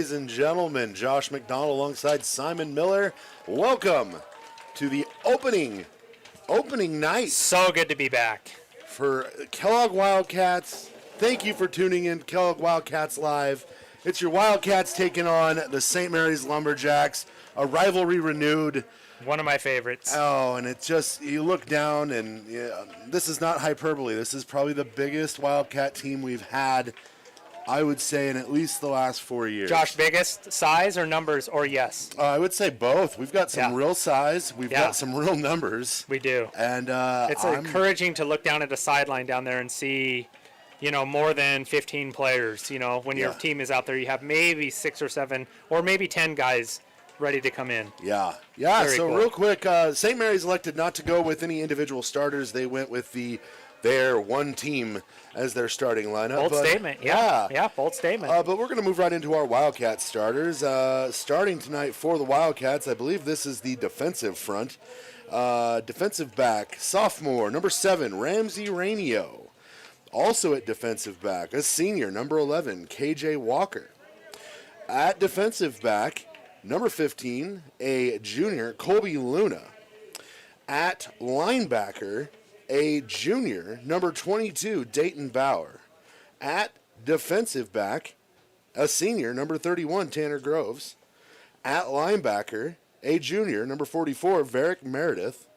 Ladies and gentlemen, Josh McDonald alongside Simon Miller. Welcome to the opening night. So good to be back. For Kellogg Wildcats. Thank you for tuning in to Kellogg Wildcats Live. It's your Wildcats taking on the St. Mary's Lumberjacks, a rivalry renewed. One of my favorites. Oh, and it's just, you look down and this is not hyperbole. This is probably the biggest Wildcat team we've had, I would say, in at least the last 4 years. Josh, biggest size or numbers or yes? I would say both. We've got some real size. We've got some real numbers. We do. And it's encouraging to look down at a sideline down there and see, more than 15 players. When your team is out there, you have maybe 6 or 7 or maybe 10 guys ready to come in. Yeah. Very So cool. real quick, St. Mary's elected not to go with any individual starters. They went with their one team as their starting lineup. Bold statement. Yeah, bold statement. But we're going to move right into our Wildcat starters. Starting tonight for the Wildcats, I believe this is the defensive front. Defensive back, sophomore, number 7, Ramsey Rainio. Also at defensive back, a senior, number 11, KJ Walker. At defensive back, number 15, a junior, Colby Luna. At linebacker, a junior, number 22, Dayton Bauer. At defensive back, a senior, number 31, Tanner Groves. At linebacker, a junior, number 44, Varick Meredith.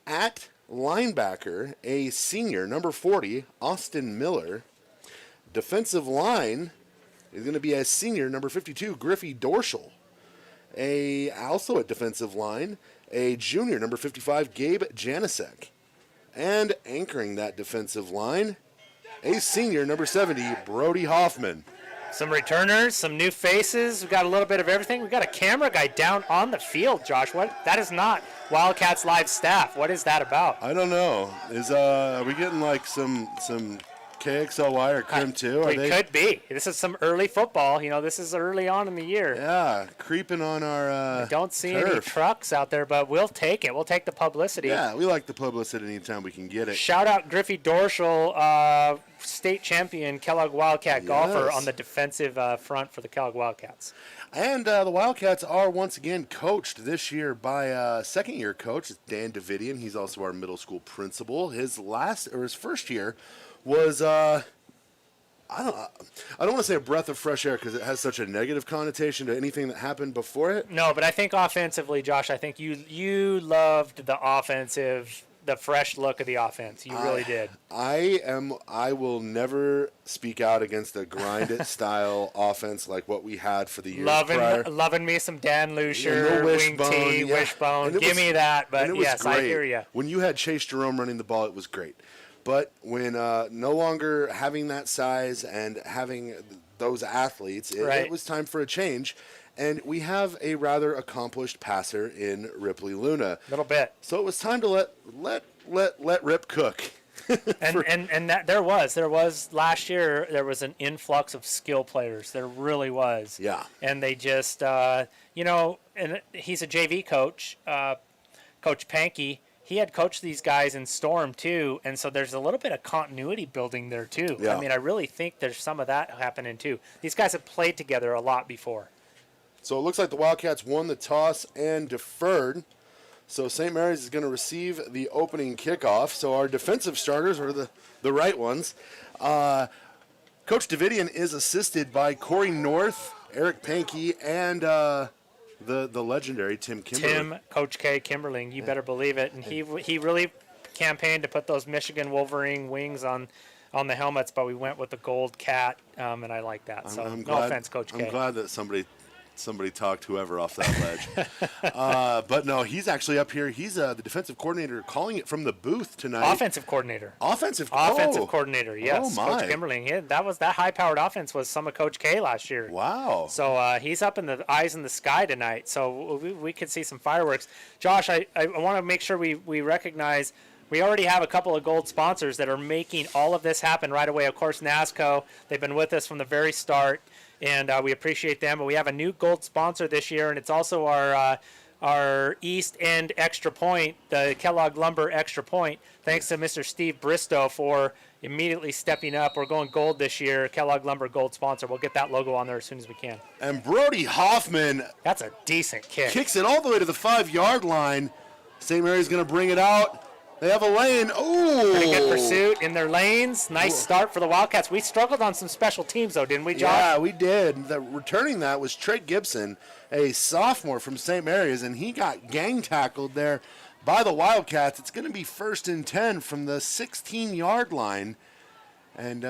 At linebacker, a senior, number 40, Austin Miller. Defensive line is going to be a senior, number 52, Griffey Dorschel. Also at defensive line, a junior, number 55, Gabe Janisek. And anchoring that defensive line, a senior, number 70, Brody Hoffman. Some returners, some new faces. We've got a little bit of everything. We've got a camera guy down on the field, Josh. That is not Wildcats Live staff. What is that about? I don't know. Are we getting like some KXLY or Crim too? We could be. This is some early football. This is early on in the year. Yeah, creeping on our I don't see turf. any trucks out there, but we'll take it. We'll take the publicity. Yeah, we like the publicity anytime we can get it. Shout out Griffey Dorschel, state champion Kellogg Wildcat golfer on the defensive front for the Kellogg Wildcats. And the Wildcats are once again coached this year by second-year coach Dan Davidian. He's also our middle school principal. His first year was I don't want to say a breath of fresh air because it has such a negative connotation to anything that happened before it. No, but I think offensively, Josh, I think you loved the fresh look of the offense. You really did. I will never speak out against a grind it style offense like what we had for the years prior. Loving me some Dan Lucier, Wing T, Wishbone. Give me that. But yes, great. I hear you. When you had Chase Jerome running the ball, it was great. But when no longer having that size and having those athletes, it was time for a change. And we have a rather accomplished passer in Ripley Luna. A little bit. So it was time to let Rip cook. and that there was last year there was an influx of skill players. There really was. Yeah. And they just and he's a JV coach, Coach Pankey. He had coached these guys in Storm, too, and so there's a little bit of continuity building there, too. Yeah. I mean, I really think there's some of that happening, too. These guys have played together a lot before. So it looks like the Wildcats won the toss and deferred. So St. Mary's is going to receive the opening kickoff. So our defensive starters are the right ones. Coach Davidian is assisted by Corey North, Eric Pankey, and the legendary Tim Kimberling. Coach K. Kimberling, you better believe it. And he really campaigned to put those Michigan Wolverine wings on the helmets, but we went with the gold cat, and I like that. So no offense, Coach K. I'm glad that somebody talked whoever off that ledge. But no, he's actually up here. He's the defensive coordinator calling it from the booth tonight. Offensive coordinator. Offensive coordinator, yes. Oh, my. Coach Kimberling. That high-powered offense was some of Coach K last year. Wow. So he's up in the eyes in the sky tonight. So we could see some fireworks. Josh, I want to make sure we recognize we already have a couple of gold sponsors that are making all of this happen right away. Of course, NASCO, they've been with us from the very start, and we appreciate them. But we have a new gold sponsor this year, and it's also our our East End extra point, the Kellogg Lumber extra point. Thanks to Mr. Steve Bristow for immediately stepping up. We're going gold this year. Kellogg Lumber gold sponsor. We'll get that logo on there as soon as we can. And Brody Hoffman That's a decent kick. kicks it all the way to the 5-yard line. St. Mary's going to bring it out. They have a lane. Ooh. Pretty good pursuit in their lanes. Nice start for the Wildcats. We struggled on some special teams, though, didn't we, Josh? Yeah, we did. Returning that was Trey Gibson, a sophomore from St. Mary's, and he got gang tackled there by the Wildcats. It's going to be 1st and 10 from the 16-yard line. And,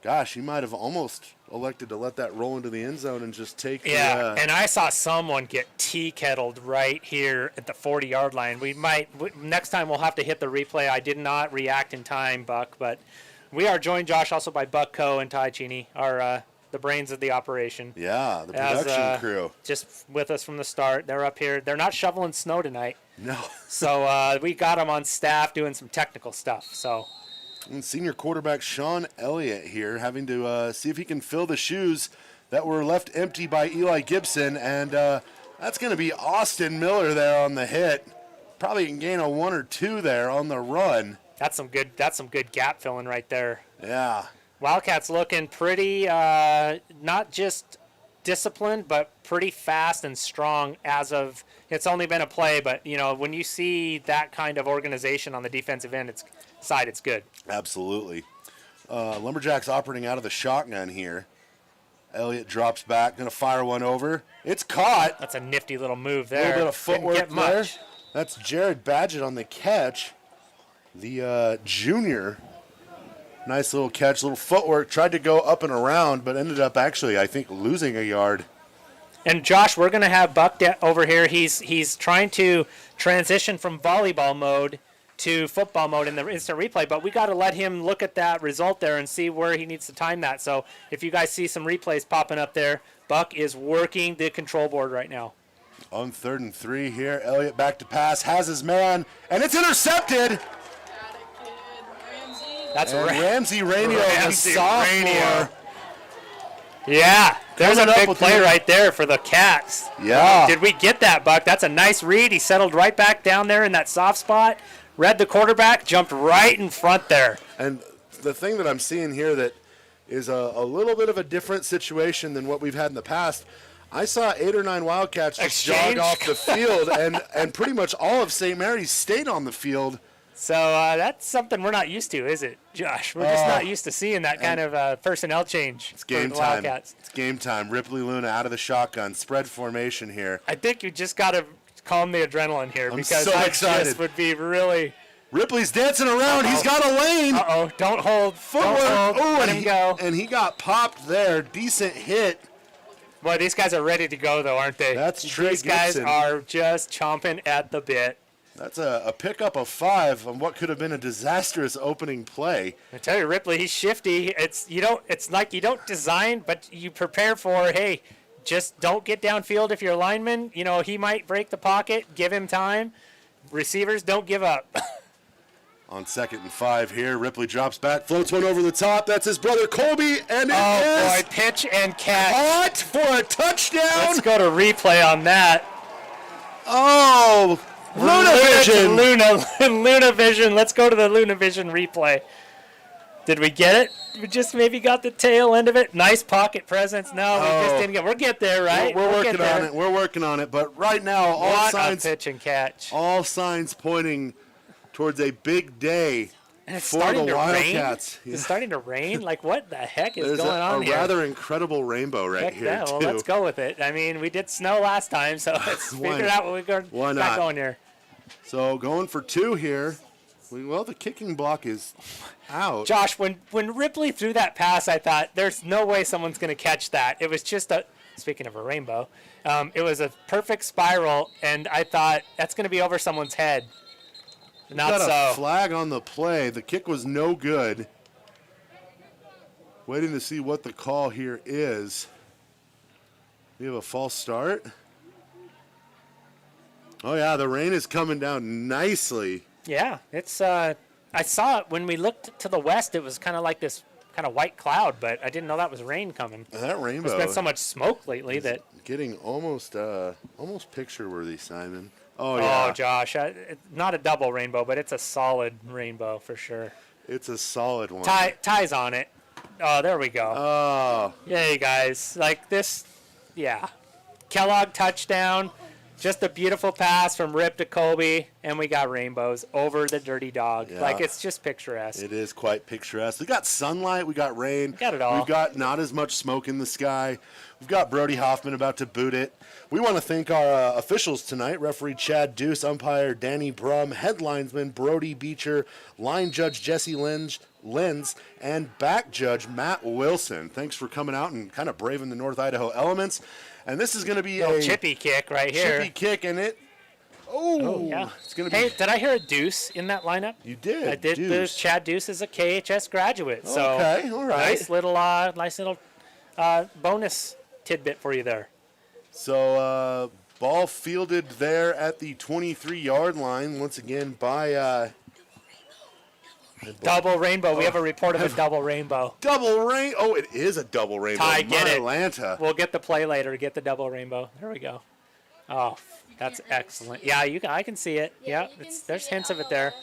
gosh, he might have almost elected to let that roll into the end zone and just take and I saw someone get tea-kettled right here at the 40-yard line. Next time we'll have to hit the replay. I did not react in time, Buck, but we are joined, Josh, also by Buck Coe and Ty Cheney, the brains of the operation. Yeah, the production crew. Just with us from the start. They're up here. They're not shoveling snow tonight. No. So we got them on staff doing some technical stuff. So. And senior quarterback Sean Elliott here having to see if he can fill the shoes that were left empty by Eli Gibson. And that's going to be Austin Miller there on the hit. Probably can gain a 1 or 2 there on the run. That's some good gap filling right there. Yeah. Wildcats looking pretty, not just disciplined, but pretty fast and strong as of, it's only been a play, but, when you see that kind of organization on the defensive end, it's good. Absolutely. Lumberjacks operating out of the shotgun here. Elliott drops back, going to fire one over. It's caught. That's a nifty little move there. A little bit of footwork Didn't get there. much. That's Jared Badgett on the catch. The junior. Nice little catch, little footwork. Tried to go up and around, but ended up actually, I think, losing a yard. And Josh, we're going to have Buck over here. He's trying to transition from volleyball mode to football mode in the instant replay, but we got to let him look at that result there and see where he needs to time that. So if you guys see some replays popping up there, Buck is working the control board right now. On 3rd and 3 here, Elliott back to pass, has his man, and it's intercepted. That's Ramsey Rainio, the sophomore. Yeah, there's a Coming up big with play the- right there for the Cats. Yeah. Did we get that, Buck? That's a nice read. He settled right back down there in that soft spot, read the quarterback, jumped right in front there. And the thing that I'm seeing here that is a little bit of a different situation than what we've had in the past, I saw 8 or 9 Wildcats just jog off the field, and pretty much all of St. Mary's stayed on the field. So that's something we're not used to, is it, Josh? We're just not used to seeing that kind of personnel change. It's game for the time. Wildcats. It's game time. Ripley Luna out of the shotgun, spread formation here. I think you just got to calm the adrenaline here because so that excited. just would be really. Ripley's dancing around. He's got a lane. Uh-oh, don't hold. Footwork. Don't hold. Ooh, Let him go. And he got popped there. Decent hit. Boy, these guys are ready to go, though, aren't they? That's Trey These guys Gibson. are just chomping at the bit. That's a pickup of 5 on what could have been a disastrous opening play. I tell you, Ripley, he's shifty. It's like you don't design, but you prepare for, hey, just don't get downfield if you're a lineman. He might break the pocket. Give him time. Receivers, don't give up. On 2nd and 5 here, Ripley drops back, floats one over the top. That's his brother Colby, and it Oh, is boy, pitch and catch. caught for a touchdown. Let's go to replay on that. Oh, Lunavision. Luna Vision. Let's go to the Luna Vision replay. Did we get it? We just maybe got the tail end of it. Nice pocket presence. No, we just didn't get. We'll get there, right? We're We'll working get there. on it. We're working on it. But right now, What a pitch and catch. all signs pointing towards a big day And it's for starting the to Wildcats. rain. It's starting to rain. Like, what the heck is There's going on a here? rather incredible rainbow right Heck here, yeah, well, too. let's go with it. I mean, we did snow last time, so let's Why figure not? out what we got Why not? going here. So going for 2 here. Well, the kicking block is out. Josh, when Ripley threw that pass, I thought, there's no way someone's going to catch that. It was just speaking of a rainbow, it was a perfect spiral, and I thought, that's going to be over someone's head. Not Got a so. flag on the play. The kick was no good. Waiting to see what the call here is. We have a false start. Oh, yeah, the rain is coming down nicely. Yeah, it's. I saw it when we looked to the west. It was kind of like this kind of white cloud, but I didn't know that was rain coming. That rainbow. There's been so much smoke lately that. Getting almost picture worthy, Simon. Oh yeah. Oh, Josh, not a double rainbow, but it's a solid rainbow for sure. It's a solid one. Ties on it. Oh, there we go. Oh. Yay, guys. Like this, yeah. Kellogg touchdown. Just a beautiful pass from Rip to Kobe, and we got rainbows over the dirty dog. Yeah. Like, it's just picturesque. It is quite picturesque. We got sunlight. We got rain. Got it all. We've got not as much smoke in the sky. We've got Brody Hoffman about to boot it. We want to thank our officials tonight, referee Chad Deuce, umpire Danny Brum, head linesman Brody Beecher, line judge Jesse Lenz, and back judge Matt Wilson. Thanks for coming out and kind of braving the North Idaho elements. And this is going to be a chippy kick right here. Chippy kick, and it. Oh, yeah. It's going to be. Hey, did I hear a Deuce in that lineup? You did. I did. Deuce. Chad Deuce is a KHS graduate. So okay, all right. Nice little bonus tidbit for you there. So ball fielded there at the 23-yard line once again by. Double rainbow. We have a report of a double rainbow. Double rain. Oh, it is a double rainbow. Ty, get it. Atlanta. We'll get the play later. Get the double rainbow. There we go. Oh, that's excellent. Yeah, I can see it. Yeah, there's hints of it there.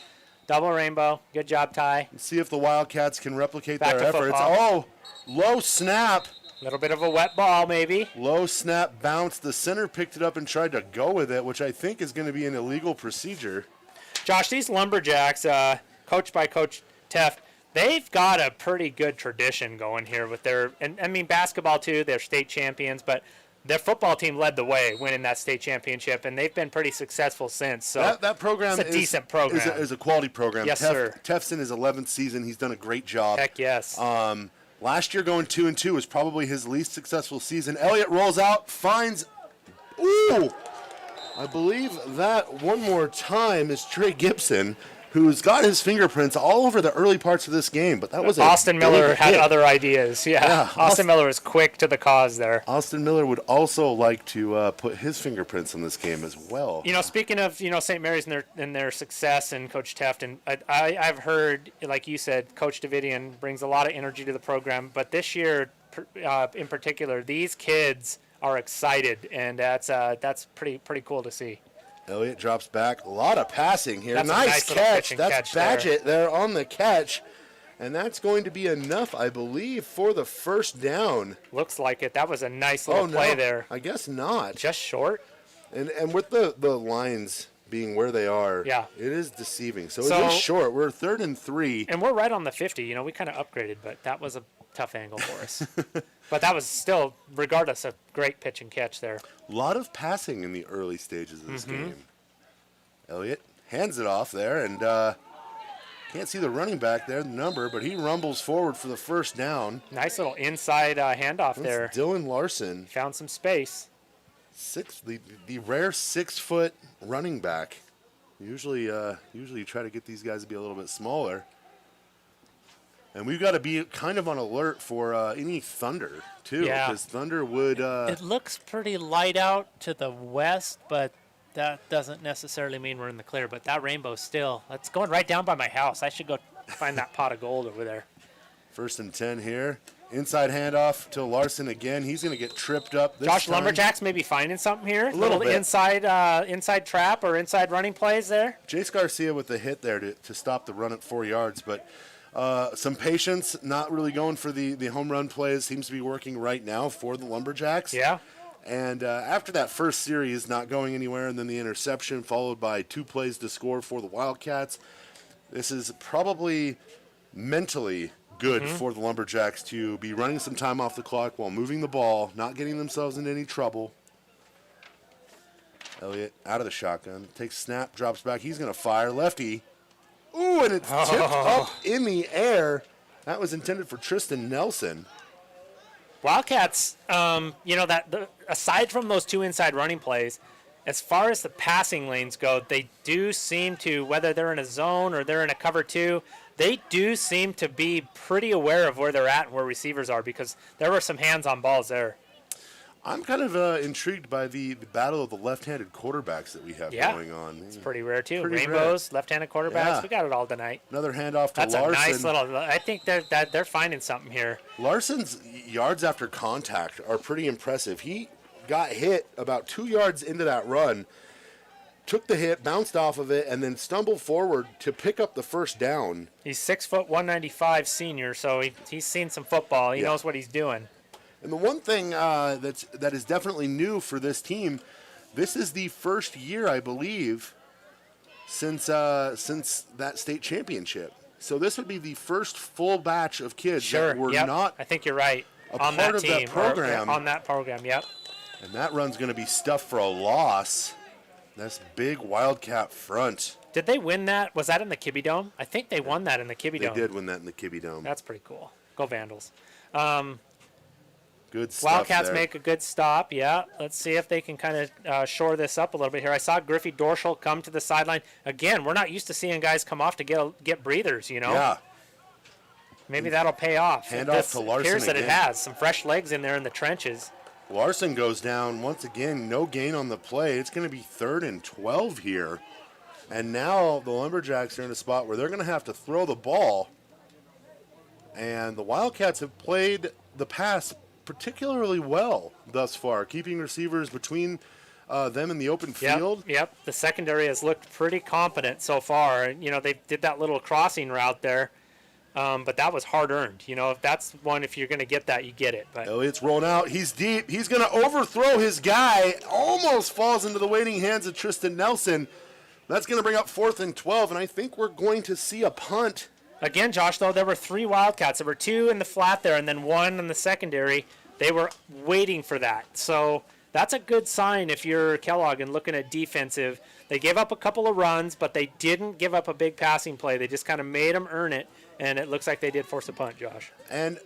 Double rainbow. Good job, Ty. Let's see if the Wildcats can replicate Back their to efforts. football. Oh, low snap. A little bit of a wet ball, maybe. Low snap bounce. The center picked it up and tried to go with it, which I think is going to be an illegal procedure. Josh, these Lumberjacks, coached by Coach Teft, they've got a pretty good tradition going here with their, and I mean basketball too, they're state champions, but their football team led the way winning that state championship, and they've been pretty successful since. So that program is a decent program. Is a quality program. Yes, sir. Teft's in his 11th season. He's done a great job. Heck yes. Last year going 2-2 was probably his least successful season. Elliott rolls out, finds, ooh, I believe that one more time is Trey Gibson, who's got his fingerprints all over the early parts of this game. But that was Austin Miller had hit. other ideas. Yeah. Austin Miller was quick to the cause there. Austin Miller would also like to put his fingerprints on this game as well. You know, speaking of St. Mary's and their success and Coach Teft, and I've heard, like you said, Coach Davidian brings a lot of energy to the program. But this year, in particular, these kids are excited, and that's pretty cool to see. Elliott drops back. A lot of passing here. That's nice catch. catch That's Badgett there on the catch. And that's going to be enough, I believe, for the first down. Looks like it. That was a nice little play there. I guess not. Just short. And with the lines being where they are, yeah, it is deceiving. So it is short. We're 3rd and 3. And we're right on the 50. You know, we kind of upgraded, but that was a tough angle for us. But that was still, regardless, a great pitch and catch there. A lot of passing in the early stages of this game. Elliott hands it off there, and can't see the running back there, the number, but he rumbles forward for the first down. Nice little inside handoff there. Dylan Larson. Found some space. The rare 6-foot running back. Usually you try to get these guys to be a little bit smaller. And we've got to be kind of on alert for any thunder, too. Yeah. Because thunder would... It looks pretty light out to the west, but that doesn't necessarily mean we're in the clear. But that rainbow still, it's going right down by my house. I should go find that pot of gold over there. 1st and 10 here. Inside handoff to Larson again. He's going to get tripped up this Josh, time. Lumberjacks maybe finding something here. A little bit. Inside trap or inside running plays there. Jace Garcia with the hit there to stop the run at 4 yards. But some patience, not really going for the home run plays. Seems to be working right now for the Lumberjacks. Yeah. And after that first series not going anywhere and then the interception followed by 2 plays to score for the Wildcats, this is probably mentally good for the Lumberjacks to be running some time off the clock while moving the ball, not getting themselves into any trouble. Elliott out of the shotgun, takes snap, drops back. He's going to fire. Lefty. Ooh, and it's tipped up in the air. That was intended for Tristan Nelson. Wildcats, aside from those 2 inside running plays, as far as the passing lanes go, they do seem to, whether they're in a zone or they're in a cover 2, they do seem to be pretty aware of where they're at and where receivers are, because there were some hands on balls there. I'm kind of intrigued by the battle of the left-handed quarterbacks that we have going on. It's pretty rare, too. Pretty Rainbows, left-handed quarterbacks. Yeah. We got it all tonight. Another handoff to That's Larson. That's a nice little – I think they're finding something here. Larson's yards after contact are pretty impressive. He got hit about 2 yards into that run, took the hit, bounced off of it, and then stumbled forward to pick up the first down. He's 6 foot 195 senior, so he's seen some football. He knows what he's doing. And the one thing that is definitely new for this team, this is the first year, I believe, since that state championship. So this would be the first full batch of kids that were not. I think you're right. On part of that program. On that program, yep. And that run's going to be stuffed for a loss. That's big Wildcat front. Did they win that? Was that in the Kibbe Dome? I think they won that in the Kibbe Dome. They did win that in the Kibbe Dome. That's pretty cool. Go Vandals. Good stuff Wildcats there. make a good stop, yeah. Let's see if they can kind of shore this up a little bit here. I saw Griffey Dorschel come to the sideline. Again, we're not used to seeing guys come off to get breathers, you know? Yeah. Maybe that'll pay off. Handoff to Larson appears that again. it has. Some fresh legs in there in the trenches. Larson goes down once again. No gain on the play. It's going to be 3rd and 12 here. And now the Lumberjacks are in a spot where they're going to have to throw the ball. And the Wildcats have played the pass particularly well thus far, keeping receivers between them and the open field. Yep. The secondary has looked pretty competent so far. You know, they did that little crossing route there, but that was hard-earned. You know, if you're going to get that, you get it. But Elliott's rolling out. He's deep. He's going to overthrow his guy. Almost falls into the waiting hands of Tristan Nelson. That's going to bring up 4th and 12, and I think we're going to see a punt. Again, Josh, though, there were 3 Wildcats. There were 2 in the flat there and then 1 in the secondary. They were waiting for that. So that's a good sign if you're Kellogg and looking at defensive. They gave up a couple of runs, but they didn't give up a big passing play. They just kind of made them earn it, and it looks like they did force a punt, Josh. And,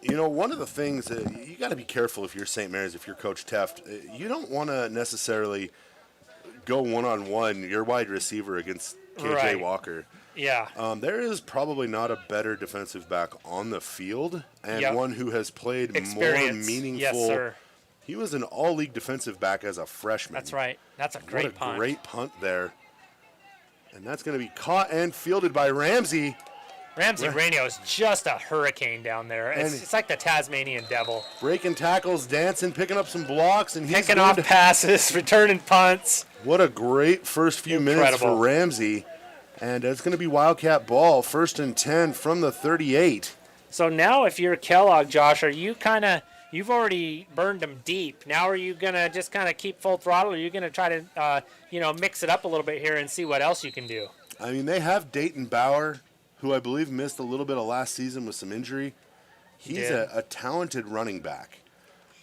you know, one of the things, you got to be careful if you're St. Mary's, if you're Coach Teft. You don't want to necessarily go one-on-one, your wide receiver against KJ Walker. Yeah. There is probably not a better defensive back on the field and one who has played more meaningful. Yes, sir. He was an all-league defensive back as a freshman. That's right. That's a great punt. What a great punt there. And that's going to be caught and fielded by Ramsey. Ramsey Rainio is just a hurricane down there. It's like the Tasmanian devil. Breaking tackles, dancing, picking up some blocks. And he's picking off passes, returning punts. What a great first few minutes for Ramsey. And it's going to be Wildcat ball, 1st and 10 from the 38. So now if you're Kellogg, Josh, are you you've already burned them deep. Now are you going to just kind of keep full throttle, or are you going to try to, mix it up a little bit here and see what else you can do? I mean, they have Dayton Bauer, who I believe missed a little bit of last season with some injury. He's a talented running back.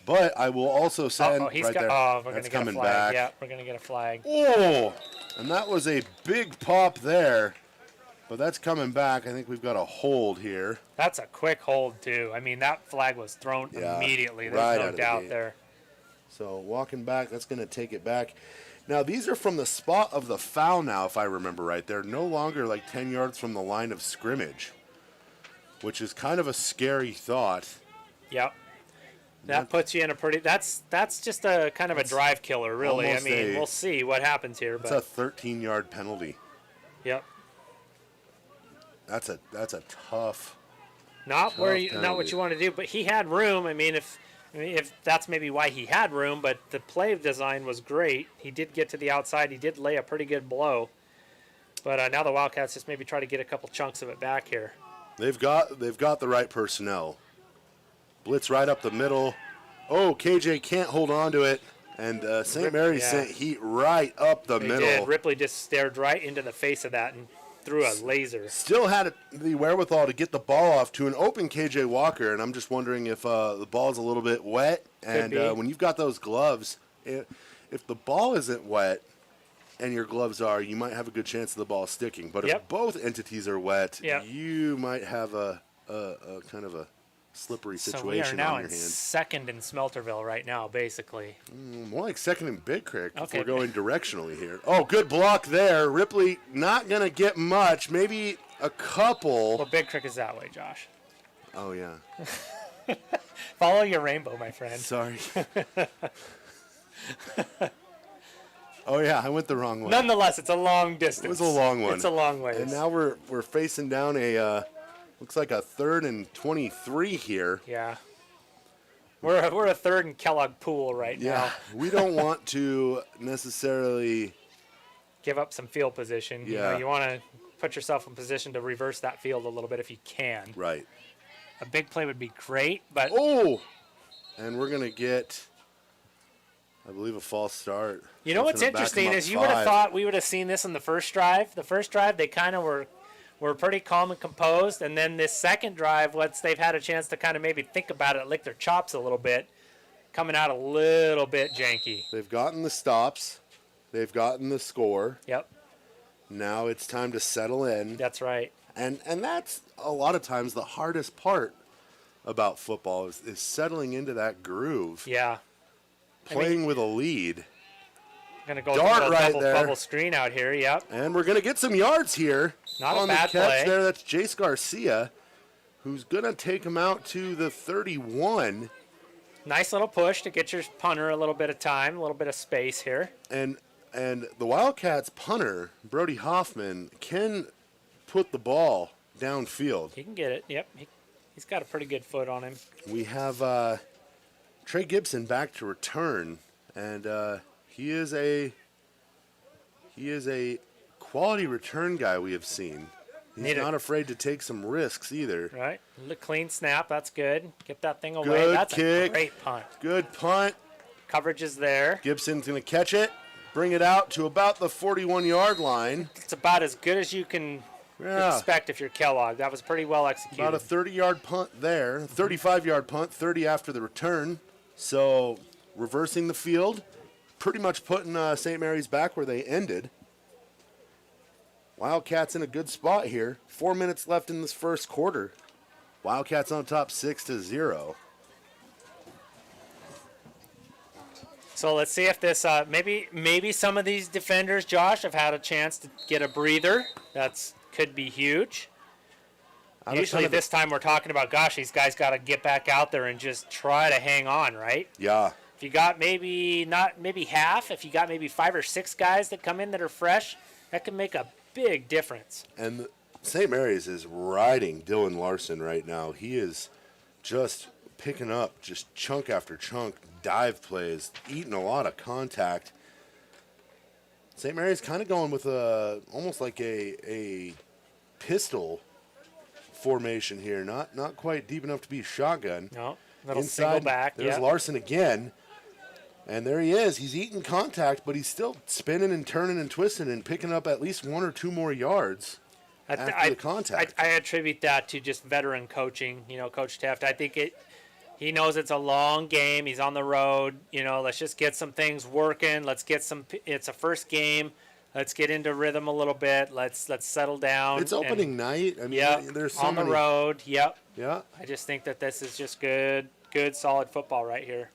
But I will also say we're going to get a flag. Back. Yeah, we're going to get a flag. Oh, and that was a big pop there. But that's coming back. I think we've got a hold here. That's a quick hold, too. I mean, that flag was thrown immediately. There's no doubt there. So walking back, that's going to take it back. Now, these are from the spot of the foul now, if I remember right. They're no longer like 10 yards from the line of scrimmage, which is kind of a scary thought. Yep. That puts you in a pretty. That's just a kind of a drive killer, really. I mean, we'll see what happens here. It's a 13-yard penalty. Yep. That's a tough. Not what you want to do, but he had room. I mean, if that's maybe why he had room, but the play design was great. He did get to the outside. He did lay a pretty good blow. But now the Wildcats just maybe try to get a couple chunks of it back here. They've got the right personnel. Blitz right up the middle. Oh, KJ can't hold on to it. And St. Mary's sent heat right up the middle. Did. Ripley just stared right into the face of that and threw a laser. Still had the wherewithal to get the ball off to an open KJ Walker, and I'm just wondering if the ball's a little bit wet. And when you've got those gloves, if the ball isn't wet and your gloves are, you might have a good chance of the ball sticking. But if both entities are wet, you might have a kind of a slippery situation on your hands. So we are now in second in Smelterville right now, basically. More like second in Big Creek if we're going directionally here. Oh, good block there. Ripley not going to get much, maybe a couple. Well, Big Creek is that way, Josh. Oh, yeah. Follow your rainbow, my friend. Sorry. Oh yeah, I went the wrong way. Nonetheless, it's a long distance. It was a long one. It's a long ways. And now we're facing down a looks like a 3rd and 23 here. Yeah. We're a 3rd and Kellogg pool right Yeah, now. we don't want to necessarily Give up some field position. Yeah. You want to put yourself in position to reverse that field a little bit if you can. right. A big play would be great, but Oh, and we're gonna get, I believe, a false start. you know That's what's gonna back 'em interesting up is you would have 5. thought we would have seen this in the first drive. The first drive, they kind of were pretty calm and composed, and then this second drive, once they've had a chance to kind of maybe think about it, lick their chops a little bit, coming out a little bit janky. They've gotten the stops. They've gotten the score. Yep, Now it's time to settle in. that's right. And that's a lot of times the hardest part about football is settling into that groove. Yeah. Playing with a lead. Going to go Dart with a right double there. bubble screen out here. Yep. And we're going to get some yards here. Not a on bad the catch play. there. That's Jace Garcia, who's going to take him out to the 31. Nice little push to get your punter a little bit of time, a little bit of space here. And the Wildcats punter, Brody Hoffman, can put the ball downfield. He can get it. Yep. He's got a pretty good foot on him. We have Trey Gibson back to return, and he is a quality return guy we have seen. He's not afraid to take some risks either. Right. Clean snap. That's good. Get that thing away. Good That's kick. a great punt. Good punt. Coverage is there. Gibson's going to catch it, bring it out to about the 41-yard line. It's about as good as you can Yeah. expect if you're Kellogg. That was pretty well executed. About a 30-yard punt there, 35-yard punt, 30 after the return. So reversing the field, pretty much putting St. Mary's back where they ended. Wildcats in a good spot here. 4 minutes left in this first quarter. Wildcats on top 6-0. So let's see if this maybe some of these defenders, Josh, have had a chance to get a breather. Could be huge. Usually this time we're talking about, gosh, these guys got to get back out there and just try to hang on, right? Yeah. If you got maybe half, if you got maybe 5 or 6 guys that come in that are fresh, that can make a big difference. And St. Mary's is riding Dylan Larson right now. He is just picking up just chunk after chunk, dive plays, eating a lot of contact. St. Mary's kind of going with almost like a pistol formation here. Not quite deep enough to be shotgun. No, little single back. There's Larson again. And there he is. He's eating contact, but he's still spinning and turning and twisting and picking up at least 1 or 2 more yards after the contact. I attribute that to just veteran coaching. Coach Teft. I think he knows it's a long game. He's on the road. Let's just get some things working. It's a first game. Let's get into rhythm a little bit. Let's settle down. It's opening night. I mean, there's so on many. The road. Yep. Yeah. I just think that this is just good, solid football right here.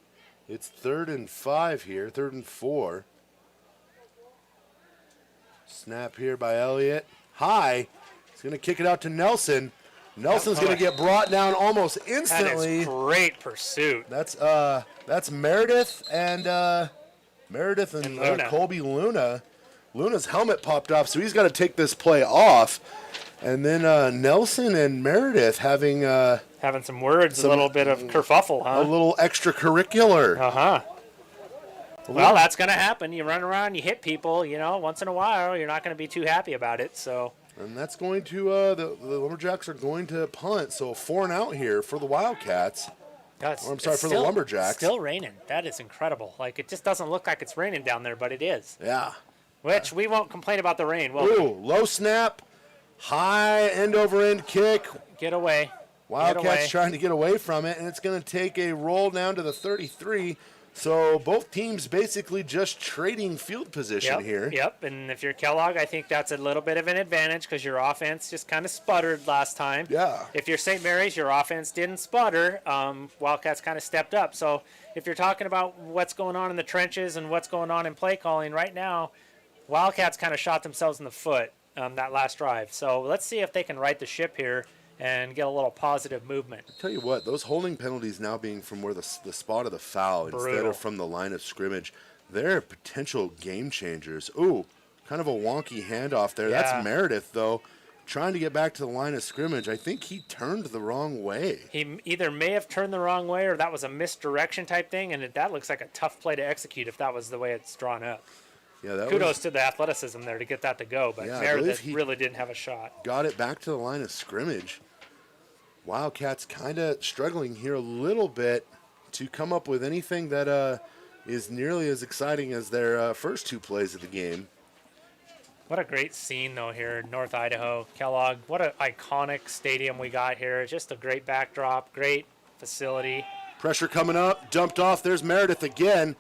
It's 3rd and 5 here, 3rd and 4. Snap here by Elliott. High. He's going to kick it out to Nelson. Nelson's going to get brought down almost instantly. That is great pursuit. That's Meredith and Luna. Colby Luna. Luna's helmet popped off, so he's got to take this play off. And then Nelson and Meredith having some words, a little bit of kerfuffle, huh? a little extracurricular. Uh-huh. Well, that's going to happen. You run around, you hit people, once in a while. You're not going to be too happy about it. So. And that's going to the Lumberjacks are going to punt. So 4 and out here for the Wildcats. For the Lumberjacks. Still raining. That is incredible. Like, it just doesn't look like it's raining down there, but it is. Yeah. Which we won't complain about the rain, will we? Low snap, high end over end kick. Get away. Wildcats trying to get away from it, and it's going to take a roll down to the 33. So both teams basically just trading field position here. Yep, and if you're Kellogg, I think that's a little bit of an advantage because your offense just kind of sputtered last time. Yeah. If you're St. Mary's, your offense didn't sputter. Wildcats kind of stepped up. So if you're talking about what's going on in the trenches and what's going on in play calling right now, Wildcats kind of shot themselves in the foot that last drive. So let's see if they can right the ship here and get a little positive movement. Tell you what, those holding penalties now being from where the spot of the foul instead Brutal. of from the line of scrimmage, they're potential game changers. Ooh, kind of a wonky handoff there. Yeah. That's Meredith, though, trying to get back to the line of scrimmage. I think he turned the wrong way. He either may have turned the wrong way or that was a misdirection type thing, and that looks like a tough play to execute if that was the way it's drawn up. Yeah, that Kudos to the athleticism there to get that to go, but Yeah, I Meredith believe he really didn't have a shot. got it back to the line of scrimmage. Wildcats kind of struggling here a little bit to come up with anything that is nearly as exciting as their first two plays of the game. What a great scene, though, here in North Idaho. Kellogg, what an iconic stadium we got here. Just a great backdrop, great facility. Pressure coming up, dumped off. There's Meredith again.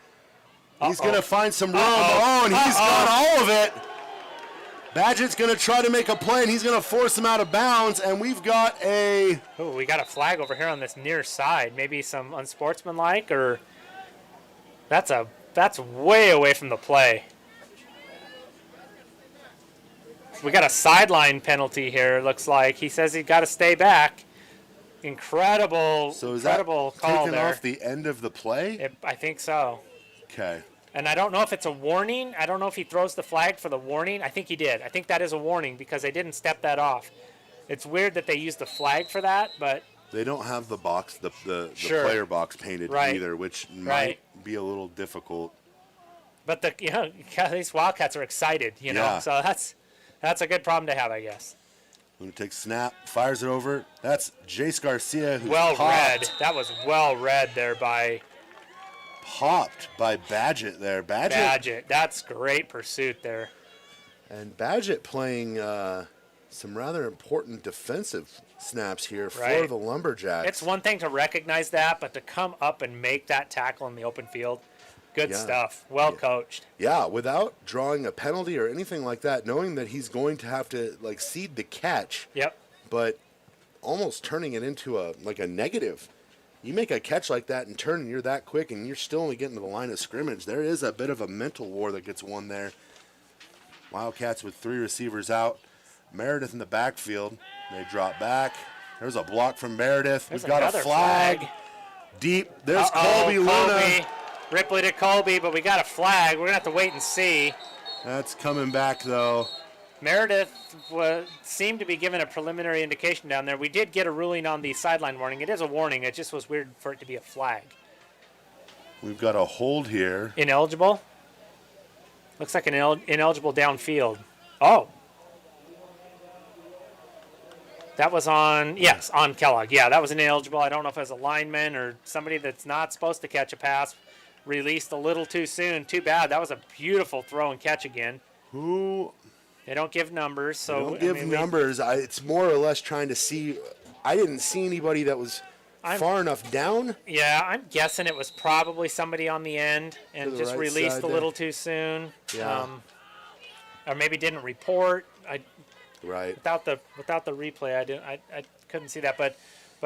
He's going to find some room. Uh-oh. Oh, and he's got all of it. Badgett's going to try to make a play, and he's going to force him out of bounds, and we've got a... Oh, we got a flag over here on this near side. Maybe some unsportsmanlike, or... That's way away from the play. We got a sideline penalty here, it looks like. He says he's got to stay back. Incredible, So is incredible that call taken there. off the end of the play? I think so. Okay. And I don't know if it's a warning. I don't know if he throws the flag for the warning. I think he did. I think that is a warning because they didn't step that off. It's weird that they used the flag for that, but... They don't have the box, the Sure. player box painted Right. either, which might Right. be a little difficult. But these Wildcats are excited, Yeah. So that's a good problem to have, I guess. Going to take snap, fires it over. That's Jace Garcia, who Well read. That was well read there by popped by Badgett there. Badgett. That's great pursuit there. And Badgett playing some rather important defensive snaps here for Right. the Lumberjacks. It's one thing to recognize that, but to come up and make that tackle in the open field, good Yeah. stuff. Well coached. Yeah, without drawing a penalty or anything like that, knowing that he's going to have to cede the catch, Yep. but almost turning it into a negative. You make a catch like that and turn, and you're that quick, and you're still only getting to the line of scrimmage. There is a bit of a mental war that gets won there. Wildcats with three receivers out. Meredith in the backfield. They drop back. There's a block from Meredith. There's We've got a another flag. Deep. There's Colby Luna. Ripley to Colby, but we got a flag. We're going to have to wait and see. That's coming back, though. Meredith seemed to be given a preliminary indication down there. We did get a ruling on the sideline warning. It is a warning. It just was weird for it to be a flag. We've got a hold here. Ineligible? Looks like an ineligible downfield. Oh. That was on Kellogg. Yeah, that was ineligible. I don't know if it was a lineman or somebody that's not supposed to catch a pass. Released a little too soon. Too bad. That was a beautiful throw and catch again. Who? They don't give numbers. So Don't give numbers. It's more or less trying to see. I didn't see anybody that was far enough down. Yeah, I'm guessing it was probably somebody on the end and the just right released side a there. little too soon. Yeah. Or maybe didn't report. Right. Without the replay, I couldn't see that. But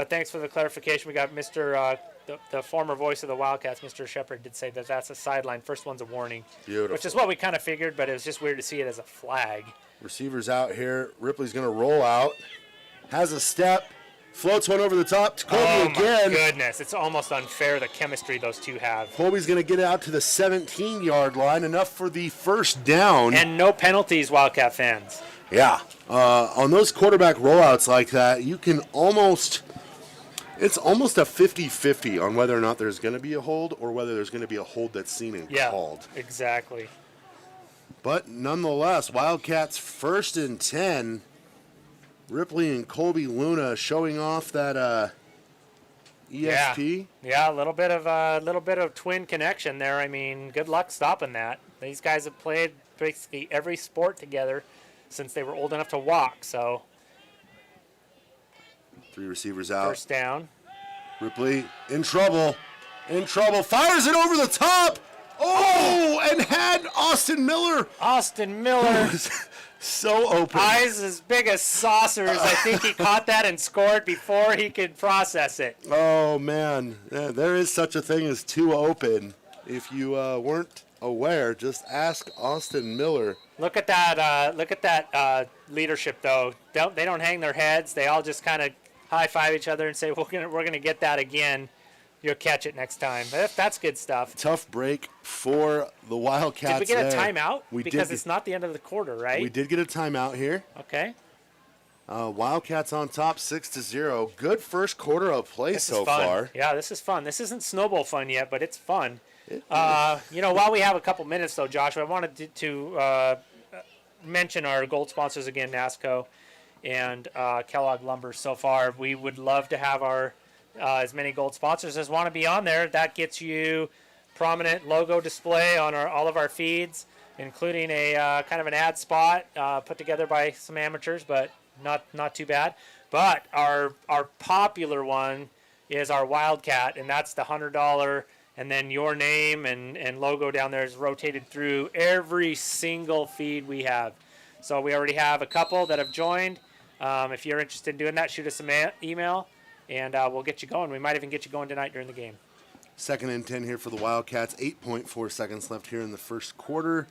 thanks for the clarification. We got Mr. The former voice of the Wildcats, Mr. Shepard, did say that that's a sideline. First one's a warning. Beautiful. Which is what we kind of figured, but it was just weird to see it as a flag. Receivers out here. Ripley's going to roll out. Has a step. Floats one over the top to Colby again. My goodness. It's almost unfair the chemistry those two have. Colby's going to get it out to the 17-yard line. Enough for the first down. And no penalties, Wildcat fans. Yeah. On those quarterback rollouts like that, you can almost... It's almost a 50-50 on whether or not there's going to be a hold or whether there's going to be a hold that's seen and called. Exactly. But nonetheless, Wildcats 1st and 10. Ripley and Colby Luna showing off that ESP. Yeah, a little bit of twin connection there. I mean, good luck stopping that. These guys have played basically every sport together since they were old enough to walk. So Three receivers out. first down. Ripley in trouble. Fires it over the top. Oh, and had Austin Miller. Austin Miller. So open. Eyes as big as saucers. I think he caught that and scored before he could process it. Oh, man. Yeah, there is such a thing as too open. If you weren't aware, just ask Austin Miller. Look at that leadership, though. They don't hang their heads. They all just kind of high five each other and say we're gonna get that again. You'll catch it next time. That's good stuff. Tough break for the Wildcats. Did we get a there. timeout? Because it's not the end of the quarter, right? We did get a timeout here. Okay. Wildcats on top 6-0. Good first quarter of play so far. Yeah, this is fun. This isn't snowball fun yet, but it's fun. While we have a couple minutes, though, Josh, I wanted to mention our gold sponsors again, NASCO and Kellogg Lumber so far. We would love to have our as many gold sponsors as want to be on there. That gets you prominent logo display on all of our feeds, including a kind of an ad spot put together by some amateurs, but not too bad. But our popular one is our Wildcat, and that's the $100, and then your name and logo down there is rotated through every single feed we have. So we already have a couple that have joined. If you're interested in doing that, shoot us an email, and we'll get you going. We might even get you going tonight during the game. 2nd and 10 here for the Wildcats. 8.4 seconds left here in the first quarter.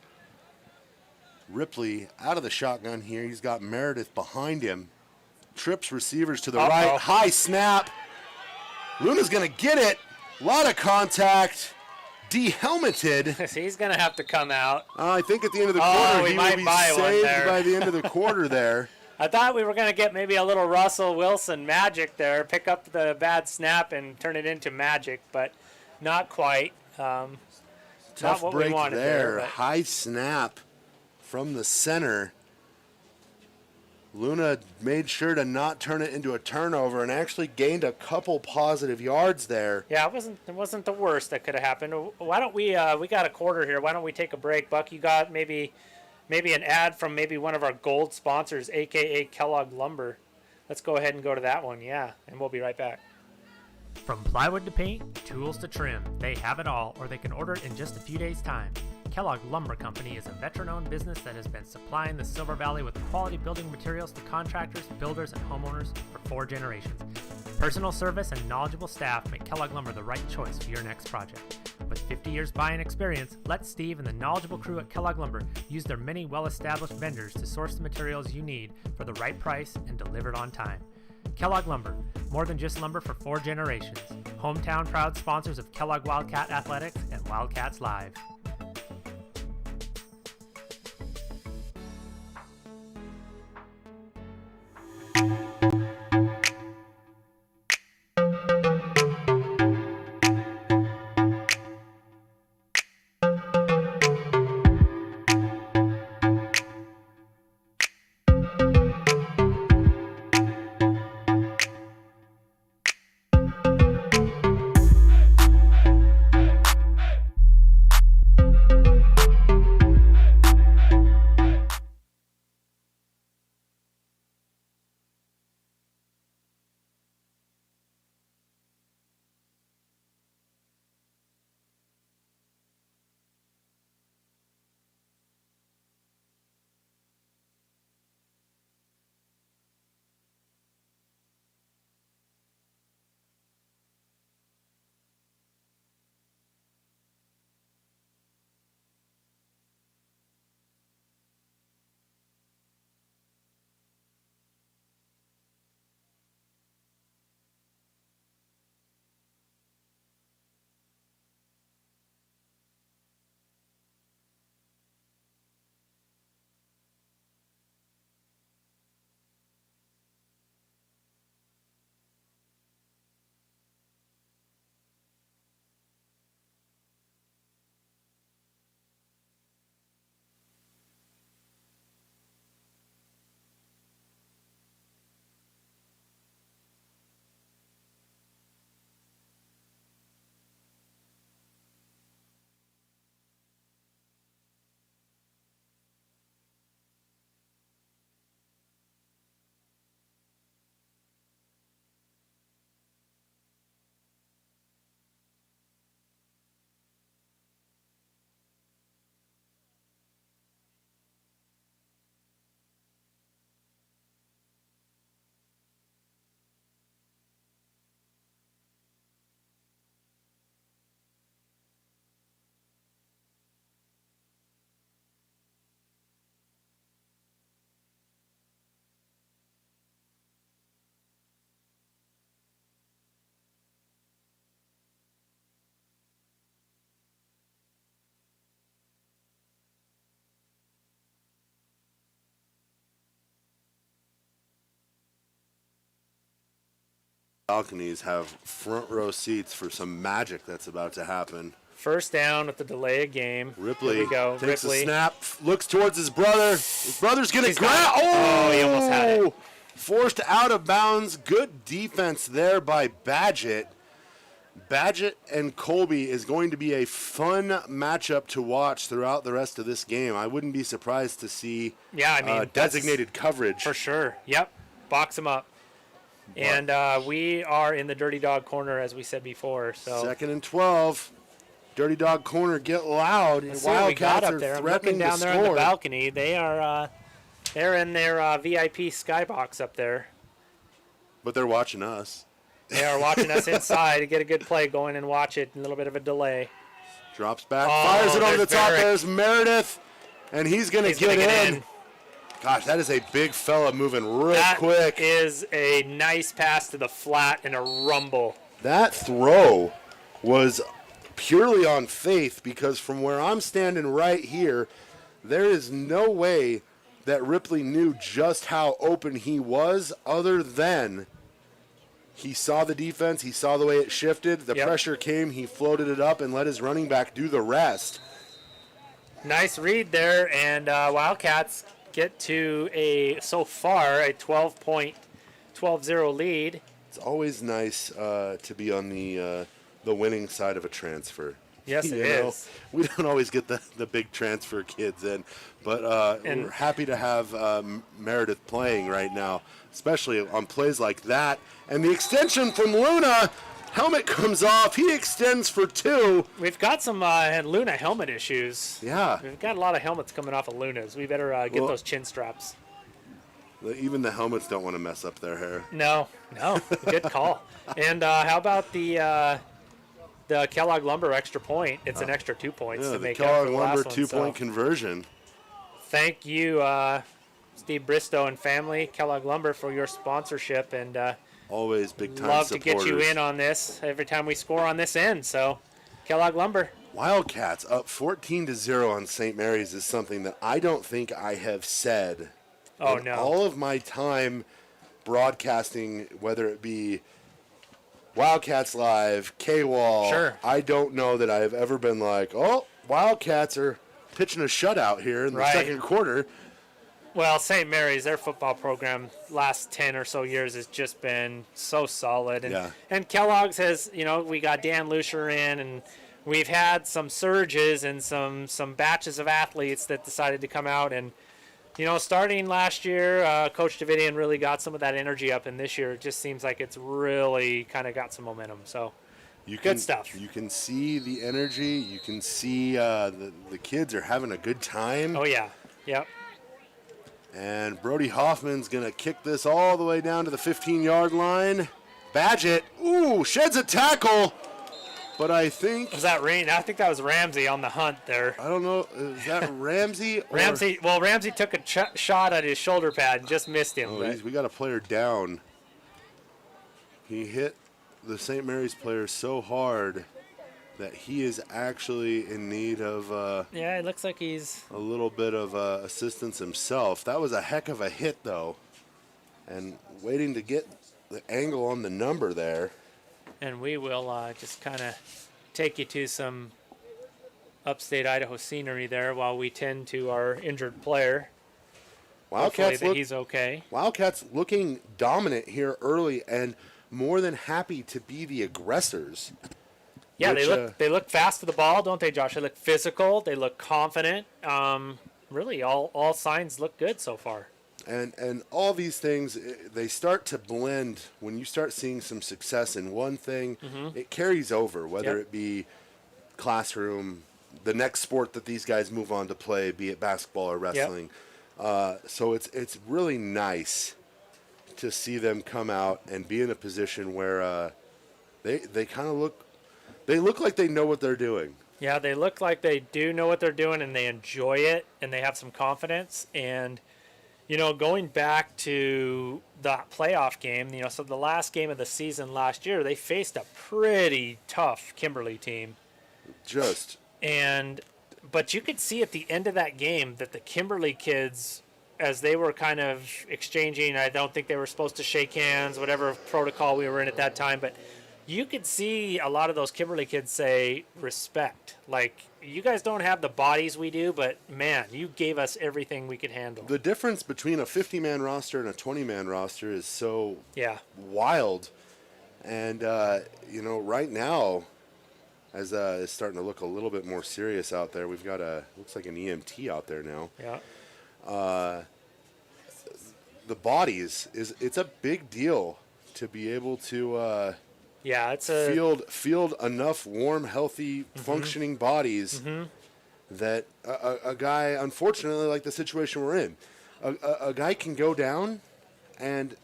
Ripley out of the shotgun here. He's got Meredith behind him. Trips receivers to the right. High snap. Luna's going to get it. A lot of contact. De-helmeted. He's going to have to come out. I think at the end of the quarter, he will be saved by the end of the quarter there. I thought we were going to get maybe a little Russell Wilson magic there, pick up the bad snap and turn it into magic, but not quite. Tough not what break we wanted there. but... High snap from the center. Luna made sure to not turn it into a turnover and actually gained a couple positive yards there. Yeah, it wasn't the worst that could have happened. Why don't we got a quarter here. Why don't we take a break? Buck, you got maybe an ad from maybe one of our gold sponsors, aka Kellogg Lumber. Let's go ahead and go to that one, yeah, and we'll be right back. From plywood to paint, tools to trim, they have it all, or they can order it in just a few days' time. Kellogg Lumber Company is a veteran-owned business that has been supplying the Silver Valley with quality building materials to contractors, builders, and homeowners for 4 generations. Personal service and knowledgeable staff make Kellogg Lumber the right choice for your next project. With 50 years buying experience, let Steve and the knowledgeable crew at Kellogg Lumber use their many well-established vendors to source the materials you need for the right price and delivered on time. Kellogg Lumber, more than just lumber for 4 generations. Hometown proud sponsors of Kellogg Wildcat Athletics and Wildcats Live. balconies have front row seats for some magic that's about to happen. First down with the delay of game. Ripley Here we go. takes Ripley. a snap, looks towards his brother. His brother's going to grab. Oh, he almost had it. Forced out of bounds. Good defense there by Badgett. Badgett and Colby is going to be a fun matchup to watch throughout the rest of this game. I wouldn't be surprised to see designated coverage. For sure. Yep. Box him up. And we are in the Dirty Dog corner, as we said before. So 2nd and 12. Dirty Dog corner, get loud. Let's see what we got up there. I'm looking down there on the balcony. They are they're in their VIP skybox up there. But they're watching us. They are watching us inside to get a good play going and watch it. A little bit of a delay. Drops back, fires it over the top. There's Meredith, and he's going to get in. Gosh, that is a big fella moving real quick. That is a nice pass to the flat and a rumble. That throw was purely on faith, because from where I'm standing right here, there is no way that Ripley knew just how open he was, other than he saw the defense, he saw the way it shifted, the pressure came, he floated it up and let his running back do the rest. Nice read there, and Wildcats get to so far a 12-0 lead. It's always nice to be on the winning side of a transfer. Yes, it is. We don't always get the big transfer kids in, but we're happy to have Meredith playing right now, especially on plays like that. And the extension from Luna, helmet comes off. He extends for 2. We've got some Luna helmet issues. Yeah. We've got a lot of helmets coming off of Luna's. We better get those chin straps. Even the helmets don't want to mess up their hair. No. Good call. And how about the Kellogg Lumber extra point? It's an extra 2 points to make up for the last one. Kellogg Lumber 2-point conversion. Thank you, Steve Bristow and family, Kellogg Lumber, for your sponsorship, and always big time love supporters. to get you in on this every time we score on this end. So, Kellogg Lumber. Wildcats up 14-0 on St. Mary's is something that I don't think I have said. In all of my time broadcasting, whether it be Wildcats Live, K-Wall. Sure. I don't know that I have ever been like, oh, Wildcats are pitching a shutout here in the second quarter. Well, St. Mary's, their football program last 10 or so years has just been so solid. And Kellogg's has, we got Dan Lucier in, and we've had some surges and some batches of athletes that decided to come out. And, starting last year, Coach Davidian really got some of that energy up, and this year it just seems like it's really kind of got some momentum. So, good stuff. You can see the energy. You can see the kids are having a good time. Oh, yeah. Yep. And Brody Hoffman's going to kick this all the way down to the 15-yard line. Badgett, sheds a tackle. But I think... Was that Rain? I think that was Ramsey on the hunt there. I don't know. Is that Ramsey? Ramsey took a shot at his shoulder pad and just missed him. We got a player down. He hit the St. Mary's player so hard that he is actually in need of... it looks like he's... a little bit of assistance himself. That was a heck of a hit, though. And waiting to get the angle on the number there. And we will just kind of take you to some upstate Idaho scenery there while we tend to our injured player. He's okay. Wildcats looking dominant here early and more than happy to be the aggressors. Yeah, they look fast to the ball, don't they, Josh? They look physical. They look confident. Really, all signs look good so far. And all these things, they start to blend. When you start seeing some success in one thing, it carries over, whether it be classroom, the next sport that these guys move on to play, be it basketball or wrestling. So it's really nice to see them come out and be in a position where they kind of look like they know what they're doing. Yeah, they look like they do know what they're doing, and they enjoy it, and they have some confidence. And going back to that playoff game, so the last game of the season last year, they faced a pretty tough Kimberly team. But you could see at the end of that game that the Kimberly kids, as they were kind of exchanging, I don't think they were supposed to shake hands, whatever protocol we were in at that time, but you could see a lot of those Kimberly kids say respect. Like, you guys don't have the bodies we do, but man, you gave us everything we could handle. The difference between a 50-man roster and a 20-man roster is so wild. And, right now, as it's starting to look a little bit more serious out there, we've got looks like an EMT out there now. Yeah. The bodies, it's a big deal to be able to it's field enough warm, healthy, functioning bodies that a guy, unfortunately, like the situation we're in, a guy can go down, and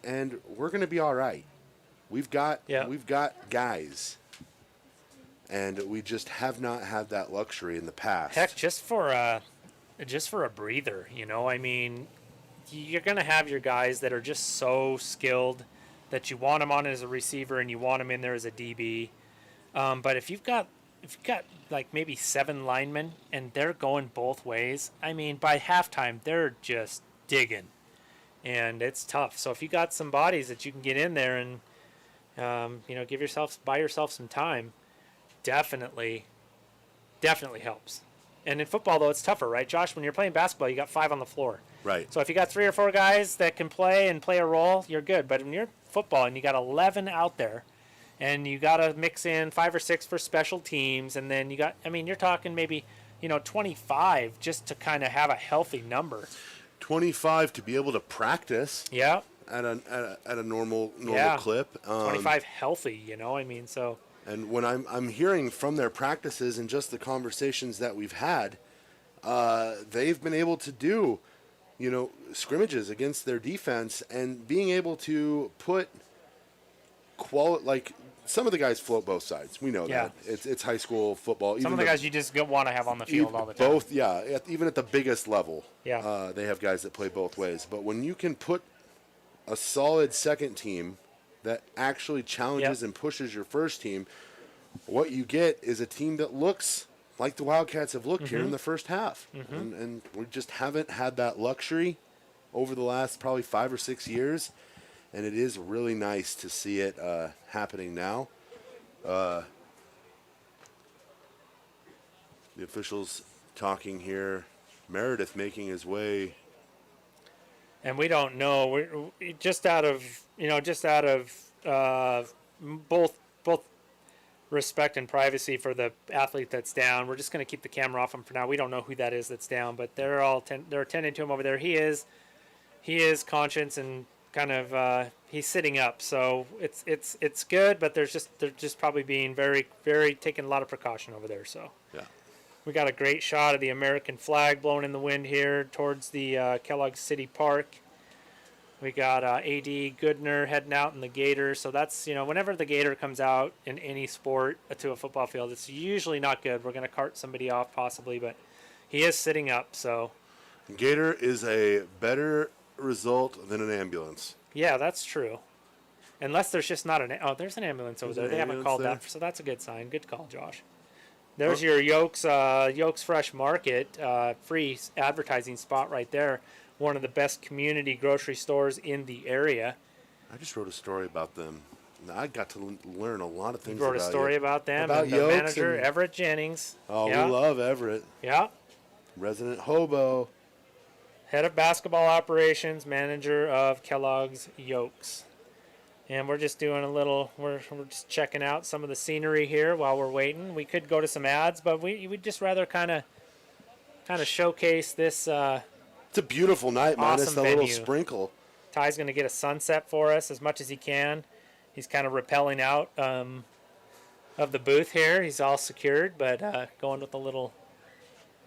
we're going to be all right. We've got guys, and we just have not had that luxury in the past. Heck, just for a breather, I mean, you're going to have your guys that are just so skilled that you want them on as a receiver and you want them in there as a DB. But if you've got like maybe 7 linemen and they're going both ways, I mean, by halftime they're just digging, and it's tough. So if you got some bodies that you can get in there and buy yourself some time, definitely helps. And in football, though, it's tougher, right, Josh? When you're playing basketball, you got 5 on the floor. Right. So if you got 3 or 4 guys that can play a role, you're good. But when you're football and you got 11 out there, and you got to mix in 5 or 6 for special teams, and then you're talking maybe, 25 just to kind of have a healthy number. 25 to be able to practice. Yeah. At a normal clip. 25 healthy, so. And when I'm hearing from their practices and just the conversations that we've had, they've been able to do, scrimmages against their defense and being able to put like some of the guys float both sides. We know that it's high school football. Some of the guys you just want to have on the field all the time. Both, even at the biggest level, they have guys that play both ways. But when you can put a solid second team that actually challenges and pushes your first team, what you get is a team that looks like the Wildcats have looked here in the first half. And we just haven't had that luxury over the last probably 5 or 6 years, and it is really nice to see it happening now. The officials talking here, Meredith making his way. And we don't know. We're just out of both respect and privacy for the athlete that's down. We're just going to keep the camera off him for now. We don't know who that is that's down, but they're attending to him over there. He is conscious and kind of he's sitting up, so it's good. But they're just probably being very, very taking a lot of precaution over there. So we got a great shot of the American flag blowing in the wind here towards the Kellogg City Park. We got A.D. Goodner heading out in the Gator. So that's, whenever the Gator comes out in any sport to a football field, it's usually not good. We're going to cart somebody off possibly, but he is sitting up. So Gator is a better result than an ambulance. Yeah, that's true. Unless there's just not there's an ambulance over there. They haven't called that, so that's a good sign. Good call, Josh. There's your Yolks Fresh Market, free advertising spot right there. One of the best community grocery stores in the area. I just wrote a story about them. I got to learn a lot of things. You wrote a story about them. About and the manager, Everett Jennings. Oh, we love Everett. Yeah. Resident hobo. Head of basketball operations, manager of Kellogg's Yolks. And we're just doing we're just checking out some of the scenery here while we're waiting. We could go to some ads, but we'd just rather kind of showcase this. It's a beautiful night, awesome minus the venue. little sprinkle. Ty's going to get a sunset for us as much as he can. He's kind of rappelling out of the booth here. He's all secured, but going with a little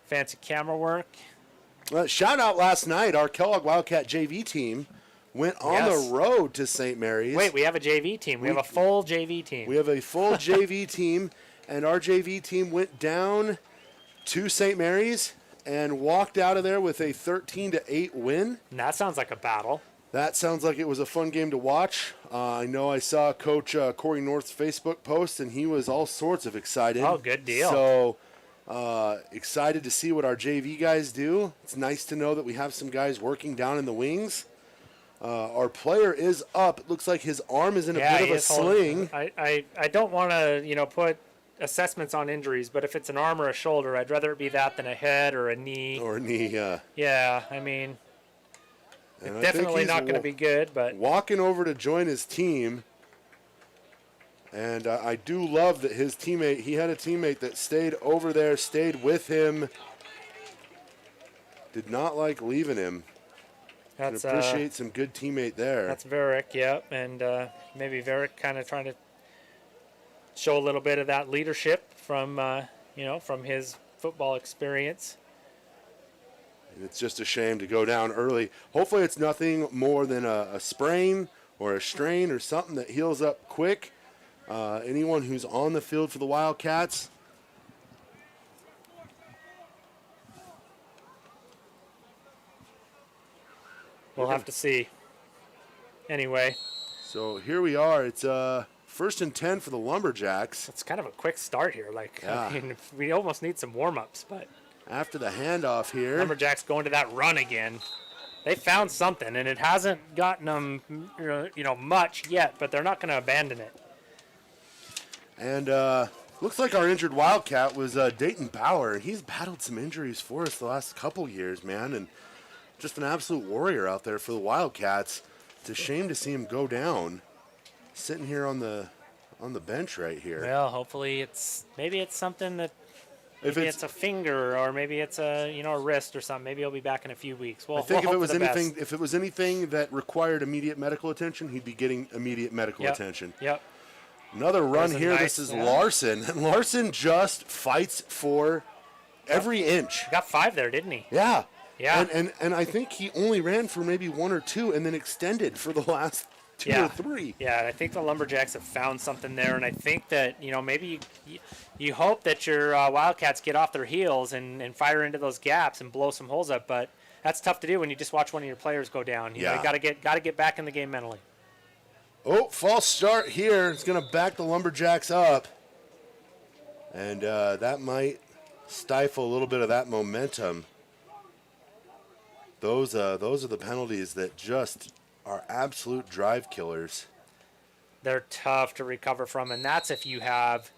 fancy camera work. Shout out last night, our Kellogg Wildcat JV team went on the road to St. Mary's. Wait, we have a JV team. We have a full JV team. We have a full JV team, and our JV team went down to St. Mary's and walked out of there with a 13-8 win. And that sounds like a battle. That sounds like it was a fun game to watch. I know I saw Coach Corey North's Facebook post, and he was all sorts of excited. Oh, good deal. So Excited to see what our JV guys do. It's nice to know that we have some guys working down in the wings. Our player is up. It looks like his arm is in a bit of a sling. I don't want to, put assessments on injuries, but if it's an arm or a shoulder, I'd rather it be that than a head or a knee. Or a knee, yeah. Yeah, I mean, it's definitely not going to be good, but walking over to join his team. And I do love that his teammate, he had a teammate that stayed over there, stayed with him. Did not like leaving him. That's appreciate some good teammate there. That's Varick, yep. And maybe Varick kind of trying to show a little bit of that leadership from, from his football experience. And it's just a shame to go down early. Hopefully it's nothing more than a sprain or a strain or something that heals up quick. Anyone who's on the field for the Wildcats, we'll have to see. Anyway. So here we are. It's 1st and 10 for the Lumberjacks. It's kind of a quick start here. Yeah. I mean, we almost need some warm-ups, but after the handoff here, Lumberjacks going to that run again. They found something, and it hasn't gotten them, much yet, but they're not going to abandon it. And looks like our injured Wildcat was Dayton Bauer. He's battled some injuries for us the last couple years, man, and just an absolute warrior out there for the Wildcats. It's a shame to see him go down, sitting here on the bench right here. Well, hopefully maybe it's something that maybe it's a finger or maybe it's a wrist or something. Maybe he'll be back in a few weeks. Well, I think if it was anything that required immediate medical attention, he'd be getting immediate medical attention. Yep. Another run here. This is Larson. And Larson just fights for every inch. He got 5 there, didn't he? Yeah. Yeah. And I think he only ran for maybe 1 or 2 and then extended for the last 2 or 3. Yeah, I think the Lumberjacks have found something there, and I think that, maybe you hope that your Wildcats get off their heels and fire into those gaps and blow some holes up, but that's tough to do when you just watch one of your players go down. You got to get back in the game mentally. Oh, false start here. It's going to back the Lumberjacks up. And that might stifle a little bit of that momentum. Those are the penalties that just are absolute drive killers. They're tough to recover from, and that's if you have,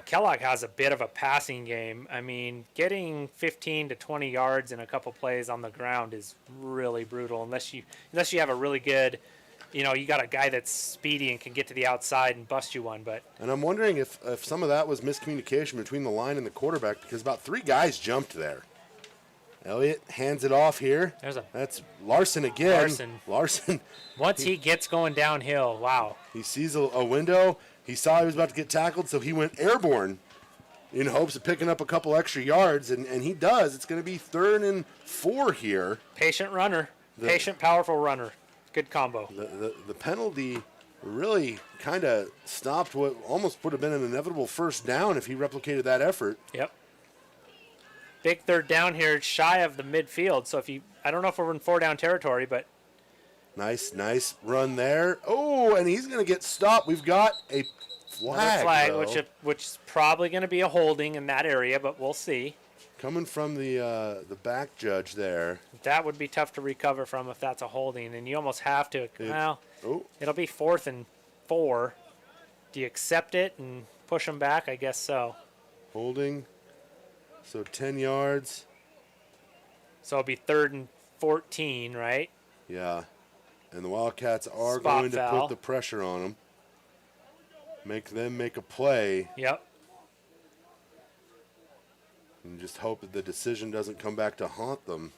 Kellogg has a bit of a passing game. I mean, getting 15 to 20 yards in a couple plays on the ground is really brutal unless you have a really good, you got a guy that's speedy and can get to the outside and bust you one. And I'm wondering if some of that was miscommunication between the line and the quarterback, because about 3 guys jumped there. Elliott hands it off here. That's Larson again. Larson. Once he gets going downhill, wow. He sees a window. He saw he was about to get tackled, so he went airborne in hopes of picking up a couple extra yards, and he does. It's going to be 3rd and 4 here. Patient runner. Patient, powerful runner. Good combo. The penalty really kind of stopped what almost would have been an inevitable first down if he replicated that effort. Yep. Big 3rd down here, shy of the midfield. So I don't know if we're in 4-down territory, but nice run there. Oh, and he's going to get stopped. We've got a flag, which is probably going to be a holding in that area, but we'll see. Coming from the back judge there. That would be tough to recover from if that's a holding, and you almost have to. It'll be 4th and 4. Do you accept it and push them back? I guess so. Holding. So 10 yards. So it'll be 3rd and 14, right? Yeah. And the Wildcats are Spot going to foul. put the pressure on them. Make them make a play. Yep. And just hope that the decision doesn't come back to haunt them.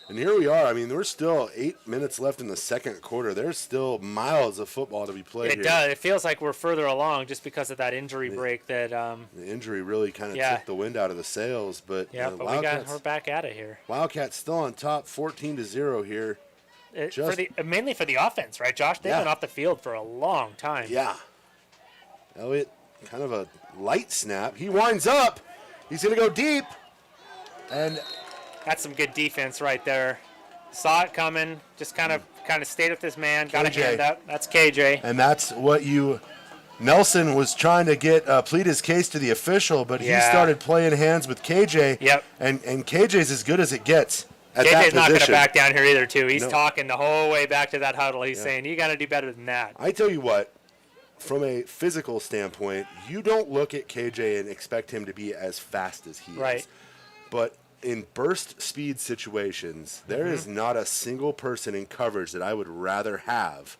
And here we are. I mean, there's still 8 minutes left in the second quarter. There's still miles of football to be played here. It does. It feels like we're further along just because of that injury break. That the injury really kind of took the wind out of the sails. But we're back at it here. Wildcats still on top, 14-0 here. Mainly for the offense, right, Josh? They've been off the field for a long time. Yeah. Elliott, kind of a light snap. He winds up. He's going to go deep. And that's some good defense right there. Saw it coming, just kind of stayed with this man, got a hand up. That's KJ. And that's what you Nelson was trying to get plead his case to the official, but he started playing hands with KJ. Yep. And KJ's as good as it gets at that KJ's position. not going to back down here either, too. He's talking the whole way back to that huddle. He's saying, you got to do better than that. I tell you what, from a physical standpoint, you don't look at KJ and expect him to be as fast as he is. But in burst speed situations, there is not a single person in coverage that I would rather have.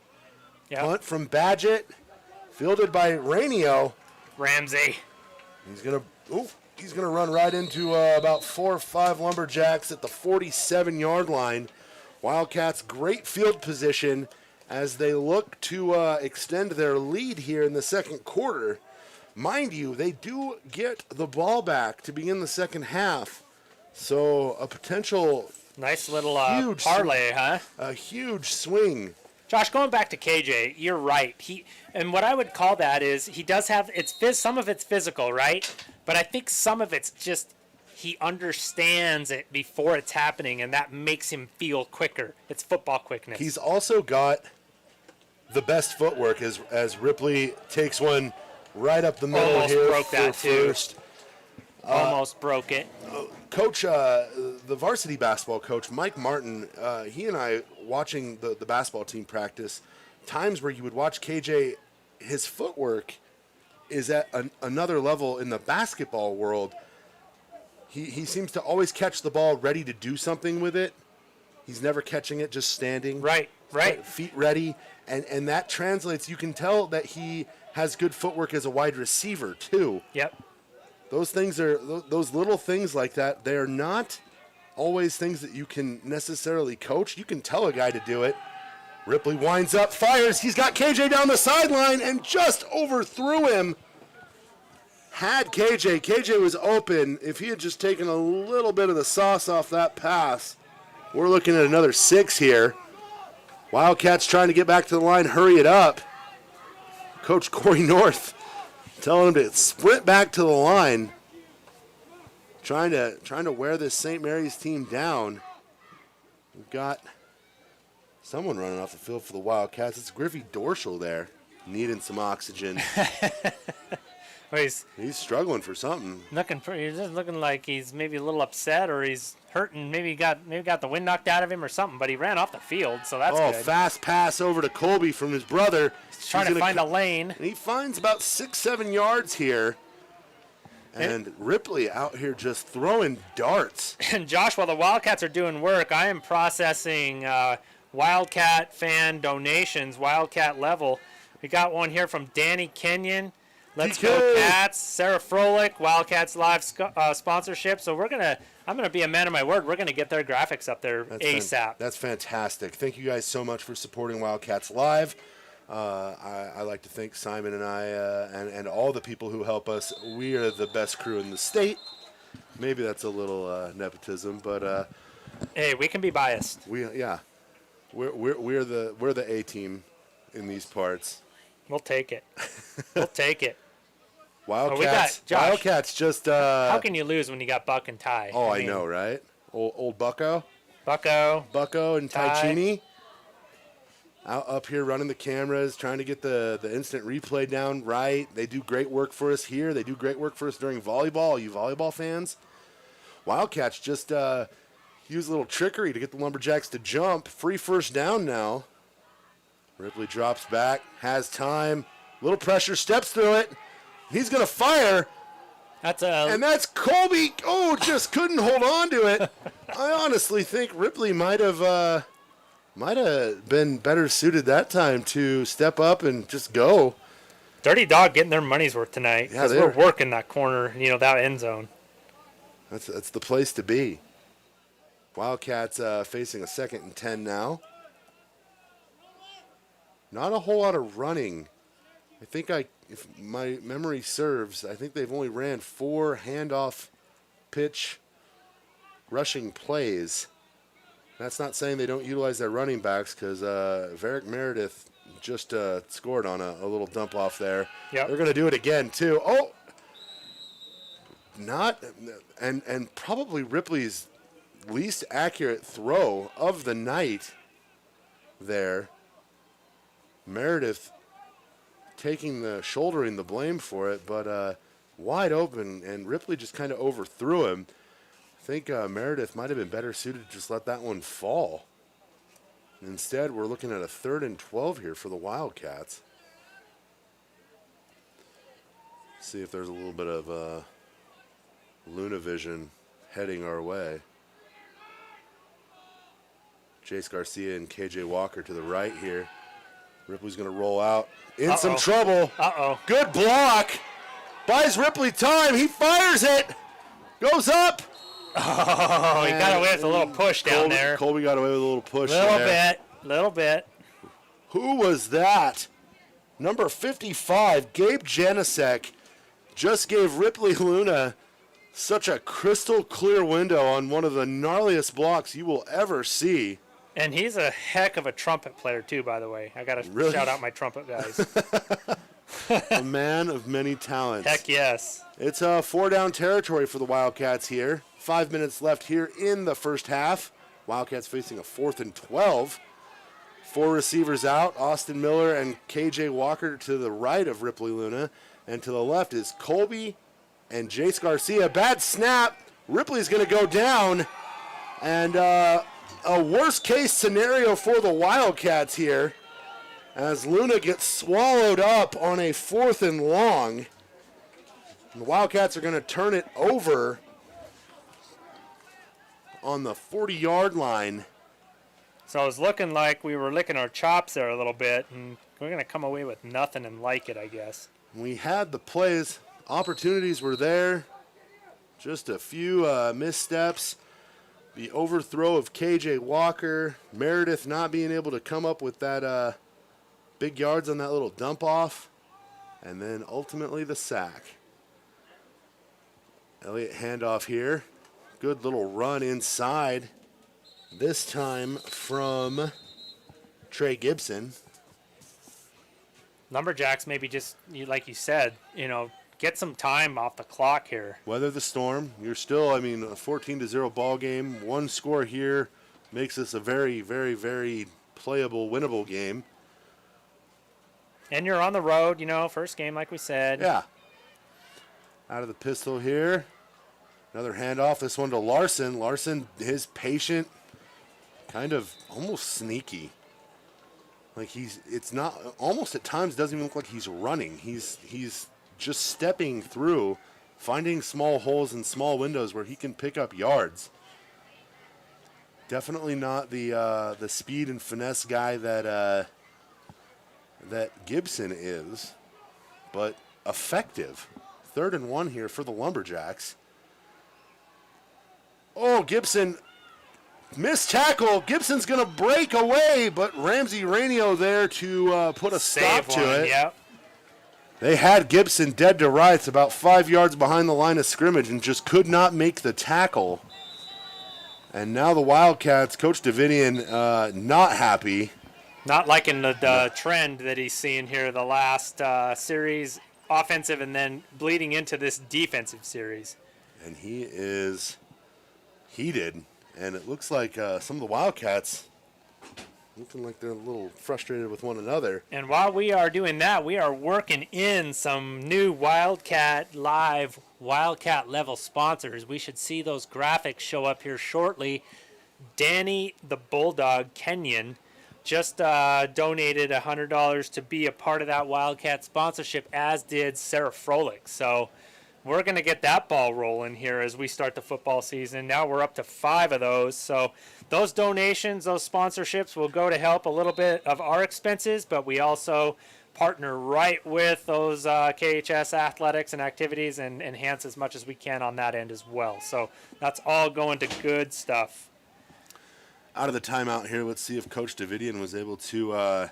Punt from Badgett, fielded by Rainio. Ramsey. He's gonna run right into about 4 or 5 Lumberjacks at the 47-yard line. Wildcats great field position as they look to extend their lead here in the second quarter. Mind you, they do get the ball back to begin the second half. So a potential nice little parlay, huh? A huge swing. Josh, going back to KJ, you're right. And what I would call that is he does have some of it's physical, right? But I think some of it's just he understands it before it's happening, and that makes him feel quicker. It's football quickness. He's also got the best footwork as Ripley takes one right up the middle. Almost here broke that too. First. Almost broke it. Coach, the varsity basketball coach, Mike Martin, he and I watching the basketball team practice, times where you would watch KJ, his footwork is at another level in the basketball world. He seems to always catch the ball ready to do something with it. He's never catching it just standing. Right. Feet ready. And that translates. You can tell that he has good footwork as a wide receiver, too. Yep. Those things are those little things like that. They're not always things that you can necessarily coach. You can tell a guy to do it. Ripley winds up, fires. He's got KJ down the sideline and just overthrew him. Had KJ. KJ was open. If he had just taken a little bit of the sauce off that pass, we're looking at another 6 here. Wildcats trying to get back to the line. Hurry it up. Coach Corey North telling him to sprint back to the line, trying to wear this St. Mary's team down. We've got someone running off the field for the Wildcats. It's Griffey Dorschel there, needing some oxygen. Well, he's struggling for something. He's just looking like he's maybe a little upset or he's hurting. Maybe got the wind knocked out of him or something. But he ran off the field, so that's good. Fast pass over to Colby from his brother. He's trying to find a lane. And he finds about 6-7 yards here. And Ripley out here just throwing darts. And Josh, while the Wildcats are doing work, I am processing Wildcat fan donations, Wildcat level. We got one here from Danny Kenyon. Let's go Cats. Sarah Froelich, Wildcats Live sponsorship. So I'm gonna be a man of my word. We're gonna get their graphics up there ASAP. That's fantastic. Thank you guys so much for supporting Wildcats Live. I like to thank Simon and I and all the people who help us. We are the best crew in the state. Maybe that's a little nepotism, but hey, we can be biased. We're the A team in these parts. We'll take it. We'll take it. Wildcats. Josh, Wildcats just. How can you lose when you got Buck and Ty? Oh, I know, right? Old Bucko. Bucko and Tychini. Out up here running the cameras, trying to get the instant replay down right. They do great work for us here. They do great work for us during volleyball. You volleyball fans. Wildcats just use a little trickery to get the Lumberjacks to jump. Free first down now. Ripley drops back, has time. Little pressure, steps through it. He's going to fire. And that's Colby. Oh, just couldn't hold on to it. I honestly think Ripley might have been better suited that time to step up and just go. Dirty Dog getting their money's worth tonight. Yeah, we're working that corner, that end zone. That's the place to be. Wildcats facing a 2nd and 10 now. Not a whole lot of running. I think if my memory serves, I think they've only ran 4 handoff pitch rushing plays. That's not saying they don't utilize their running backs because Varick Meredith just scored on a little dump off there. Yep. They're going to do it again, too. Oh! And probably Ripley's least accurate throw of the night there. Meredith shouldering the blame for it, but wide open, and Ripley just kind of overthrew him. I think Meredith might have been better suited to just let that one fall. Instead, we're looking at a 3rd and 12 here for the Wildcats. See if there's a little bit of Luna vision heading our way. Jace Garcia and KJ Walker to the right here. Ripley's going to roll out in some trouble. Good block. Buys Ripley time. He fires it. Goes up. Oh, he got away with a little push down there. Colby got away with a little push Little bit. Who was that? Number 55, Gabe Janisek, just gave Ripley Luna such a crystal clear window on one of the gnarliest blocks you will ever see. And he's a heck of a trumpet player, too, by the way. I got to shout out my trumpet guys. A man of many talents. Heck yes. It's a 4-down territory for the Wildcats here. 5 minutes left here in the first half. Wildcats facing a 4th and 12. 4 receivers out. Austin Miller and KJ Walker to the right of Ripley Luna. And to the left is Colby and Jace Garcia. Bad snap. Ripley's going to go down. And a worst case scenario for the Wildcats here, as Luna gets swallowed up on a 4th and long. And the Wildcats are going to turn it over on the 40-yard line. So it was looking like we were licking our chops there a little bit, and we're going to come away with nothing and like it, I guess. We had the plays. Opportunities were there. Just a few missteps. The overthrow of KJ Walker. Meredith not being able to come up with that big yards on that little dump off. And then ultimately the sack. Elliott handoff here. Good little run inside. This time from Trey Gibson. Lumberjacks maybe just, like you said, get some time off the clock here. Weather the storm. You're still, a 14-0 ball game. One score here makes this a very, very, very playable, winnable game. And you're on the road, first game, like we said. Yeah. Out of the pistol here. Another handoff. This one to Larson. Larson is patient, kind of almost sneaky. Like it's not, almost at times doesn't even look like he's running. He's just stepping through, finding small holes and small windows where he can pick up yards. Definitely not the speed and finesse guy that Gibson is, but effective. 3rd and 1 here for the Lumberjacks. Oh, Gibson missed tackle. Gibson's going to break away, but Ramsey Rainio there to put a stop to it. Yep. They had Gibson dead to rights about 5 yards behind the line of scrimmage and just could not make the tackle. And now the Wildcats, Coach Davidian, not happy. Not liking the trend that he's seeing here the last series, offensive and then bleeding into this defensive series. And he is heated, and it looks like some of the Wildcats looking like they're a little frustrated with one another. And while we are doing that, we are working in some new Wildcat Live, Wildcat level sponsors. We should see those graphics show up here shortly. Danny the Bulldog Kenyon just donated $100 to be a part of that Wildcat sponsorship, as did Sarah Froelich. So we're going to get that ball rolling here as we start the football season. Now we're up to 5 of those. So those donations, those sponsorships will go to help a little bit of our expenses, but we also partner right with those KHS athletics and activities and enhance as much as we can on that end as well. So that's all going to good stuff. Out of the timeout here, let's see if Coach Davidian was able to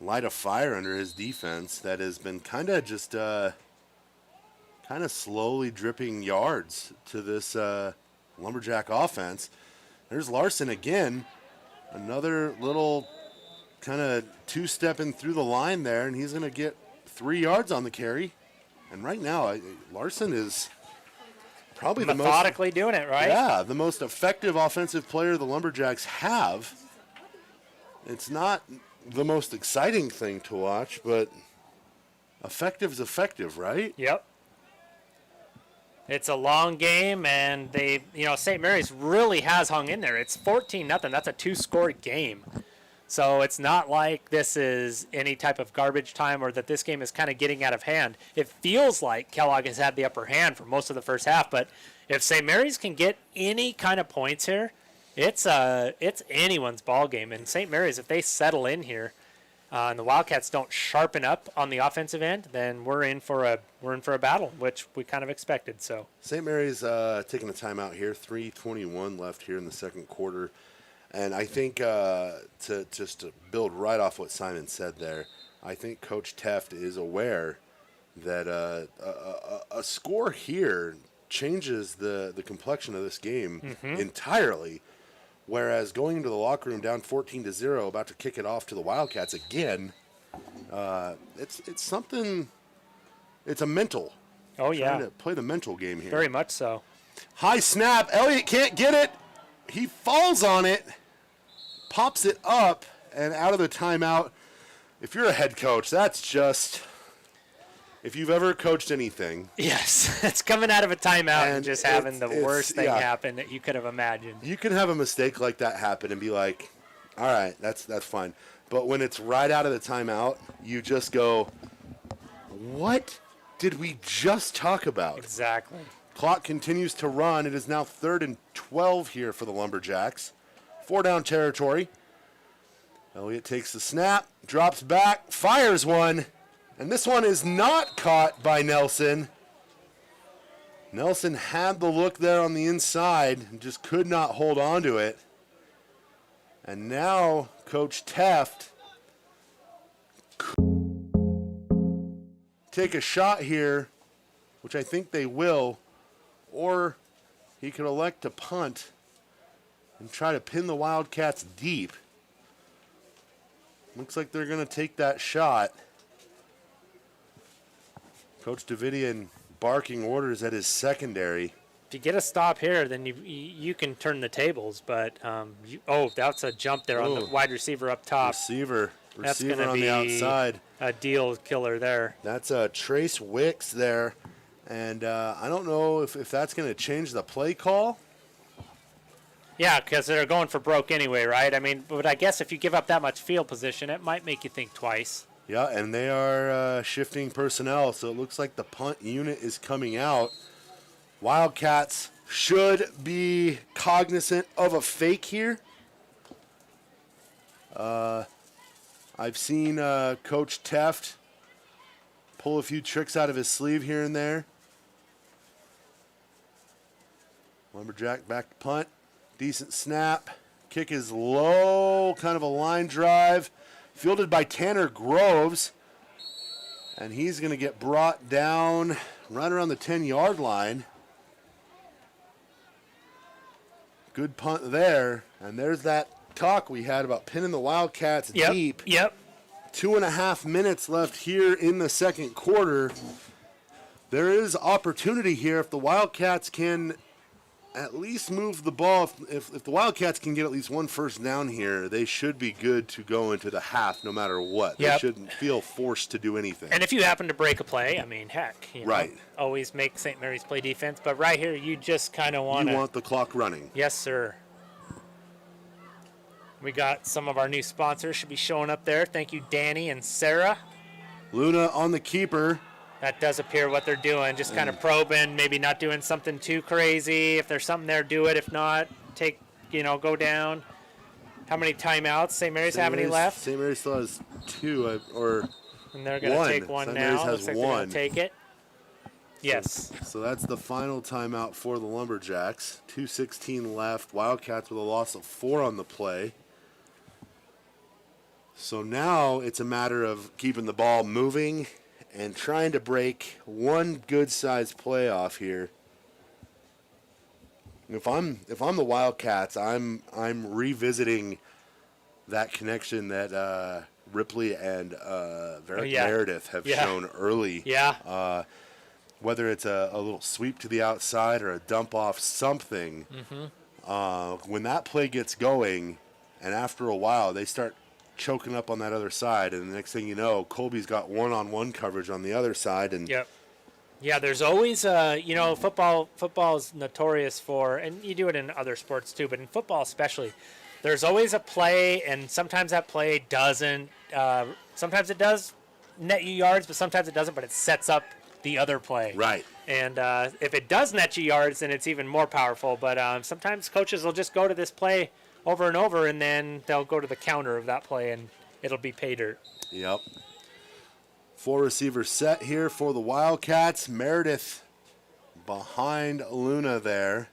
light a fire under his defense that has been kind of just slowly dripping yards to this Lumberjack offense. There's Larson again, another little kind of two-stepping through the line there, and he's going to get 3 yards on the carry. And right now, Larson is probably methodically doing it, right? Yeah, the most effective offensive player the Lumberjacks have. It's not the most exciting thing to watch, but Effective's effective, right? Yep. It's a long game, and St. Mary's really has hung in there. It's 14-0. That's a 2-score game. So it's not like this is any type of garbage time or that this game is kind of getting out of hand. It feels like Kellogg has had the upper hand for most of the first half, but if St. Mary's can get any kind of points here, it's anyone's ball game. And St. Mary's, if they settle in here, and the Wildcats don't sharpen up on the offensive end, then we're in for a battle, which we kind of expected. So St. Mary's taking a timeout here. 3:21 left here in the second quarter, and I think to build right off what Simon said there, I think Coach Teft is aware that a score here changes the complexion of this game entirely. Whereas going into the locker room down 14-0, about to kick it off to the Wildcats again, it's something. It's a mental. Oh yeah, trying to play the mental game here. Very much so. High snap. Elliott can't get it. He falls on it, pops it up, and out of the timeout. If you're a head coach, that's just. If you've ever coached anything. Yes, it's coming out of a timeout and just having the worst thing happen that you could have imagined. You can have a mistake like that happen and be like, all right, that's fine. But when it's right out of the timeout, you just go, what did we just talk about? Exactly. Clock continues to run. It is now 3rd and 12 here for the Lumberjacks. 4-down territory. Elliott takes the snap, drops back, fires one. And this one is not caught by Nelson. Nelson had the look there on the inside and just could not hold on to it. And now Coach Teft take a shot here, which I think they will, or he could elect to punt and try to pin the Wildcats deep. Looks like they're going to take that shot. Coach Davidian barking orders at his secondary. If you get a stop here, then you can turn the tables. But that's a jump there on the wide receiver up top. Receiver That's going to on be the outside. A deal killer there. That's Trace Wicks there, and I don't know if that's going to change the play call. Yeah, because they're going for broke anyway, right? I mean, but I guess if you give up that much field position, it might make you think twice. Yeah, and they are shifting personnel, so it looks like the punt unit is coming out. Wildcats should be cognizant of a fake here. I've seen Coach Teft pull a few tricks out of his sleeve here and there. Lumberjack back to punt. Decent snap. Kick is low, kind of a line drive. Fielded by Tanner Groves. And he's going to get brought down right around the 10-yard line. Good punt there. And there's that talk we had about pinning the Wildcats deep. Yep. 2.5 minutes left here in the second quarter. There is opportunity here if the Wildcats can at least move the ball. If the Wildcats can get at least one first down here, they should be good to go into the half no matter what. Yep. They shouldn't feel forced to do anything. And if you happen to break a play, I mean, heck. Right. Always make St. Mary's play defense. But right here, you just kind of want to. You want the clock running. Yes, sir. We got some of our new sponsors should be showing up there. Thank you, Danny and Sarah. Luna on the keeper. That does appear what they're doing, just kind of probing, maybe not doing something too crazy. If there's something there, do it. If not, go down. How many timeouts? St. Mary's have any left? St. Mary's still has 2 and they're going to take one St. now. Mary's has Looks like 1. they're going to take it. Yes. So that's the final timeout for the Lumberjacks. 2:16 left. Wildcats with a loss of 4 on the play. So now it's a matter of keeping the ball moving and trying to break one good-sized play off here. If I'm the Wildcats, I'm revisiting that connection that Ripley and Varick Meredith have shown early. Yeah. Whether it's a little sweep to the outside or a dump off something, when that play gets going, and after a while they start choking up on that other side, and the next thing you know, Colby's got one-on-one coverage on the other side, and Yep. Yeah, there's always, football is notorious for, and you do it in other sports too, but in football especially, there's always a play, and sometimes that play doesn't, sometimes it does net you yards, but sometimes it doesn't, but it sets up the other play. right. And if it does net you yards, then it's even more powerful. But sometimes coaches will just go to this play over and over, and then they'll go to the counter of that play, and it'll be pay dirt. Yep. 4 receivers set here for the Wildcats. Meredith behind Luna there.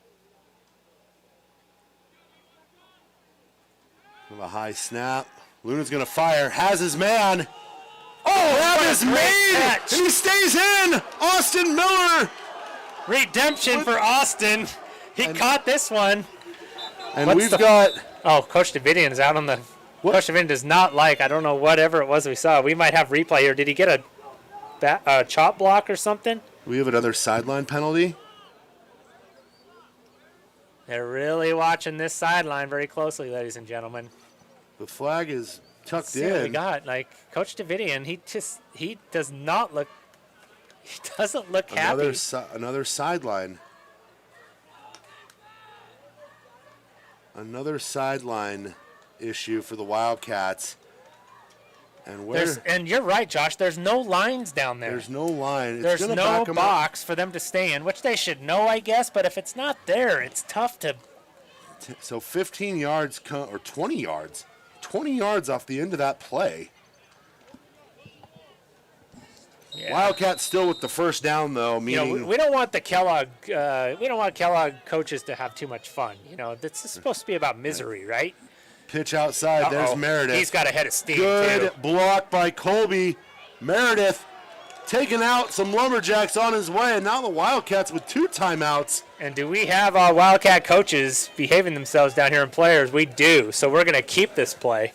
With a high snap. Luna's going to fire. Has his man. Oh, that is made! catch. And he stays in! Austin Miller! Redemption for Austin. He caught this one. And What's we've the- got... Oh, Coach Davidian is out on the. What? Coach Davidian does not like. I don't know whatever it was we saw. We might have replay here. Did he get a chop block or something? We have another sideline penalty. They're really watching this sideline very closely, ladies and gentlemen. The flag is tucked See what we in. got. Like Coach Davidian, he does not look. He doesn't look happy. Another sideline. Another sideline issue for the Wildcats. And And you're right, Josh. There's no lines down there. there's no line. It's There's gonna no back 'em up. box for them to stay in, which they should know, I guess. But if it's not there, it's tough to. So 15 yards or 20 yards. 20 yards off the end of that play. Yeah. Wildcats still with the first down though, You know, meaning we don't want the Kellogg. We don't want Kellogg coaches to have too much fun. You know, this is supposed to be about misery, right? pitch outside. There's Uh-oh. Meredith. He's got a head of steam Good too. block by Colby. Meredith taking out some Lumberjacks on his way, and now the Wildcats with 2 timeouts. And do we have Wildcat coaches behaving themselves down here in players? We do. So we're going to keep this play.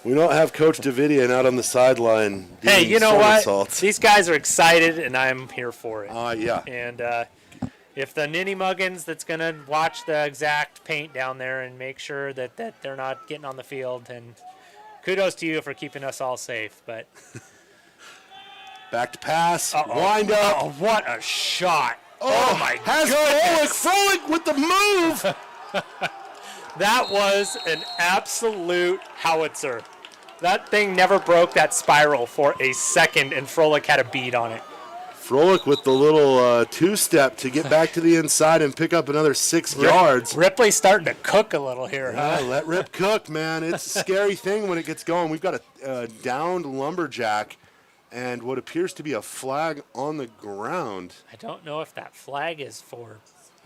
We don't have Coach Davidian out on the sideline. Hey, doing you know what? somersaults. These guys are excited, and I'm here for it. Yeah. And if the Ninny Muggins that's going to watch the exact paint down there and make sure that they're not getting on the field, and kudos to you for keeping us all safe. But Back to pass. Uh-oh. Wind up. Oh, what a shot. Oh, my has goodness. Frolic with the move. That was an absolute howitzer. That thing never broke that spiral for a second, and Frolic had a bead on it. Frolic with the little 2-step to get back to the inside and pick up another 6 yards. Ripley's starting to cook a little here, huh? Yeah, let Rip cook, man. It's a scary thing when it gets going. We've got a downed Lumberjack and what appears to be a flag on the ground. I don't know if that flag is for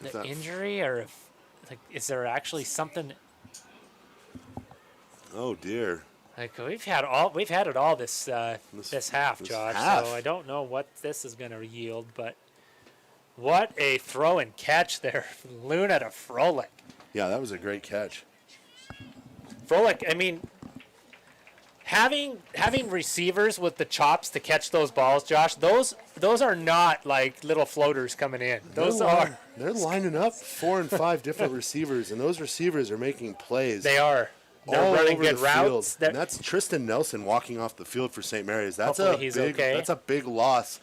the injury or if, like, is there actually something? Oh dear. Like we've had it all this half, Josh. half. So I don't know what this is going to yield, but what a throw and catch there, from Luna to Frolic. Yeah, that was a great catch. Frolic, I mean, having receivers with the chops to catch those balls, Josh, those are not like little floaters coming in. They're lining up 4 and 5 different receivers, and those receivers are making plays. They are. They're all running over good the routes. field. And that's Tristan Nelson walking off the field for St. Mary's. That's Hopefully he's okay. That's a big loss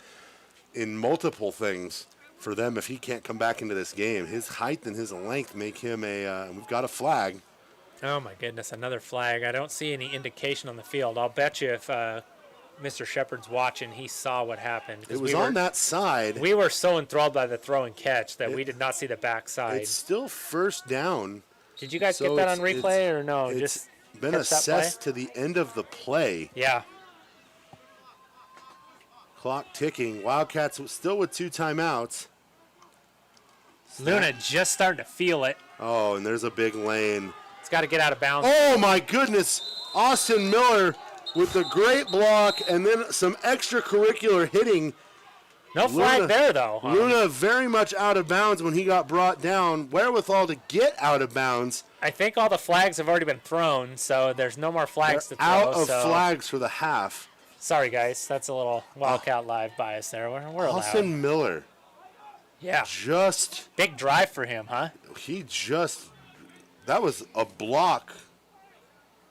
in multiple things for them if he can't come back into this game. His height and his length make him we've got a flag. Oh my goodness, another flag. I don't see any indication on the field. I'll bet you if Mr. Shepard's watching, he saw what happened. It was on that side. We were so enthralled by the throw and catch that we did not see the backside. It's still first down. Did you guys So get that on it's- replay or no? It's Just been catch that assessed to the end of the play. Yeah. Clock ticking. Wildcats still with 2 timeouts. Luna just starting to feel it. Oh, and there's a big lane. It's got to get out of bounds. Oh, my goodness. Austin Miller with the great block and then some extracurricular hitting. No flag there, though. Luna very much out of bounds when he got brought down. Wherewithal to get out of bounds. I think all the flags have already been thrown, so there's no more flags to throw. Out of so. flags for the half. Sorry, guys. That's a little Wildcat Live bias there. We're allowed. Austin Miller Yeah. just, Big drive for him, huh? that was a block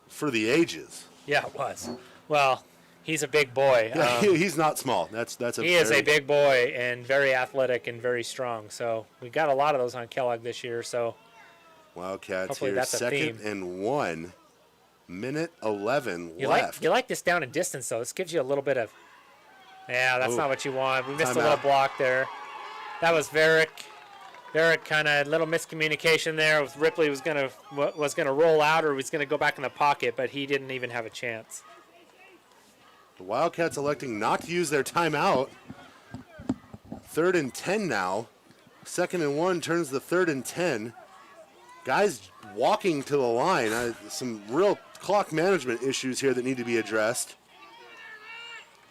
for the ages. Yeah, it was. Well, he's a big boy. Yeah, he's not small. He is a big boy and very athletic and very strong. So we got a lot of those on Kellogg this year. So Wildcats hopefully here, that's a second theme. and 1, minute 11 You left. like this down in distance, though. This gives you a little bit of, that's not what you want. We missed a little Timeout. block there. That was Varick. Varick kind of little miscommunication there. Ripley was gonna roll out or was gonna go back in the pocket, but he didn't even have a chance. The Wildcats electing not to use their timeout. 3rd and 10 now. 2nd and 1 turns to 3rd and 10. Guys walking to the line. Some real clock management issues here that need to be addressed.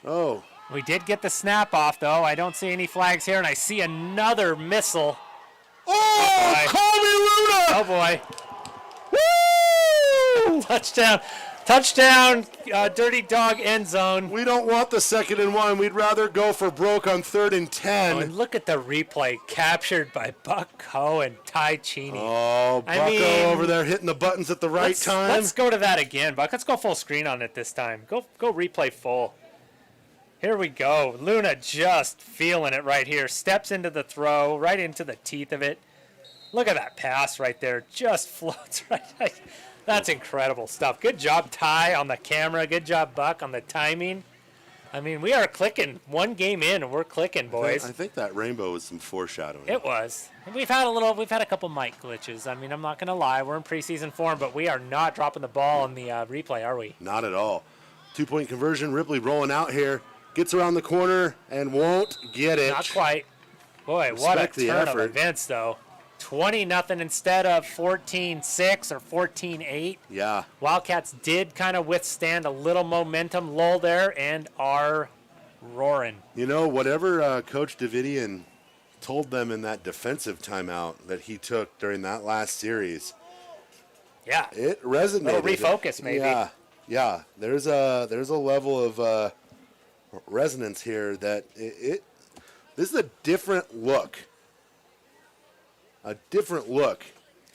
Oh. We did get the snap off, though. I don't see any flags here, and I see another missile. Oh, Oh, Colby boy. Woo! Touchdown, Dirty Dog end zone. We don't want the 2nd and 1. We'd rather go for broke on 3rd and 10. Oh, and look at the replay captured by Bucko and Ty Cheney. Oh, Bucko over there hitting the buttons at the right time. Let's go to that again, Buck. Let's go full screen on it this time. Go replay full. Here we go. Luna just feeling it right here. Steps into the throw, right into the teeth of it. Look at that pass right there. Just floats right. That's incredible stuff. Good job, Ty, on the camera. Good job, Buck, on the timing. I mean, we are clicking. One game in, and we're clicking, boys. I think that rainbow was some foreshadowing. It was. We've had a couple mic glitches. I mean, I'm not going to lie. We're in preseason form, but we are not dropping the ball in the replay, are we? Not at all. 2-point conversion. Ripley rolling out here. Gets around the corner and won't get it. Not quite. Boy, what a Respect the turn of effort. events, though. 20-0 instead of 14-6 or 14-8. Yeah. Wildcats did kind of withstand a little momentum lull there and are roaring. You know, whatever Coach Davidian told them in that defensive timeout that he took during that last series, Yeah. it resonated. Little refocus, maybe. Yeah. There's a level of resonance here that this is a different look. A different look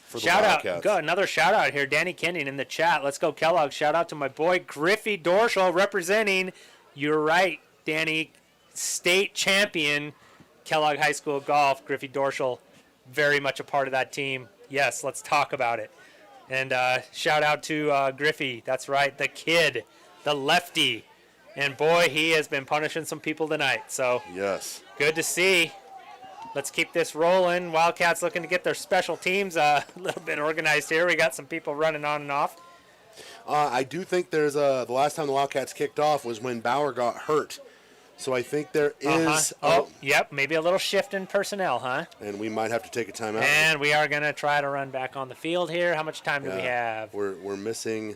for the Wildcats. Another shout out here. Danny Kenning in the chat. Let's go, Kellogg. Shout out to my boy Griffey Dorschel representing, you're right, Danny, state champion, Kellogg High School Golf. Griffey Dorschel, very much a part of that team. Yes, let's talk about it. And shout out to Griffey. That's right, the kid, the lefty. And boy, he has been punishing some people tonight. So Yes. good to see. Let's keep this rolling. Wildcats looking to get their special teams a little bit organized here. We got some people running on and off. I do think there's the last time the Wildcats kicked off was when Bauer got hurt. So I think there is. Yep. Maybe a little shift in personnel, huh? And we might have to take a timeout. And we are going to try to run back on the field here. How much time do we have? We're missing.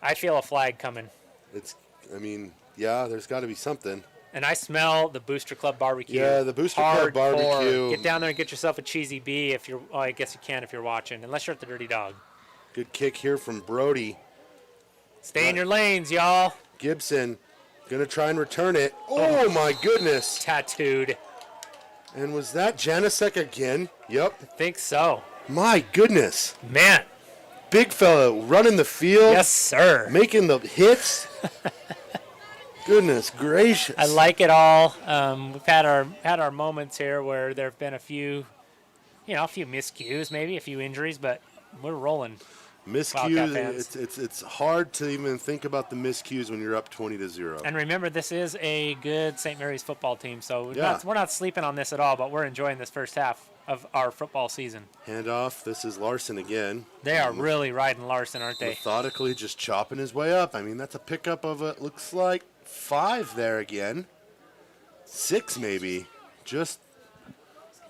I feel a flag coming. There's got to be something. And I smell the Booster Club barbecue. Yeah, the Booster Club barbecue. Get down there and get yourself a cheesy bee if you're. I guess you can if you're watching, unless you're at the Dirty Dog. Good kick here from Brody. Stay in your lanes, y'all. Gibson gonna try and return it. Oh my goodness! Tattooed. And was that Janicek again? Yep. I think so. My goodness. Man. Big fella running the field. Yes, sir. Making the hits. Goodness gracious. I like it all. We've had our moments here where there have been a few miscues, maybe a few injuries, but we're rolling. Miscues. It's hard to even think about the miscues when you're up 20-0. And remember, this is a good St. Mary's football team, so Yeah. we're not sleeping on this at all. But we're enjoying this first half of our football season. Handoff. This is Larson again. They are really riding Larson, aren't they? Methodically just chopping his way up. I mean, that's a pickup of it looks like 5 there again. 6 maybe. Just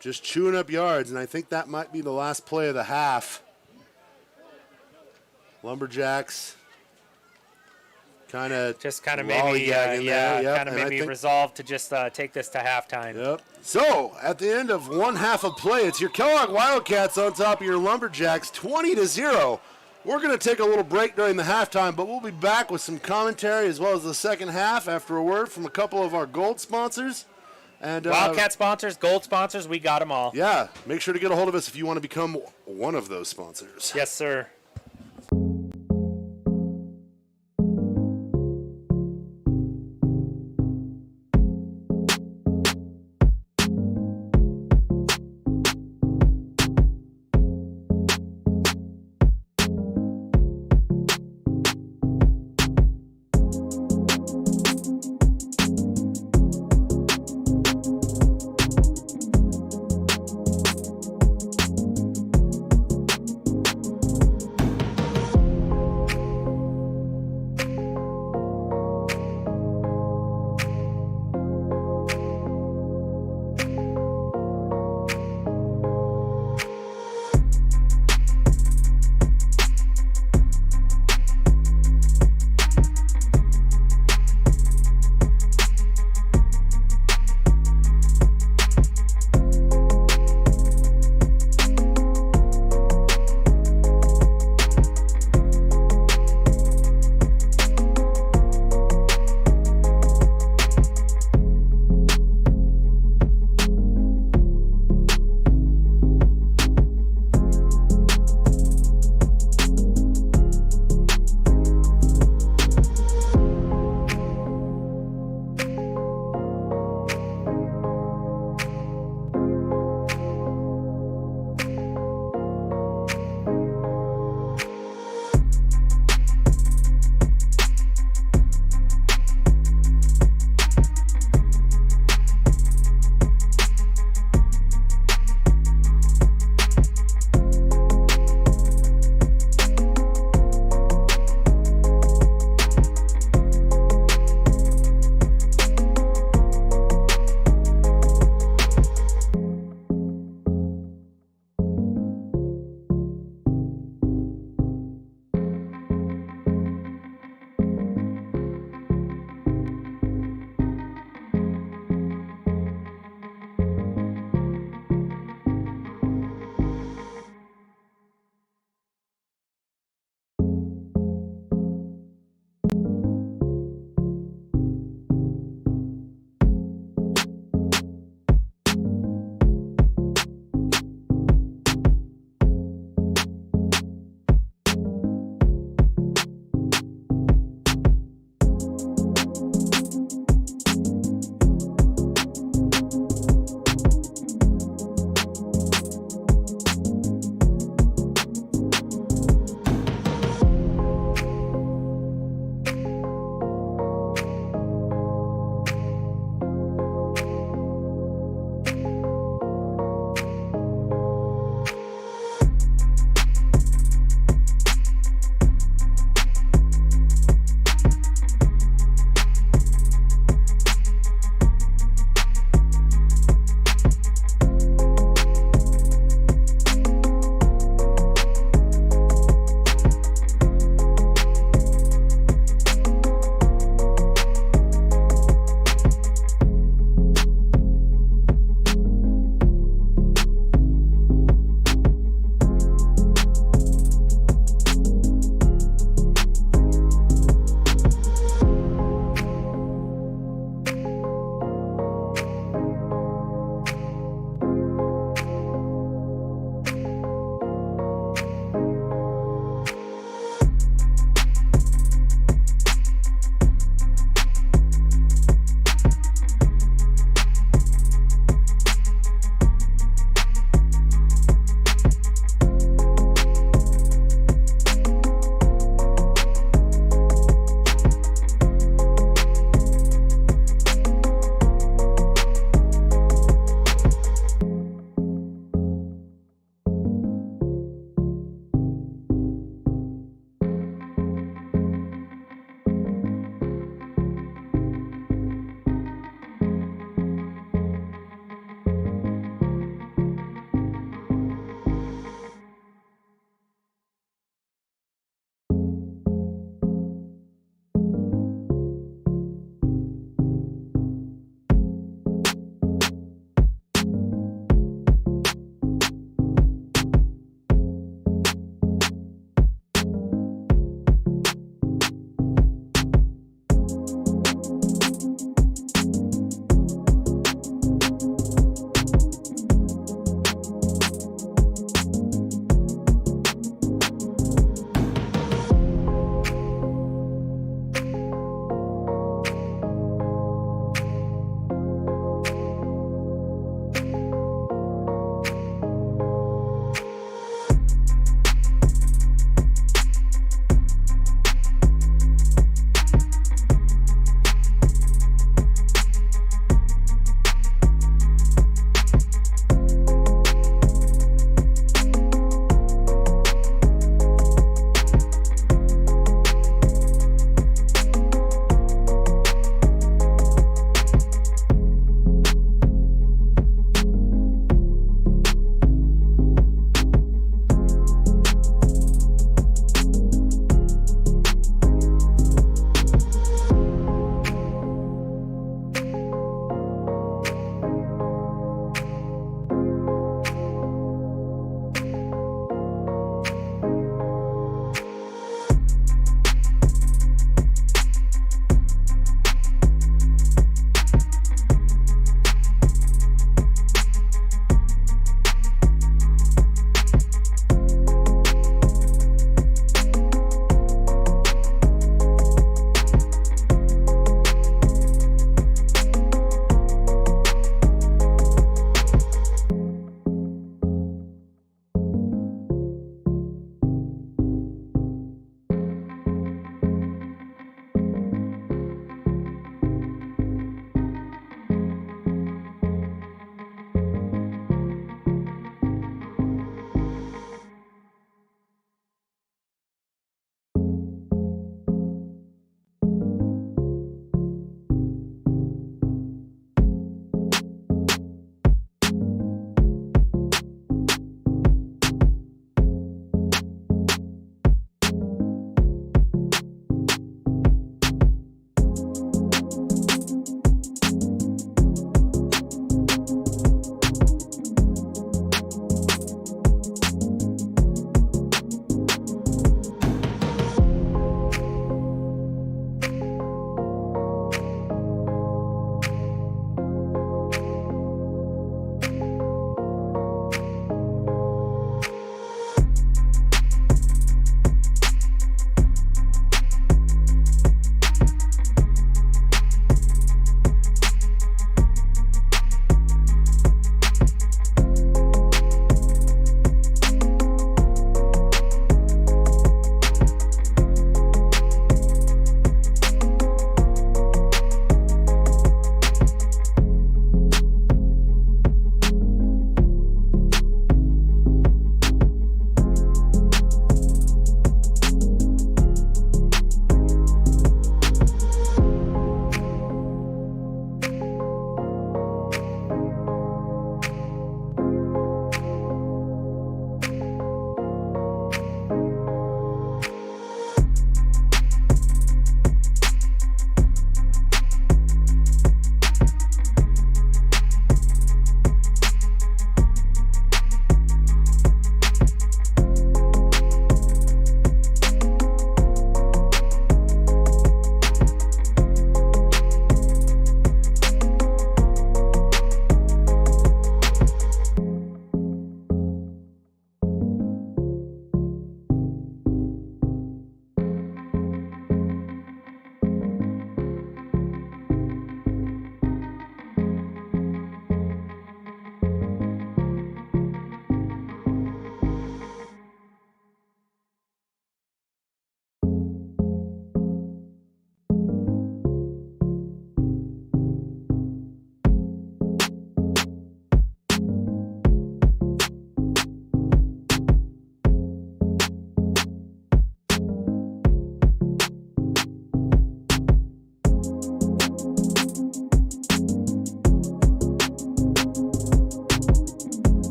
chewing up yards, and I think that might be the last play of the half. Lumberjacks kind of maybe resolved to just take this to halftime. Yep. So at the end of one half of play, it's your Kellogg Wildcats on top of your Lumberjacks, 20-0. We're going to take a little break during the halftime, but we'll be back with some commentary as well as the second half after a word from a couple of our gold sponsors. And Wildcat sponsors, gold sponsors, we got them all. Yeah, make sure to get a hold of us if you want to become one of those sponsors. Yes, sir.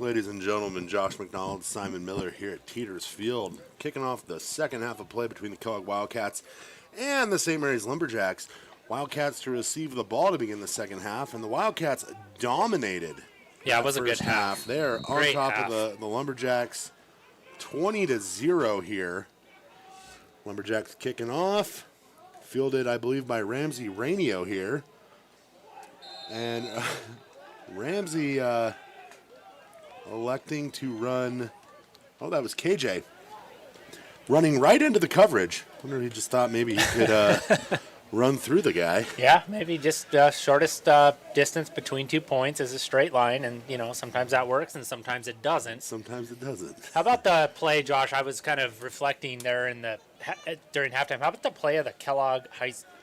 back, ladies and gentlemen. Josh McDonald, Simon Miller here at Teeters Field, kicking off the second half of play between the Kellogg Wildcats and the St. Mary's Lumberjacks. Wildcats to receive the ball to begin the second half, and the Wildcats dominated. Yeah, it was a good first half. They're on Great top half. of the Lumberjacks, 20-0 here. Lumberjacks kicking off, fielded, I believe, by Ramsey Rainio here. And Ramsey electing to run, that was KJ, running right into the coverage. I wonder if he just thought maybe he could run through the guy. Yeah, maybe just shortest distance between 2 points is a straight line, and sometimes that works and sometimes it doesn't. Sometimes it doesn't. How about the play, Josh? I was kind of reflecting there during halftime. How about the play of the Kellogg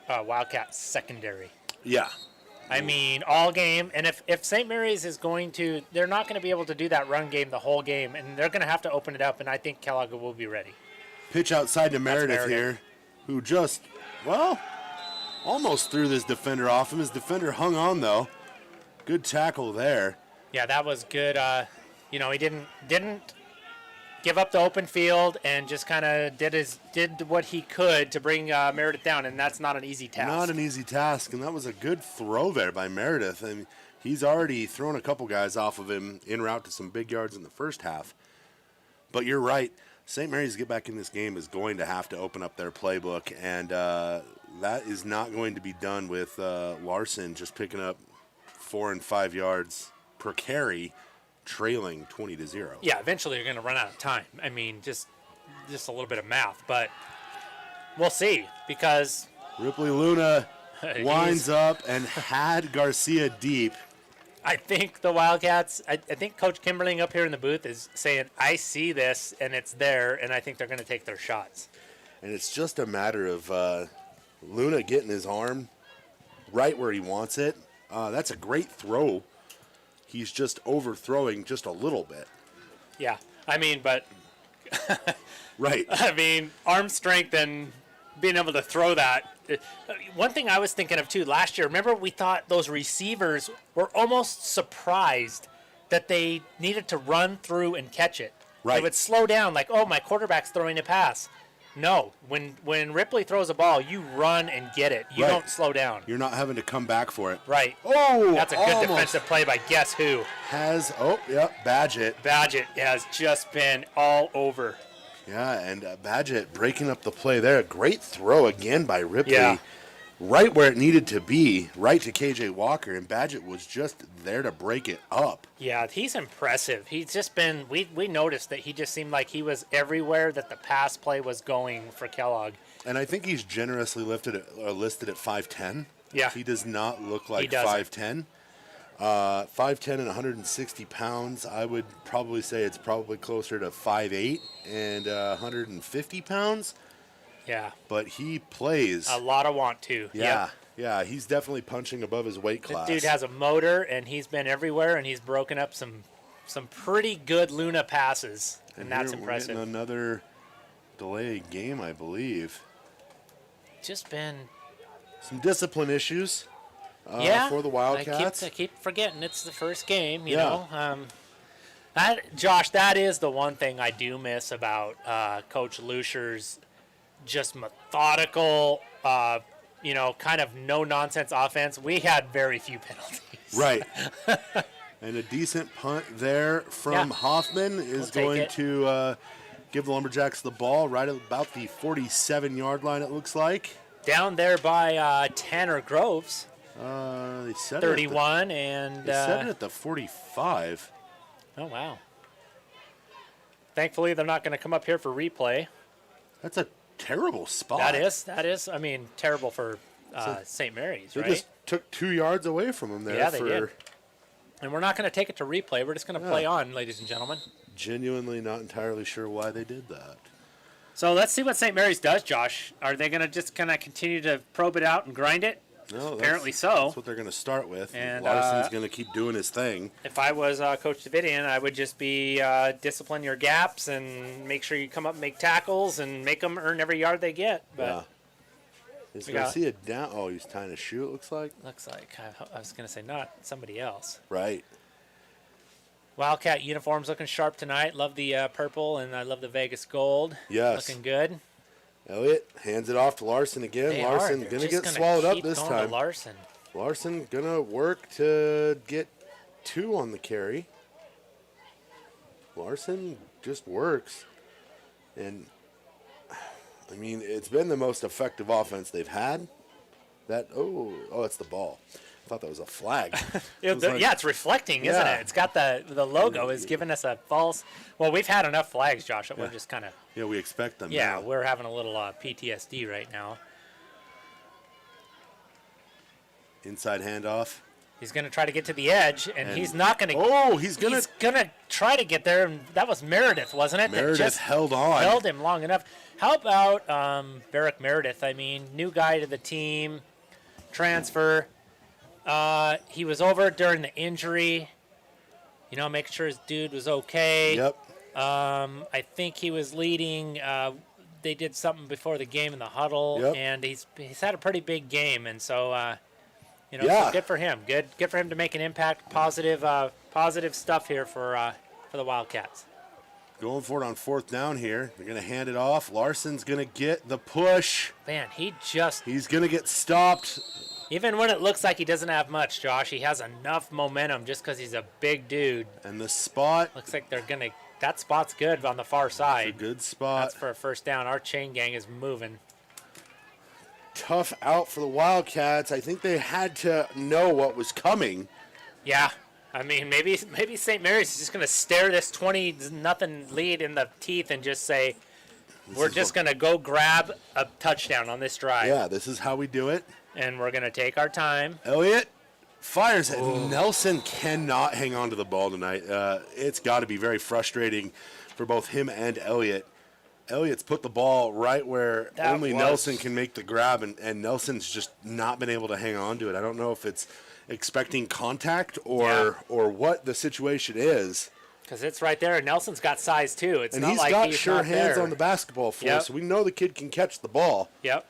Wildcat secondary? Yeah. I mean, all game, and if St. Mary's is going to, they're not going to be able to do that run game the whole game, and they're going to have to open it up, and I think Kellogg will be ready. Pitch outside to Meredith here, who just, almost threw this defender off him. His defender hung on, though. Good tackle there. Yeah, that was good. He didn't give up the open field and just kind of did what he could to bring Meredith down, and that's not an easy task. Not an easy task, and that was a good throw there by Meredith. I mean, he's already thrown a couple guys off of him en route to some big yards in the first half. But you're right. St. Mary's get back in this game is going to have to open up their playbook, and that is not going to be done with Larson just picking up 4 and 5 yards per carry, trailing 20-0. Yeah, eventually you're going to run out of time. I mean, just a little bit of math, but we'll see, because Ripley Luna winds up and had Garcia deep. I think the Wildcats, I think Coach Kimberling up here in the booth is saying, I see this, and it's there, and I think they're going to take their shots. And it's just a matter of Luna getting his arm right where he wants it. That's a great throw. He's just overthrowing just a little bit. Yeah, I mean, but right. I mean, arm strength and being able to throw that. One thing I was thinking of, too, last year, remember we thought those receivers were almost surprised that they needed to run through and catch it. Right. They would slow down, like, oh, my quarterback's throwing a pass. No, when Ripley throws a ball, you run and get it. You don't slow down. You're not having to come back for it. Right. Oh, that's a good defensive play by guess who? Badgett. Badgett has just been all over. Yeah, and Badgett breaking up the play there. Great throw again by Ripley. Yeah. Right where it needed to be, right to KJ Walker, and Badgett was just there to break it up. Yeah, he's impressive. He's just been, we noticed that he just seemed like he was everywhere that the pass play was going for Kellogg. And I think he's generously listed at 5'10". Yeah. He does not look like 5'10". 5'10" and 160 pounds. I would probably say it's probably closer to 5'8" and 150 pounds. Yeah. But he plays. A lot of want to. Yeah. Yep. Yeah, he's definitely punching above his weight class. This dude has a motor, and he's been everywhere, and he's broken up some pretty good Luna passes, and that's impressive. We're getting another delayed game, I believe. Just been some discipline issues for the Wildcats. I keep forgetting it's the first game, you know. Josh, that is the one thing I do miss about Coach Lucer's just methodical, kind of no-nonsense offense. We had very few penalties. Right. And a decent punt there from Hoffman is going to give the Lumberjacks the ball right at about the 47-yard line, it looks like. Down there by Tanner Groves. They said 31 they said it at the 45. Oh, wow. Thankfully, they're not going to come up here for replay. That's a terrible spot. That is. I mean, terrible for St. Mary's, right? They just took 2 yards away from them there. Yeah, they did. And we're not going to take it to replay. We're just going to play on, ladies and gentlemen. Genuinely not entirely sure why they did that. So let's see what St. Mary's does, Josh. Are they going to just kind of continue to probe it out and grind it? No, apparently so. That's what they're going to start with. And Larson's going to keep doing his thing. If I was Coach Davidian, I would just be discipline your gaps and make sure you come up and make tackles and make them earn every yard they get. But Is Garcia down? Oh, he's tying a shoe, it looks like. Looks like. I was going to say not somebody else. Right. Wildcat uniforms looking sharp tonight. Love the purple, and I love the Vegas gold. Yes. Looking good. Elliott hands it off to Larson again. Larson going to get swallowed up this time. Larson going to work to get 2 on the carry. Larson just works. And, I mean, it's been the most effective offense they've had. Oh, it's the ball. I thought that was a flag. It's reflecting, isn't it? It's got the logo is giving us a false. Well, we've had enough flags, Josh. That we're just kind of. Yeah, we expect them. Yeah, now. we're having a little PTSD right now. Inside handoff. He's going to try to get to the edge, and he's not going to. Oh, he's going to try to get there, and that was Meredith, wasn't it? Meredith just held on. Held him long enough. How about Barrick Meredith? I mean, new guy to the team, transfer. He was over during the injury, making sure his dude was okay. Yep. I think he was leading. They did something before the game in the huddle, and he's had a pretty big game, and so so good for him. Good for him to make an impact. Positive stuff here for the Wildcats. Going for it on 4th down here. They're going to hand it off. Larson's going to get the push. Man, he's going to get stopped. Even when it looks like he doesn't have much, Josh, he has enough momentum just because he's a big dude. And the spot. Looks like they're going to – that spot's good on the far side. It's a good spot. That's for a first down. Our chain gang is moving. Tough out for the Wildcats. I think they had to know what was coming. Yeah. I mean, maybe St. Mary's is just going to stare this 20-0 lead in the teeth and just say, we're just going to go grab a touchdown on this drive. Yeah, this is how we do it. And we're going to take our time. Elliott fires it. Nelson cannot hang on to the ball tonight. It's got to be very frustrating for both him and Elliott. Elliott's put the ball right where only Nelson can make the grab, and Nelson's just not been able to hang on to it. I don't know if it's expecting contact or what the situation is. Because it's right there, and Nelson's got size too. It's and not he's like got he's sure not hands there. on the basketball floor, so we know the kid can catch the ball. Yep.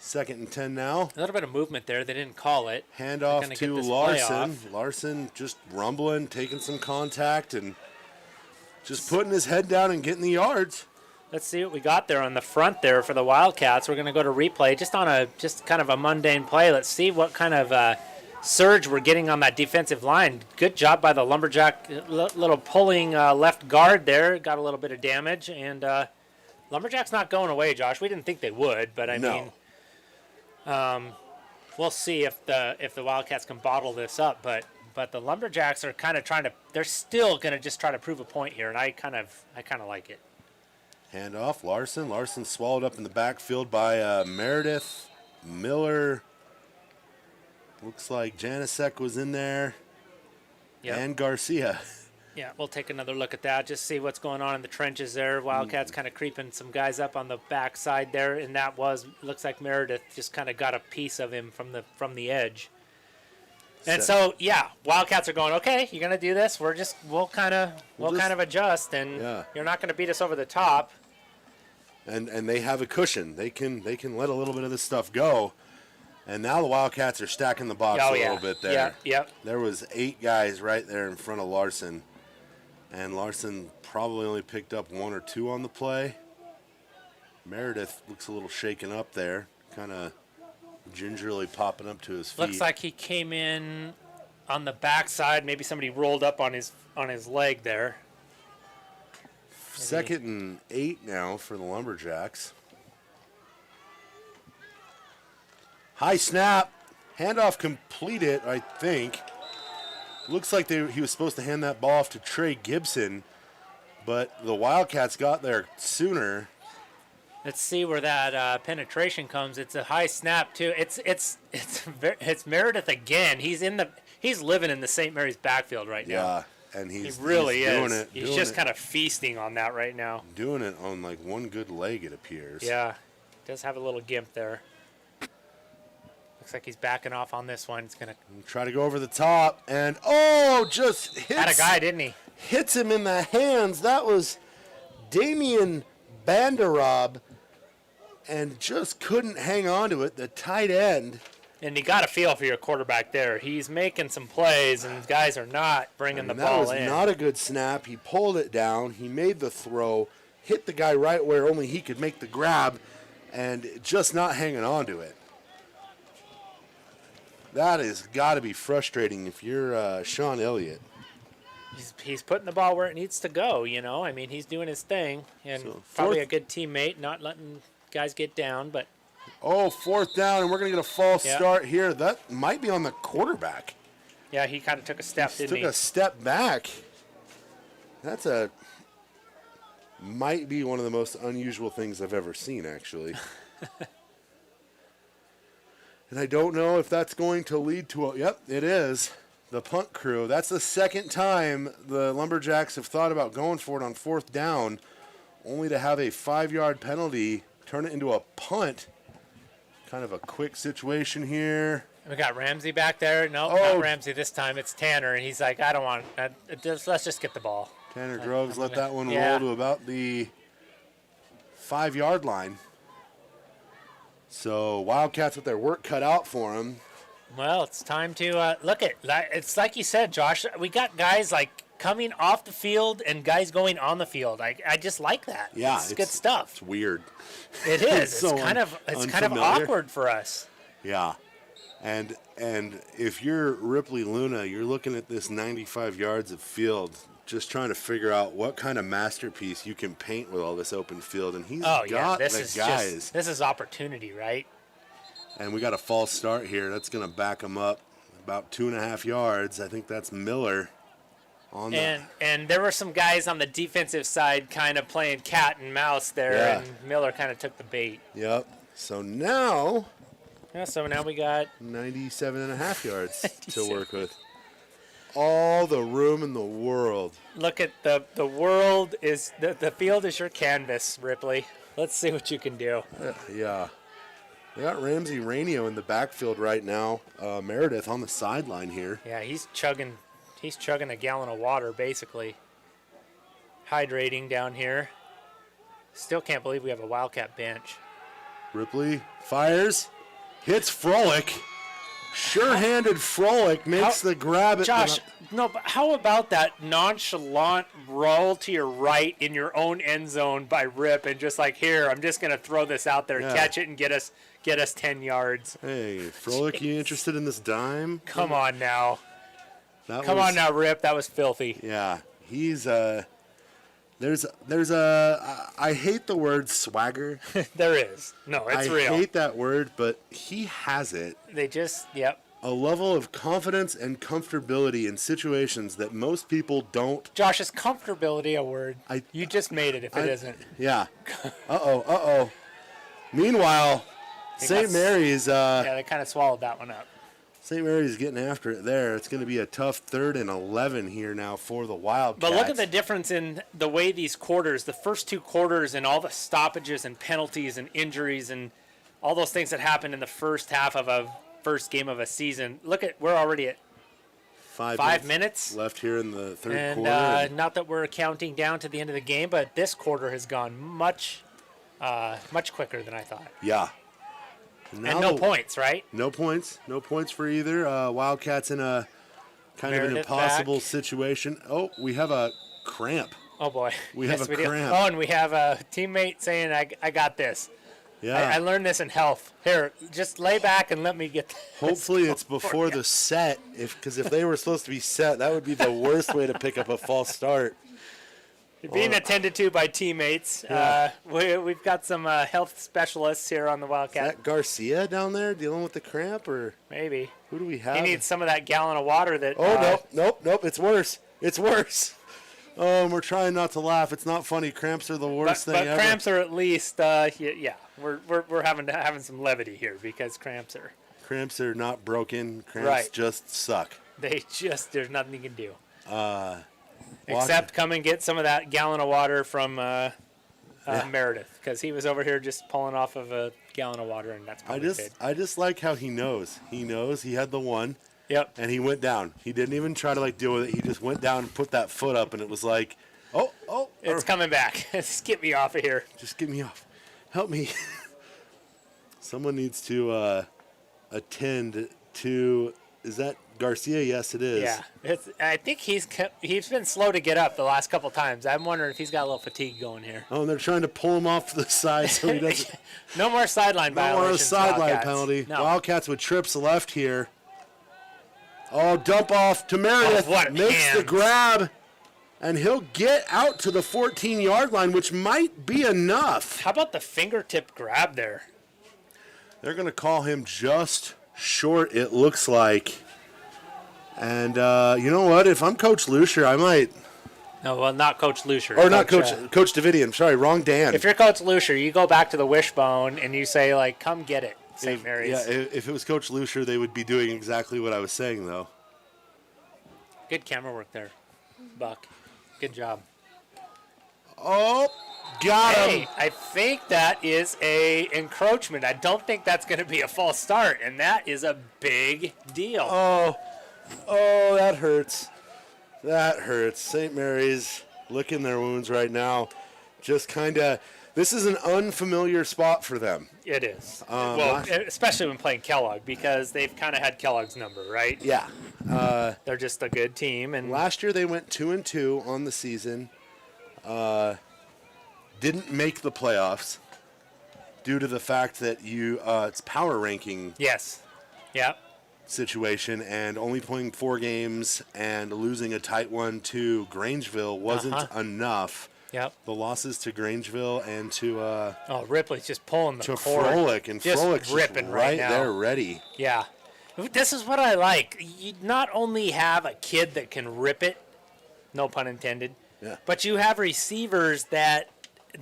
2nd and 10 now. A little bit of movement there. They didn't call it. Handoff to Larson. Larson just rumbling, taking some contact, and just putting his head down and getting the yards. Let's see what we got there on the front there for the Wildcats. We're going to go to replay just on just kind of a mundane play. Let's see what kind of surge we're getting on that defensive line. Good job by the Lumberjack, little pulling left guard there. Got a little bit of damage, and Lumberjack's not going away, Josh. We didn't think they would, but I mean, we'll see if the Wildcats can bottle this up. But the Lumberjacks are kind of they're still going to just try to prove a point here, and I kind of like it. Handoff, Larson. Larson swallowed up in the backfield by Meredith, Miller. Looks like Janicek was in there, and Garcia. Yeah, we'll take another look at that. Just see what's going on in the trenches there. Wildcats kind of creeping some guys up on the backside there, and looks like Meredith just kind of got a piece of him from the edge. And so, Wildcats are going, okay, you're gonna do this. We'll kind of adjust, and you're not gonna beat us over the top. And they have a cushion. They can let a little bit of this stuff go. And now the Wildcats are stacking the box a little bit there. Yep. There was 8 guys right there in front of Larson, and Larson probably only picked up 1 or 2 on the play. Meredith looks a little shaken up there, kind of gingerly popping up to his feet. Looks like he came in on the backside. Maybe somebody rolled up on his leg there. 2nd and 8 now for the Lumberjacks. High snap. Handoff completed, I think. Looks like he was supposed to hand that ball off to Trey Gibson, but the Wildcats got there sooner. Let's see where that penetration comes. It's a high snap too. It's Meredith again. He's living in the St. Mary's backfield right now. Yeah, and he really is. Doing it. He's just kind of feasting on that right now. Doing it on like one good leg, it appears. Yeah, does have a little gimp there. Looks like he's backing off on this one. He's gonna try to go over the top, and just hits. Had a guy, didn't he? Hits him in the hands. That was Damian Banderob, and just couldn't hang on to it. The tight end. And you got to feel for your quarterback there. He's making some plays, and guys are not bringing the ball in. That was not a good snap. He pulled it down. He made the throw, hit the guy right where only he could make the grab, and just not hanging on to it. That has got to be frustrating if you're Sean Elliott. He's putting the ball where it needs to go, you know. I mean, he's doing his thing, and probably a good teammate, not letting guys get down, but... Oh, 4th down, and we're going to get a false start here. That might be on the quarterback. Yeah, he kind of took a step, didn't he? Took a step back. Might be one of the most unusual things I've ever seen, actually. And I don't know if that's going to lead to yep, it is. The punt crew. That's the second time the Lumberjacks have thought about going for it on 4th down, only to have a 5-yard penalty turn it into a punt. Kind of a quick situation here. We got Ramsey back there. No, not Ramsey this time. It's Tanner, and he's like, I don't want let's just get the ball. Tanner Groves let that one roll to about the 5-yard line. So Wildcats with their work cut out for them. Well, it's time to look at. It's like you said, Josh. We got guys like coming off the field and guys going on the field. I just like that. Yeah, it's good stuff. It's weird. It is. It's so kind of awkward for us. Yeah, and if you're Ripley Luna, you're looking at this 95 yards of field, just trying to figure out what kind of masterpiece you can paint with all this open field, and he's got the guys. This is opportunity, right? And we got a false start here. That's going to back him up about 2.5 yards. I think that's Miller. And there were some guys on the defensive side kind of playing cat and mouse there, and Miller kind of took the bait. Yep. So now... Yeah, so now we got... 97.5 yards to work with. All the room in the world. Look at the world is... The field is your canvas, Ripley. Let's see what you can do. Yeah. We got Ramsey Rainio in the backfield right now. Meredith on the sideline here. Yeah, he's chugging a gallon of water, basically. Hydrating down here. Still can't believe we have a Wildcat bench. Ripley fires. Hits Frolic. Sure-handed Frolic makes the grab. Josh, no, but how about that nonchalant roll to your right in your own end zone by Rip and just like, here, I'm just going to throw this out there, catch it, and get us 10 yards. Hey, Frolic, you interested in this dime? Come on now. Come on now, Rip. That was filthy. Yeah, he's there's a I hate the word swagger. There is. No, it's real. I hate that word, but he has it. They just a level of confidence and comfortability in situations that most people don't. Josh, is comfortability a word? You just made it if it isn't. Yeah. Uh-oh. Meanwhile, St. Mary's... yeah, they kind of swallowed that one up. St. Mary's getting after it there. It's going to be a tough 3rd and 11 here now for the Wildcats. But look at the difference in the way these quarters, the first 2 quarters and all the stoppages and penalties and injuries and all those things that happened in the first half of a first game of a season. Look at, we're already at 5 minutes left here in the 3rd quarter. And not that we're counting down to the end of the game, but this quarter has gone much quicker than I thought. Yeah. And no points, right? No points. No points for either. Wildcats in a kind of an impossible situation. Oh, we have a cramp. Oh, boy. We have a cramp. Oh, and we have a teammate saying, I got this. Yeah. I learned this in health. Here, just lay back and let me get this. Hopefully it's before the set, because if they were supposed to be set, that would be the worst way to pick up a false start. You're being attended to by teammates. Yeah. We've got some health specialists here on the Wildcat. Is that Garcia down there dealing with the cramp, or maybe? Who do we have? He needs some of that gallon of water that. Oh nope! It's worse. It's worse. Oh, we're trying not to laugh. It's not funny. Cramps are the worst thing ever. But cramps are at least, yeah. We're having some levity here because cramps are not broken. Cramps just suck. There's nothing you can do. Except come and get some of that gallon of water from Meredith, because he was over here just pulling off of a gallon of water, and that's probably good. I just like how he knows. He knows he had the one. Yep. And he went down. He didn't even try to deal with it. He just went down and put that foot up, and it was like, oh. It's coming back. Just get me off of here. Just get me off. Help me. Someone needs to attend to, is that Garcia? Yes, it is. Yeah, I think he's been slow to get up the last couple times. I'm wondering if he's got a little fatigue going here. Oh, and they're trying to pull him off to the side so he doesn't. No more sideline violations. No more sideline Wildcats. penalty. No. Wildcats with trips left here. Oh, dump off to Meredith. Oh, what makes hands. the grab, and he'll get out to the 14-yard line, which might be enough. How about the fingertip grab there? They're going to call him just short, it looks like. And you know what? If I'm Coach Lucier, I might. No, well, not Coach Lucier. Or not Coach Davidian. Sorry, wrong Dan. If you're Coach Lucier, you go back to the wishbone and you say, like, come get it, St. Mary's. Yeah, if it was Coach Lucier, they would be doing exactly what I was saying, though. Good camera work there, Buck. Good job. Oh, got him. Hey, I think that is a encroachment. I don't think that's going to be a false start, and that is a big deal. Oh, that hurts. That hurts. St. Mary's licking their wounds right now. Just kind of, this is an unfamiliar spot for them. It is. Well, especially when playing Kellogg, because they've kind of had Kellogg's number, right? Yeah. They're just a good team. And Last year they went 2-2 on the season. Didn't make the playoffs due to the fact that it's power ranking. Yes. Yep. Situation, and only playing 4 games and losing a tight one to Grangeville wasn't enough. Yep. The losses to Grangeville and to Ripley's just pulling the to cord. Frolic, and Just Frolic's ripping just right now. there ready. Yeah. This is what I like. You not only have a kid that can rip it, no pun intended, but you have receivers that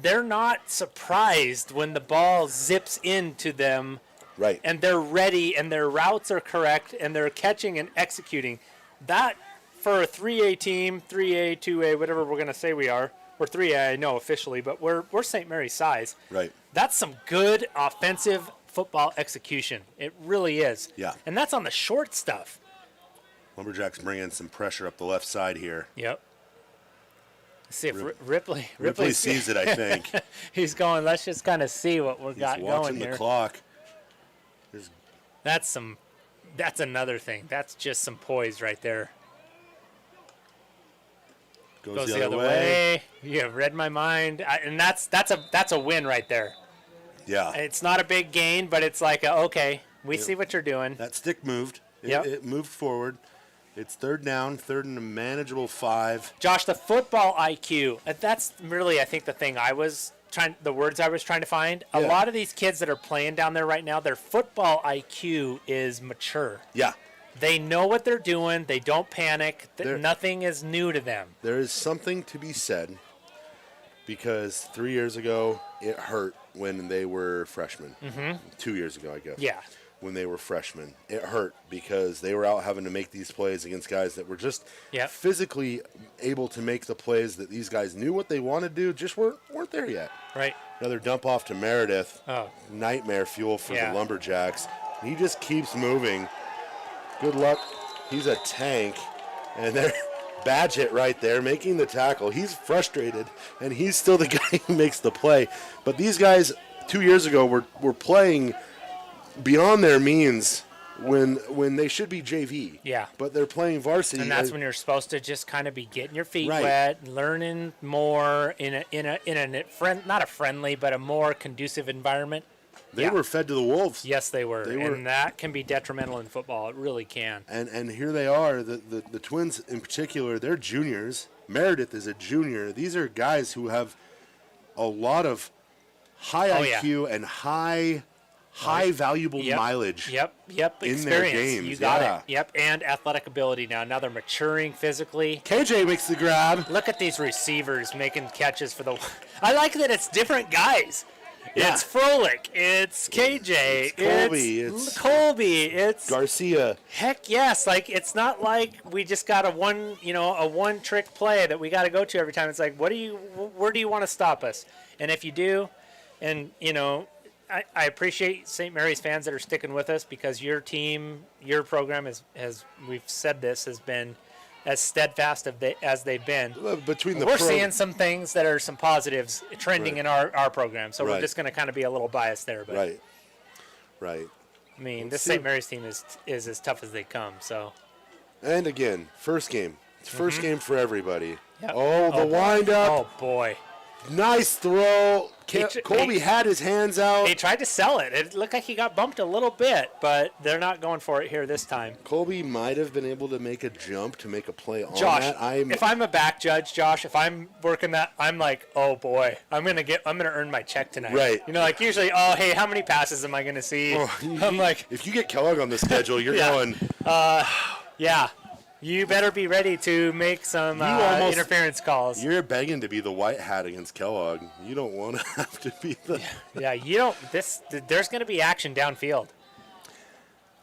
they're not surprised when the ball zips into them. Right. And they're ready, and their routes are correct, and they're catching and executing. That, for a 3A team, 3A, 2A, whatever we're going to say we are, we're 3A, I know officially, but we're St. Mary's size. Right. That's some good offensive football execution. It really is. Yeah. And that's on the short stuff. Lumberjacks bringing some pressure up the left side here. Yep. Let's see if Ripley sees it, I think. He's going, let's just kind of see what He's got going watching here. the clock. That's another thing. That's just some poise right there. Goes the other way. You have read my mind, and that's a win right there. Yeah. It's not a big gain, but it's like okay, we see what you're doing. That stick moved. Yep. It moved forward. It's third down, third and a manageable 5. Josh, the football IQ. That's really, I think, the words I was trying to find. A lot of these kids that are playing down there right now, their football IQ is mature. Yeah. They know what they're doing. They don't panic. Nothing is new to them. There is something to be said because 3 years ago it hurt when they were freshmen. 2 years ago, I guess. Yeah. When they were freshmen, it hurt because they were out having to make these plays against guys that were just physically able to make the plays that these guys knew what they wanted to do, just weren't there yet. Right. Another dump off to Meredith. Oh. Nightmare fuel for the Lumberjacks. He just keeps moving. Good luck. He's a tank. And there, Badgett right there making the tackle. He's frustrated, and he's still the guy who makes the play. But these guys 2 years ago were playing beyond their means when they should be JV. Yeah. But they're playing varsity. And that's when you're supposed to just kind of be getting your feet wet, learning more in a not a friendly, but a more conducive environment. They were fed to the wolves. Yes, they were. And that can be detrimental in football. It really can. And here they are, the Twins in particular, they're juniors. Meredith is a junior. These are guys who have a lot of high IQ and high valuable mileage. Yep. In Experience. their games. You got it. Yep. And athletic ability now. Now they're maturing physically. KJ makes the grab. Look at these receivers making catches for the. I like that it's different guys. Yeah. It's Frolic. It's KJ. It's Colby. It's Garcia. Heck yes. Like it's not like we just got a one trick play that we got to go to every time. It's like, where do you want to stop us? And if you do, and I appreciate St. Mary's fans that are sticking with us because your team, your program has we've said this, has been as steadfast as they've been. We're seeing some things that are some positives trending in our program, so we're just going to kind of be a little biased there. But. Right. I mean, Let's this see. St. Mary's team is as tough as they come. So. And again, first game. It's first game for everybody. Yep. Oh, the windup. Oh boy. Nice throw. He- Colby had his hands out. He tried to sell it. It looked like he got bumped a little bit, but they're not going for it here this time. Colby might have been able to make a jump to make a play on Josh, that. if I'm a back judge, Josh, if I'm working that, I'm like, oh boy, I'm gonna earn my check tonight. Right. You know, like usually, oh hey, how many passes am I gonna see? I'm like, if you get Kellogg on the schedule, you're Yeah. going. yeah, you better be ready to make some interference calls. You're begging to be the white hat against Kellogg. You don't want to have to be the. Yeah, you don't. There's gonna be action downfield.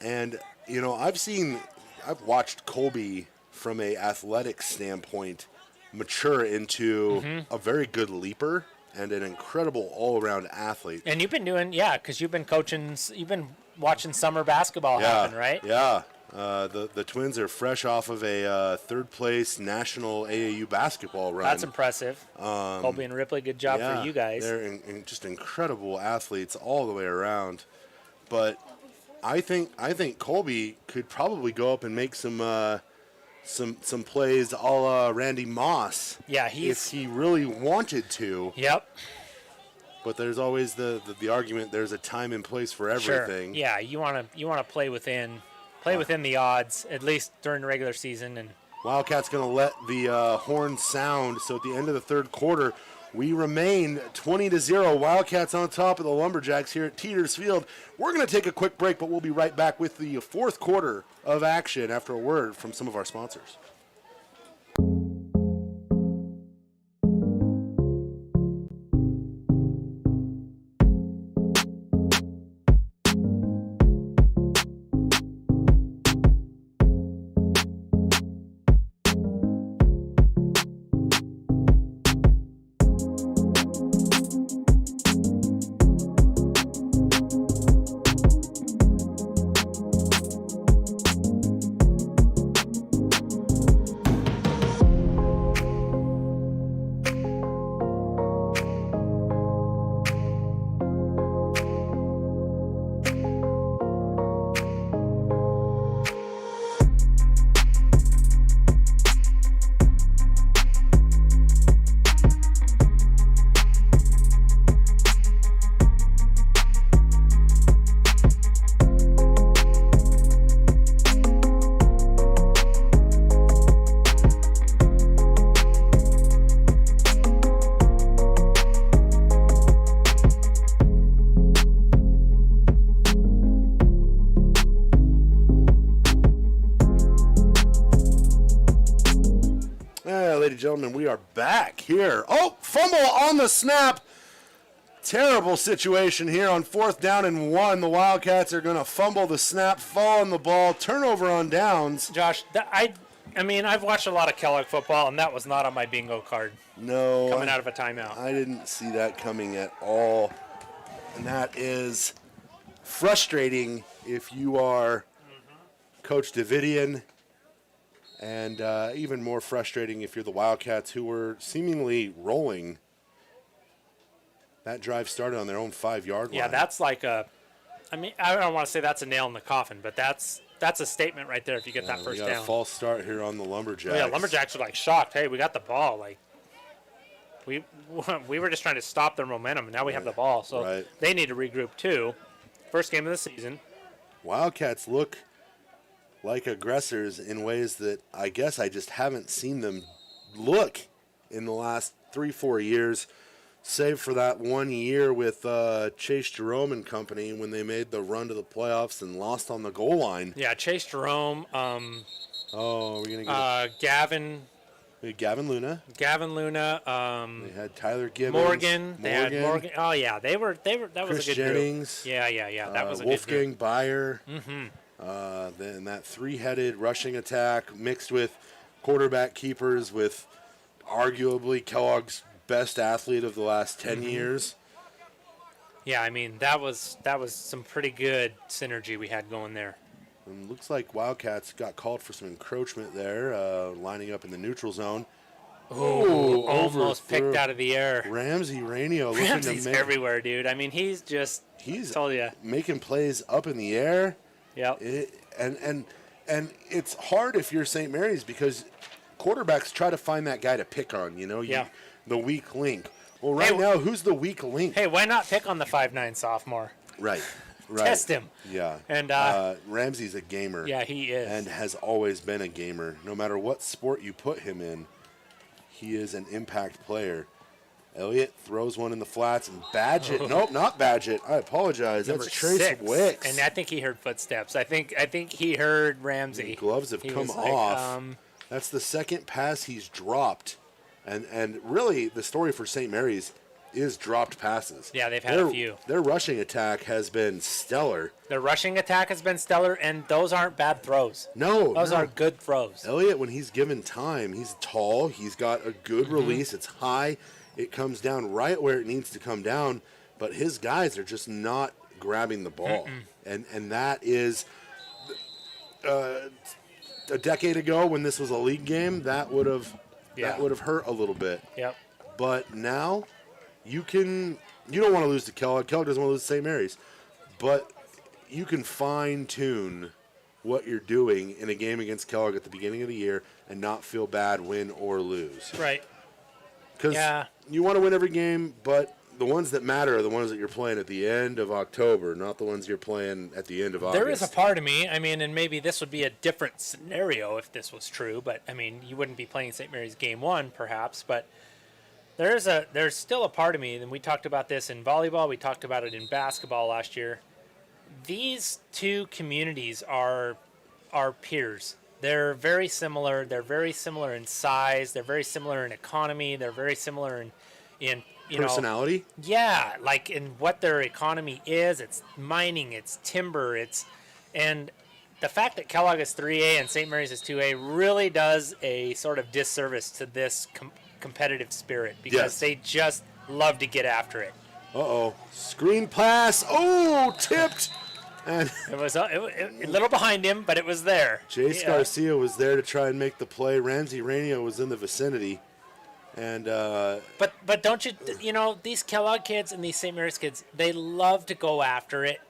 And I've watched Colby from a athletic standpoint mature into a very good leaper and an incredible all-around athlete. And you've been doing, because you've been coaching, you've been watching summer basketball happen, right? Yeah. The Twins are fresh off of a third-place national AAU basketball run. That's impressive. Colby and Ripley, good job for you guys. They're just incredible athletes all the way around. But I think Colby could probably go up and make some plays a la Randy Moss. Yeah, if he really wanted to. Yep. But there's always the argument. There's a time and place for everything. Sure. Yeah, you want to play within the odds, at least during the regular season. And Wildcat's going to let the horn sound. So at the end of the third quarter, we remain 20-0. Wildcats on top of the Lumberjacks here at Teeters Field. We're going to take a quick break, but we'll be right back with the fourth quarter of action after a word from some of our sponsors. Ladies and gentlemen, we are back here. Oh, fumble on the snap. Terrible situation here on 4th down and 1. The Wildcats are going to fumble the snap, fall on the ball, turnover on downs. Josh, I've watched a lot of Kellogg football, and that was not on my bingo card. No. Coming out of a timeout. I didn't see that coming at all. And that is frustrating if you are Coach Davidian. And even more frustrating if you're the Wildcats, who were seemingly rolling. That drive started on their own 5-yard line. Yeah, that's like I don't want to say that's a nail in the coffin, but that's a statement right there if you get that first we got down. a false start here on the Lumberjacks. Yeah, Lumberjacks are like shocked. Hey, we got the ball. Like we were just trying to stop their momentum, and now we have the ball. So they need to regroup too. First game of the season. Wildcats look like aggressors in ways that I guess I just haven't seen them look in the last 3-4 years, save for that 1 year with Chase Jerome and company when they made the run to the playoffs and lost on the goal line. Yeah, Chase Jerome. We're gonna get Gavin. We had Gavin Luna. They had Tyler Gibbons. Morgan. They had Morgan. Oh yeah, they were. That Chris was a good Jennings. group. Yeah. That was a Wolfgang good group. Byer. Then that three-headed rushing attack mixed with quarterback keepers with arguably Kellogg's best athlete of the last 10 years. Yeah, I mean that was some pretty good synergy we had going there. And looks like Wildcats got called for some encroachment there, lining up in the neutral zone. Ooh, almost overthrew. picked out of the air. Ramsey Rainio looking Ramsey's to make. everywhere, dude. I mean, he's told you. Making plays up in the air. Yep. And it's hard if you're St. Mary's because quarterbacks try to find that guy to pick on, the weak link. Well, right now, who's the weak link? Hey, why not pick on the 5'9" sophomore? Right. Test him. Yeah. And Ramsey's a gamer. yeah, he is. And has always been a gamer. No matter what sport you put him in, he is an impact player. Elliott throws one in the flats and Badgett. Nope, not Badgett. I apologize. Number That's Trace 6. Wicks. And I think he heard footsteps. I think he heard Ramsey. The gloves have come off. That's the second pass he's dropped. And really, the story for St. Mary's is dropped passes. Yeah, they've had a few. Their rushing attack has been stellar. Their rushing attack has been stellar, and those aren't bad throws. No. Those are good throws. Elliott, when he's given time, he's tall. He's got a good release. It's high. It comes down right where it needs to come down. But his guys are just not grabbing the ball. And that is a decade ago when this was a league game, that would have hurt a little bit. Yep. But now you don't want to lose to Kellogg. Kellogg doesn't want to lose to St. Mary's. But you can fine-tune what you're doing in a game against Kellogg at the beginning of the year and not feel bad, win or lose. Right. Because you want to win every game, but the ones that matter are the ones that you're playing at the end of October, not the ones you're playing at the end of August. There is a part of me, I mean, and maybe this would be a different scenario if this was true, but, I mean, you wouldn't be playing St. Mary's game 1, perhaps, but there's still a part of me, and we talked about this in volleyball, we talked about it in basketball last year. These two communities are peers. They're very similar. They're very similar in size. They're very similar in economy. They're very similar in personality. Yeah, like in what their economy is. It's mining. It's timber. And the fact that Kellogg is 3A and St. Mary's is 2A really does a sort of disservice to this competitive spirit because they just love to get after it. Screen pass. Oh, tipped. And it was a little behind him, but it was there. Jace Garcia was there to try and make the play. Ramsey Rainio was in the vicinity. And but don't you these Kellogg kids and these St. Mary's kids, they love to go after it,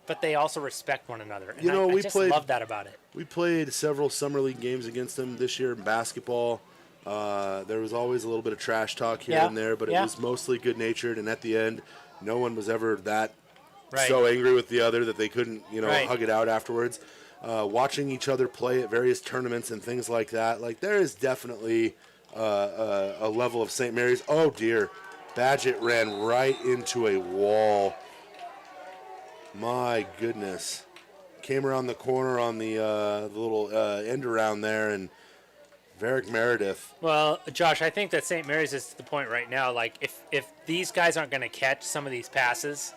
but they also respect one another. And I just love that about it. We played several summer league games against them this year in basketball. There was always a little bit of trash talk here and there, but it was mostly good-natured. And at the end, no one was ever that so angry with the other that they couldn't, hug it out afterwards. Watching each other play at various tournaments and things like that, like there is definitely a level of St. Mary's. Oh dear, Badgett ran right into a wall. My goodness, came around the corner on the little end around there, and Varick Meredith. Well, Josh, I think that St. Mary's is to the point right now. Like if these guys aren't going to catch some of these passes,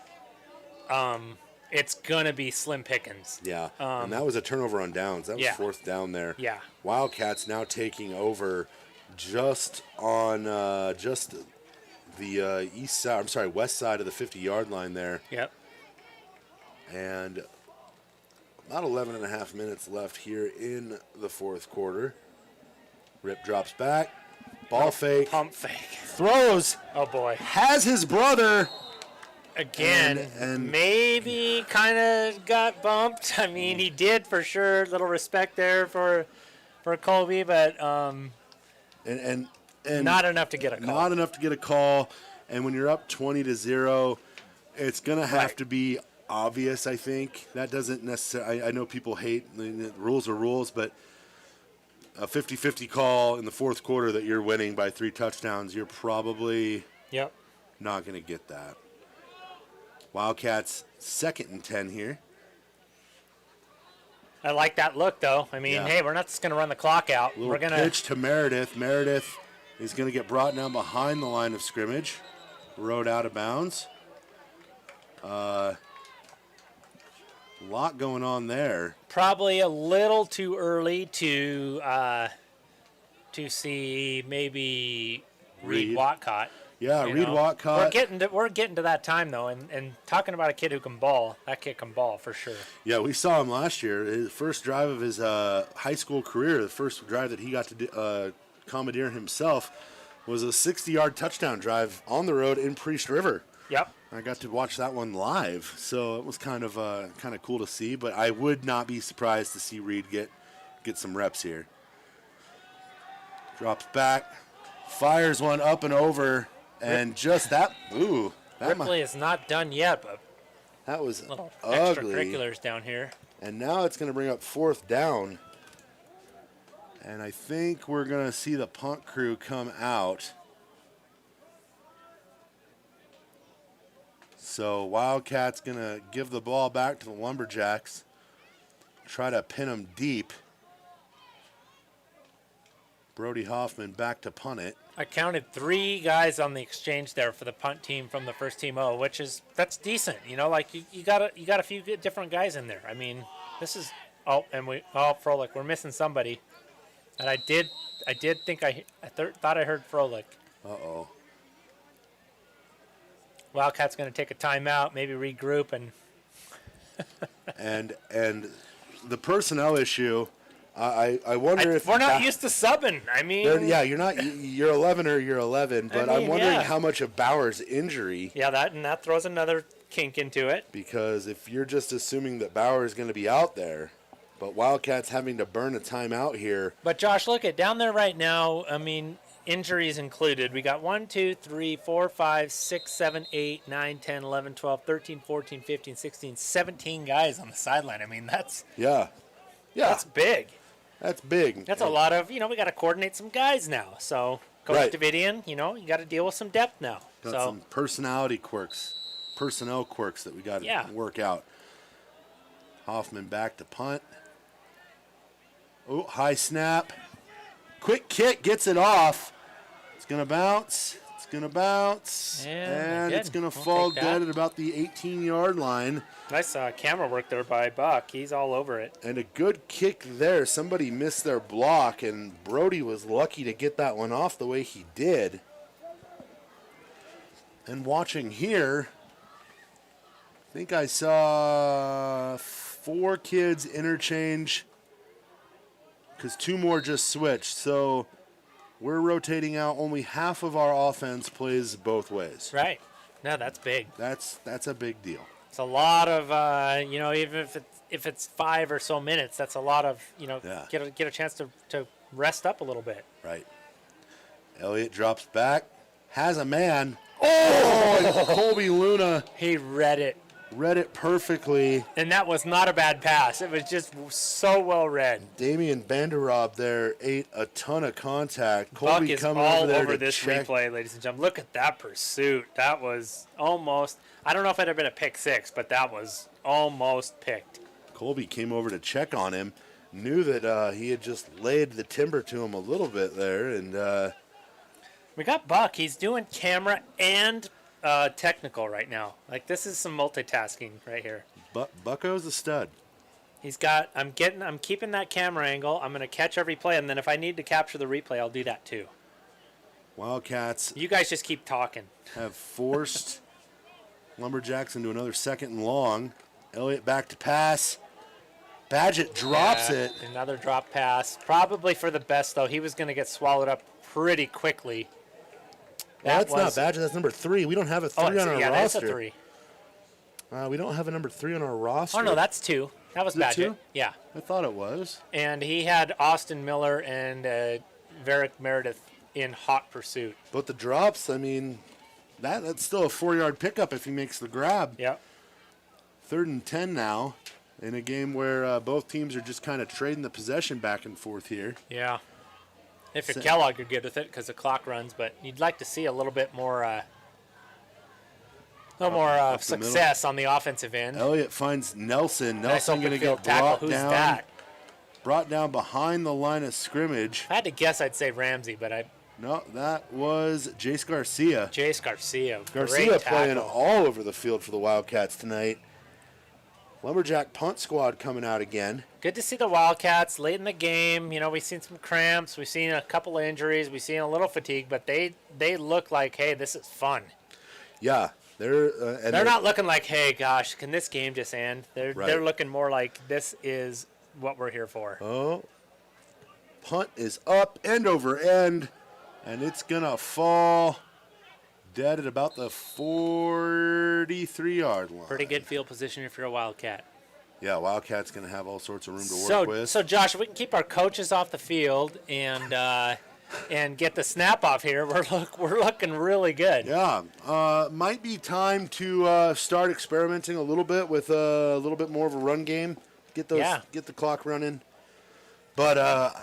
it's gonna be slim pickings. Yeah, and that was a turnover on downs. That was fourth down there. Yeah. Wildcats now taking over just on the east side. I'm sorry, west side of the 50-yard line there. Yep. And about 11 and a half minutes left here in the fourth quarter. Rip drops back. Ball fake. Pump fake. Throws. Oh boy. Has his brother. Again, and maybe kind of got bumped. I mean, he did for sure. Little respect there for Colby, but and not enough to get a call. Not enough to get a call. And when you're up 20-0, it's gonna have to be obvious. I think that doesn't necessarily. I know people hate rules are rules, but a 50-50 call in the fourth quarter that you're winning by 3 touchdowns, you're probably not gonna get that. Wildcats 2nd and 10 here. I like that look, though. I mean, hey, we're not just going to run the clock out. We're going to pitch to Meredith. Meredith is going to get brought down behind the line of scrimmage. Rode out of bounds. A lot going on there. Probably a little too early to see maybe Reed Wildcat. Yeah, Reed Wildcat. We're getting to that time though, and talking about a kid who can ball. That kid can ball for sure. Yeah, we saw him last year. His first drive of his high school career, the first drive that he got to Commandeer himself, was a 60-yard touchdown drive on the road in Priest River. Yep. I got to watch that one live, so it was kind of cool to see. But I would not be surprised to see Reed get some reps here. Drops back, fires one up and over, and just that. Ooh, Ripley is not done yet, but that was little ugly. extracurriculars down here. And now it's going to bring up 4th down. And I think we're going to see the punt crew come out. So Wildcat's going to give the ball back to the Lumberjacks. Try to pin them deep. Brody Hoffman back to punt it. I counted 3 guys on the exchange there for the punt team from the first team O, that's decent. You know, like you got a few different guys in there. I mean, this is Froelich, we're missing somebody. And I did think thought I heard Froelich. Uh-oh. Wildcat's going to take a timeout, maybe regroup and the personnel issue. I wonder if we're not used to subbing. I mean, you're 11 or you're 11, but I'm wondering how much of Bauer's injury. Yeah, that throws another kink into it. Because if you're just assuming that Bauer is going to be out there, but Wildcats having to burn a timeout here. But Josh, look at down there right now. I mean, injuries included. We got 1, 2, 3, 4, 5, 6, 7, 8, 9, 10, 11, 12, 13, 14, 15, 16, 17 guys on the sideline. I mean, that's that's big. That's big. That's a lot of, we got to coordinate some guys now. So, Coach Davidian, you got to deal with some depth now. Got some personnel quirks that we got to work out. Hoffman back to punt. Oh, high snap. Quick kick, gets it off. It's going to bounce. And it's going to fall dead at about the 18-yard line. Nice camera work there by Buck. He's all over it. And a good kick there. Somebody missed their block, and Brody was lucky to get that one off the way he did. And watching here, I think I saw 4 kids interchange because 2 more just switched. So we're rotating out. Only half of our offense plays both ways. Right. No, that's big. That's a big deal. It's a lot of, even if it's 5 or so minutes, that's a lot of, get a chance to rest up a little bit. Right. Elliott drops back, has a man. Oh, Colby Luna. He read it perfectly. And that was not a bad pass. It was just so well read. Damian Vanderrob there ate a ton of contact. Buck Colby is coming all over there over to this check. replay, ladies and gentlemen. Look at that pursuit. That was almost, I don't know if it had been a pick 6, but that was almost picked. Colby came over to check on him, knew that he had just laid the timber to him a little bit there, and we got Buck. He's doing camera and technical right now. Like, this is some multitasking right here. Bucko's a stud. He's got, I'm keeping that camera angle. I'm going to catch every play, and then if I need to capture the replay, I'll do that too. Wildcats. You guys just keep talking. Have forced Lumberjacks into another 2nd and long. Elliott back to pass. Badgett drops it. Another drop pass. Probably for the best, though. He was going to get swallowed up pretty quickly. That's not Badgett. That's number 3. We don't have a 3 on our roster. That's a 3. We don't have a number 3 on our roster. Oh, no, that's 2. That was Badgett. 2? Yeah. I thought it was. And he had Austin Miller and Varick Meredith in hot pursuit. But the drops, I mean, that's still a 4-yard pickup if he makes the grab. Yep. 3rd and 10 now in a game where both teams are just kind of trading the possession back and forth here. Yeah. If you're Kellogg, you're good with it because the clock runs, but you'd like to see a little bit more success on the offensive end. Elliott finds Nelson. Nice Nelson going to get tackle. Who's that? Brought down behind the line of scrimmage. If I had to guess, I'd say Ramsey, but No, that was Jace Garcia. Jace Garcia. Garcia playing all over the field for the Wildcats tonight. Lumberjack punt squad coming out again. Good to see the Wildcats late in the game. We've seen some cramps. We've seen a couple of injuries. We've seen a little fatigue, but they look like, hey, this is fun. Yeah. They're not looking like, hey, gosh, can this game just end? They're looking more like this is what we're here for. Oh. punt is up, end over end, and it's going to fall dead at about the 43-yard line. Pretty good field position if you're a Wildcat. Yeah, Wildcat's going to have all sorts of room to work with. So Josh, if we can keep our coaches off the field and get the snap off here, we're looking really good. Yeah, might be time to start experimenting a little bit with a little bit more of a run game. Get the clock running. But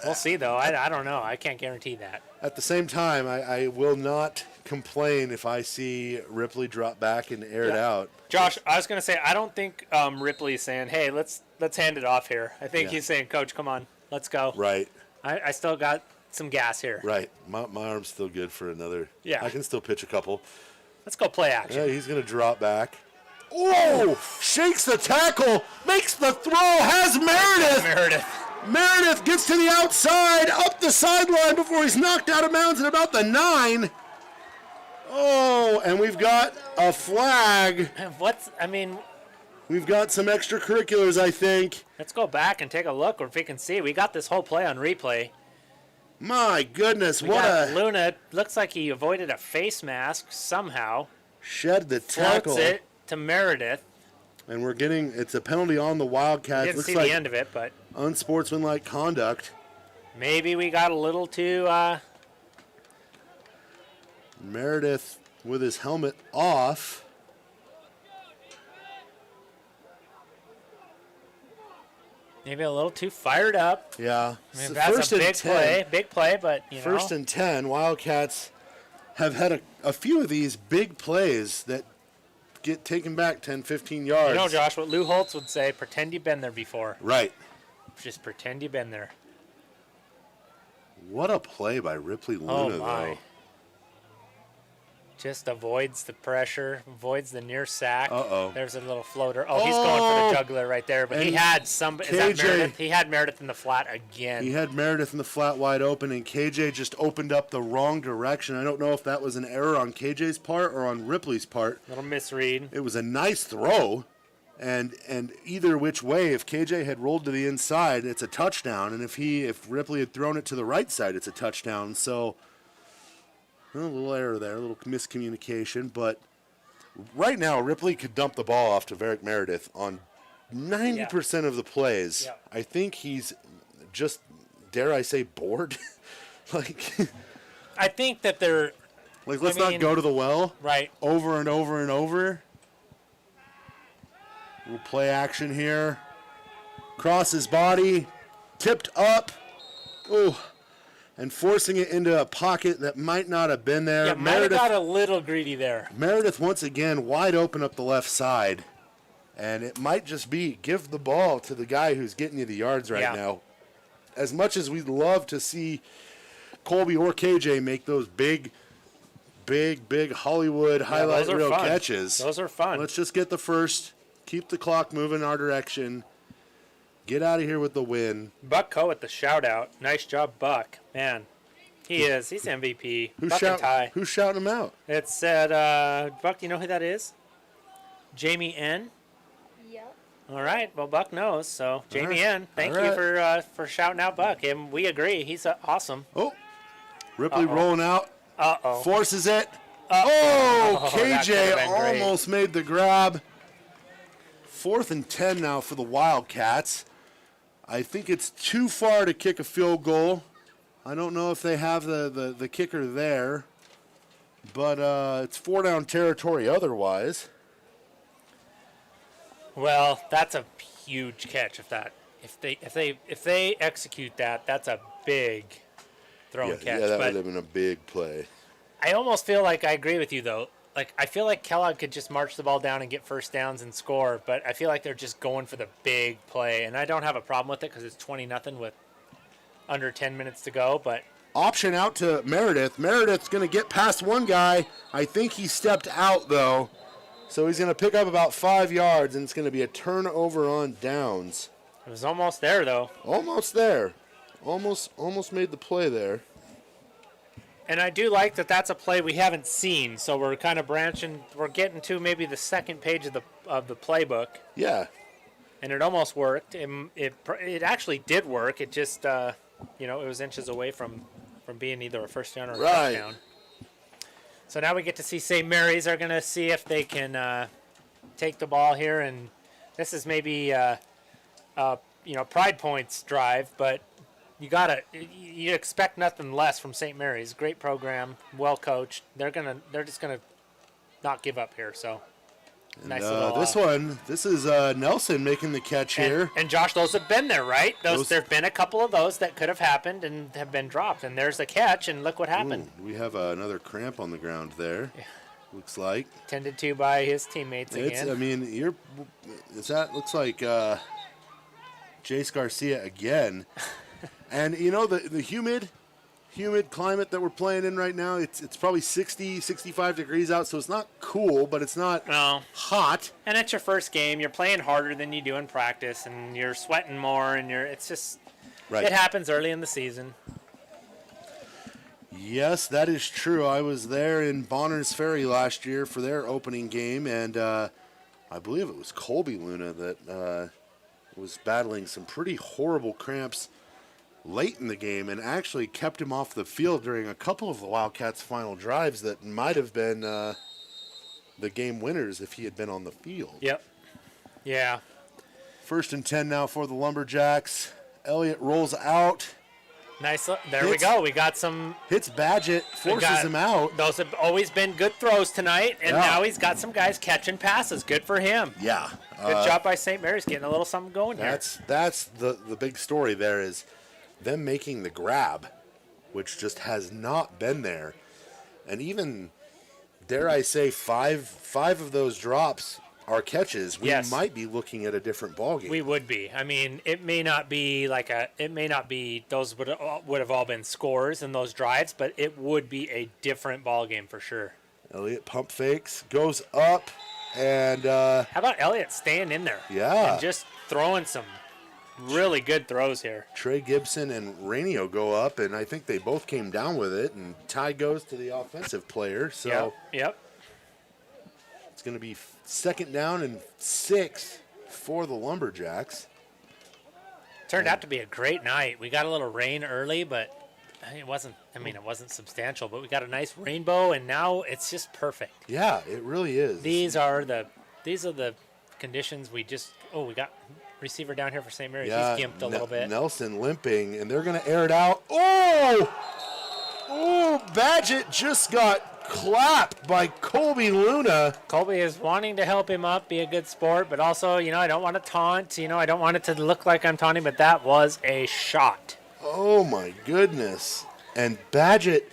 we'll see though. I don't know. I can't guarantee that. At the same time, I will not complain if I see Ripley drop back and air it out. Josh, I was going to say I don't think Ripley's saying, "Hey, let's hand it off here." I think he's saying, "Coach, come on, let's go." Right. I still got some gas here. Right. My arm's still good for another. Yeah. I can still pitch a couple. Let's go play action. Yeah, he's going to drop back. Oh! Shakes the tackle, makes the throw, has Meredith. Meredith gets to the outside, up the sideline before he's knocked out of bounds at about the 9. Oh, and we've got a flag. We've got some extracurriculars, I think. Let's go back and take a look if we can see. We got this whole play on replay. My goodness, Luna, looks like he avoided a face mask somehow. Shed the tackle. Floats it to Meredith. And it's a penalty on the Wildcats. Didn't see the end of it, but unsportsmanlike conduct. Maybe we got a little too. Meredith with his helmet off. Maybe a little too fired up. Yeah. That's a big play, but First and 10, Wildcats have had a few of these big plays that get taken back 10, 15 yards. You know, Josh, what Lou Holtz would say, pretend you've been there before. Right. Just pretend you've been there. What a play by Ripley Luna, though. Just avoids the pressure, avoids the near sack. Uh-oh. There's a little floater. Oh, he's going for the jugular right there. But he had somebody. Is that Meredith? He had Meredith in the flat again. He had Meredith in the flat wide open, and KJ just opened up the wrong direction. I don't know if that was an error on KJ's part or on Ripley's part. Little misread. It was a nice throw, and either which way, if KJ had rolled to the inside, it's a touchdown, and if Ripley had thrown it to the right side, it's a touchdown. So a little error there, a little miscommunication, but right now Ripley could dump the ball off to Varick Meredith on 90% of the plays. Yeah. I think he's just, dare I say, bored. I think that they're let's not go to the well. Right. Over and over and over. We'll play action here. Cross his body, tipped up. Ooh. And forcing it into a pocket that might not have been there. Yeah, might have got a little greedy there. Meredith once again wide open up the left side. And it might just be give the ball to the guy who's getting you the yards right now. As much as we'd love to see Colby or KJ make those big Hollywood highlight reel catches. Those are fun. Let's just get the first, keep the clock moving in our direction. Get out of here with the win. Buck Coe with the shout out. Nice job, Buck. Man, he's MVP. Who's shouting him out? It said, Buck, you know who that is? Jamie N. Yep. All right. Well, Buck knows. So, Jamie N., thank you for shouting out Buck. And we agree. He's awesome. Oh, Ripley rolling out. Uh-oh. Forces it. KJ almost made the grab. 4th and 10 now for the Wildcats. I think it's too far to kick a field goal. I don't know if they have the kicker there, but it's 4-down territory otherwise. Well, that's a huge catch. If they execute that, that's a big throwing catch. Yeah, that would have been a big play. I almost feel like I agree with you though. I feel like Kellogg could just march the ball down and get first downs and score, but I feel like they're just going for the big play, and I don't have a problem with it because it's 20-0 with under 10 minutes to go. But option out to Meredith. Meredith's going to get past one guy. I think he stepped out though, so he's going to pick up about 5 yards, and it's going to be a turnover on downs. It was almost there though. Almost there. Almost made the play there. And I do like that that's a play we haven't seen, so we're kind of branching. We're getting to maybe the second page of the playbook. Yeah. And it almost worked. It actually did work. It just it was inches away from being either a first down or a Right. touchdown. So now we get to see St. Mary's are going to see if they can take the ball here, and this is maybe Pride Point's drive, but you expect nothing less from St. Mary's. Great program, well coached. They're just gonna not give up here. So nice little. This is Nelson making the catch here. And Josh, those have been there, right? There've been a couple of those that could have happened and have been dropped. And there's the catch, and look what happened. Ooh, we have another cramp on the ground there. Yeah. Looks like tended to by his teammates again. I mean, looks like Jace Garcia again. And the humid climate that we're playing in right now, it's probably 60, 65 degrees out, so it's not cool, but it's not hot. And it's your first game. You're playing harder than you do in practice, and you're sweating more, and it's just right. It happens early in the season. Yes, that is true. I was there in Bonner's Ferry last year for their opening game, and I believe it was Colby Luna that was battling some pretty horrible cramps late in the game and actually kept him off the field during a couple of the Wildcats' final drives that might have been the game winners if he had been on the field. Yep. Yeah. 1st and 10 now for the Lumberjacks. Elliott rolls out. Nice. There we go. We got some. Hits Badgett, forces him out. Those have always been good throws tonight, and now he's got some guys catching passes. Good for him. Yeah. Good job by St. Mary's getting a little something going here. That's the big story there is them making the grab, which just has not been there. And even, dare I say, five of those drops are catches. We might be looking at a different ballgame. We would be. I mean, it may not be those would have all been scores in those drives, but it would be a different ballgame for sure. Elliott pump fakes, goes up, and how about Elliott staying in there? Yeah. And just throwing some really good throws here. Trey Gibson and Rainio go up, and I think they both came down with it, and tie goes to the offensive player. So Yep. It's going to be 2nd down and 6 for the Lumberjacks. Turned out to be a great night. We got a little rain early, but it wasn't substantial, but we got a nice rainbow, and now it's just perfect. Yeah, it really is. These are the conditions we got receiver down here for St. Mary's. Yeah, he's gimped a little bit. Nelson limping, and they're going to air it out. Oh, Badgett just got clapped by Colby Luna. Colby is wanting to help him up, be a good sport, but also, I don't want to taunt. I don't want it to look like I'm taunting, but that was a shot. Oh, my goodness. And Badgett,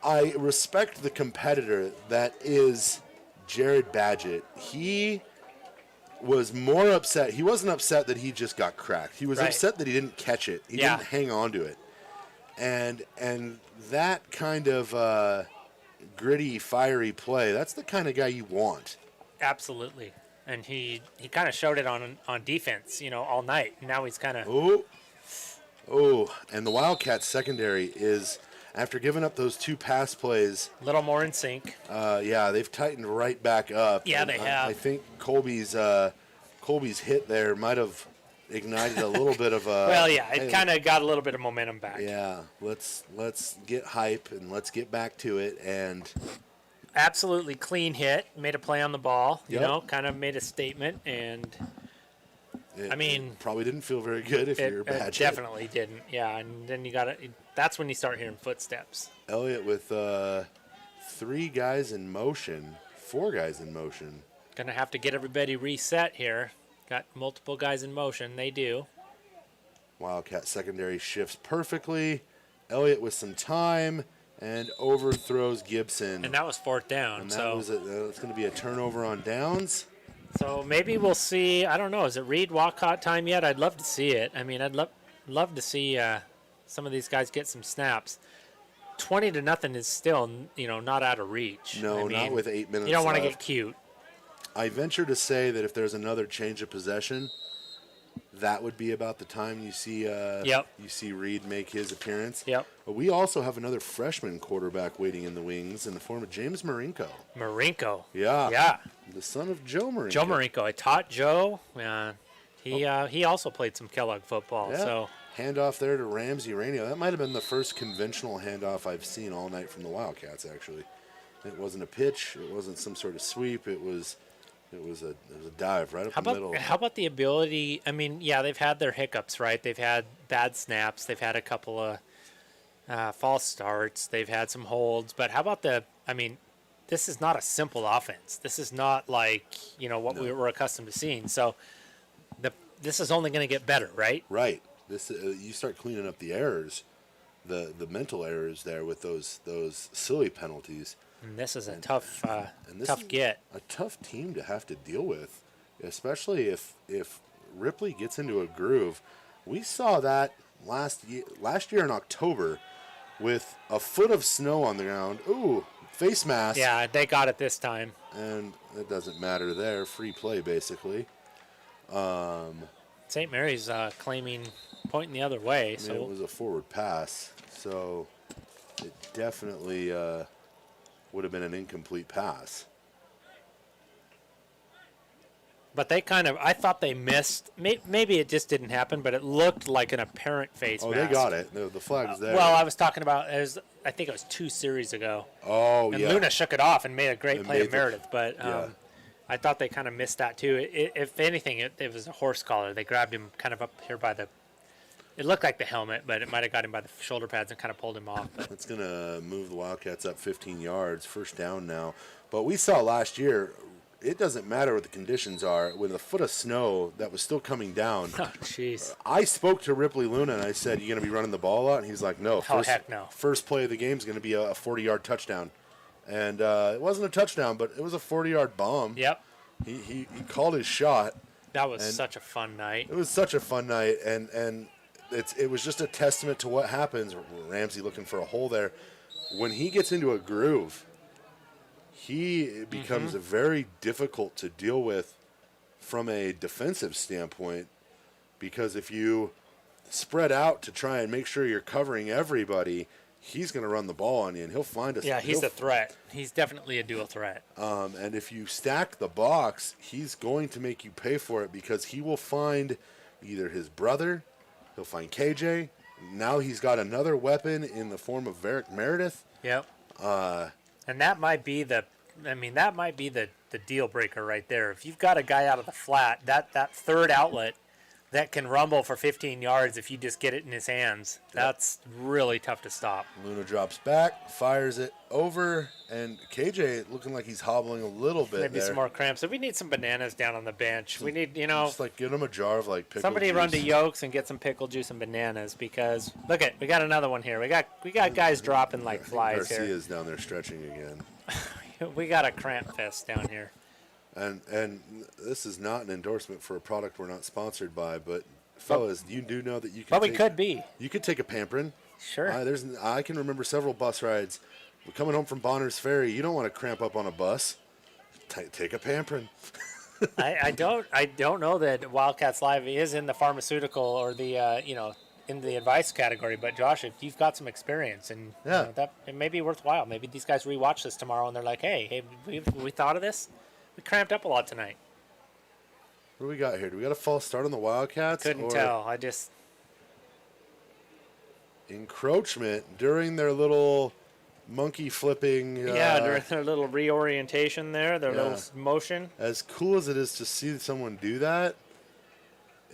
I respect the competitor that is Jared Badgett. He was more upset. He wasn't upset that he just got cracked. He was upset that he didn't catch it. He didn't hang on to it. And that kind of gritty, fiery play, that's the kind of guy you want. Absolutely. And he kind of showed it on defense, all night. Now he's kind of... Oh, and the Wildcats secondary is, after giving up those 2 pass plays... A little more in sync. They've tightened right back up. Yeah, they have. I think Colby's hit there might have ignited a little bit of a... Well, yeah, it kind of got a little bit of momentum back. Yeah, let's get hype and let's get back to it. And absolutely clean hit, made a play on the ball, kind of made a statement, and it probably didn't feel very good if you're Badgett. It definitely didn't, yeah, and then that's when you start hearing footsteps. Elliott with 4 guys in motion. Gonna have to get everybody reset here. Got multiple guys in motion. They do. Wildcat secondary shifts perfectly. Elliott with some time and overthrows Gibson. And that was 4th down. And it's going to be a turnover on downs. So maybe we'll see. I don't know. Is it Reed Walcott time yet? I'd love to see it. I mean, I'd love to see some of these guys get some snaps. 20-0 is still, not out of reach. No, not with 8 minutes. You don't want to left. get cute. I venture to say that if there's another change of possession, that would be about the time you see you see Reed make his appearance. Yep. But we also have another freshman quarterback waiting in the wings in the form of James Marinko. Yeah. Yeah. The son of Joe Marinko. Joe Marinko. I taught Joe. He also played some Kellogg football. Yeah. So Handoff there to Ramsey Rainio. That might have been the first conventional handoff I've seen all night from the Wildcats, actually. It wasn't a pitch. It wasn't some sort of sweep. It was a dive right up the middle. How about the ability? I mean, yeah, they've had their hiccups, right? They've had bad snaps. They've had a couple of false starts. They've had some holds. But how about this is not a simple offense. This is not like, what we were accustomed to seeing. So this is only going to get better, right? Right. This you start cleaning up the errors, the mental errors there with those silly penalties. And this is a tough get. A tough team to have to deal with, especially if Ripley gets into a groove. We saw that last year in October with a foot of snow on the ground. Ooh, face mask. Yeah, they got it this time. And it doesn't matter there. Free play, basically. St. Mary's pointing the other way. I mean, it was a forward pass, so it definitely would have been an incomplete pass. But I thought they missed. Maybe it just didn't happen, but it looked like an apparent face mask. Oh, they got it. The flag's there. Well, I was talking about, I think it was 2 series ago. Oh, and yeah. Luna shook it off and made a great play to Meredith, but yeah. I thought they kind of missed that too. If anything, it was a horse collar. They grabbed him kind of up here by it looked like the helmet, but it might have got him by the shoulder pads and kind of pulled him off. But it's going to move the Wildcats up 15 yards, first down now. But we saw last year, it doesn't matter what the conditions are. With a foot of snow that was still coming down. Oh, jeez. I spoke to Ripley Luna, and I said, you going to be running the ball a lot? And he's like, no. Heck no. First play of the game is going to be a 40-yard touchdown. And it wasn't a touchdown, but it was a 40-yard bomb. Yep. He called his shot. That was such a fun night. It was such a fun night, and it was just a testament to what happens. Ramsey looking for a hole there. When he gets into a groove, he becomes very difficult to deal with from a defensive standpoint, because if you spread out to try and make sure you're covering everybody, he's going to run the ball on you, and he'll find us. Yeah, he's a threat. He's definitely a dual threat. And if you stack the box, he's going to make you pay for it, because he will find either his brother, he'll find KJ. Now he's got another weapon in the form of Varric Meredith. Yep. And that might be the deal breaker right there. If you've got a guy out of the flat, that third outlet that can rumble for 15 yards if you just get it in his hands, that's really tough to stop. Luna drops back, fires it over, and KJ looking like he's hobbling a little bit. Maybe some more cramps. So we need some bananas down on the bench. We need, just like get him a jar of like pickle somebody juice. Run to Yolks and get some pickle juice and bananas, because we got another one here. We got guys dropping like flies here. Garcia's down there stretching again. We got a cramp fest down here. And this is not an endorsement for a product we're not sponsored by, but fellas, you do know that you can. But we could be. You could take a Pamprin. Sure. I can remember several bus rides. We're coming home from Bonner's Ferry. You don't want to cramp up on a bus. Take a Pamprin. I don't know that Wildcats Live is in the pharmaceutical or the in the advice category, but Josh, if you've got some experience and that it may be worthwhile. Maybe these guys rewatch this tomorrow and they're like, hey, we thought of this. We cramped up a lot tonight. What do we got here? Do we got a false start on the Wildcats? Couldn't tell. Encroachment during their little monkey flipping. During their little reorientation there, their little motion. As cool as it is to see someone do that,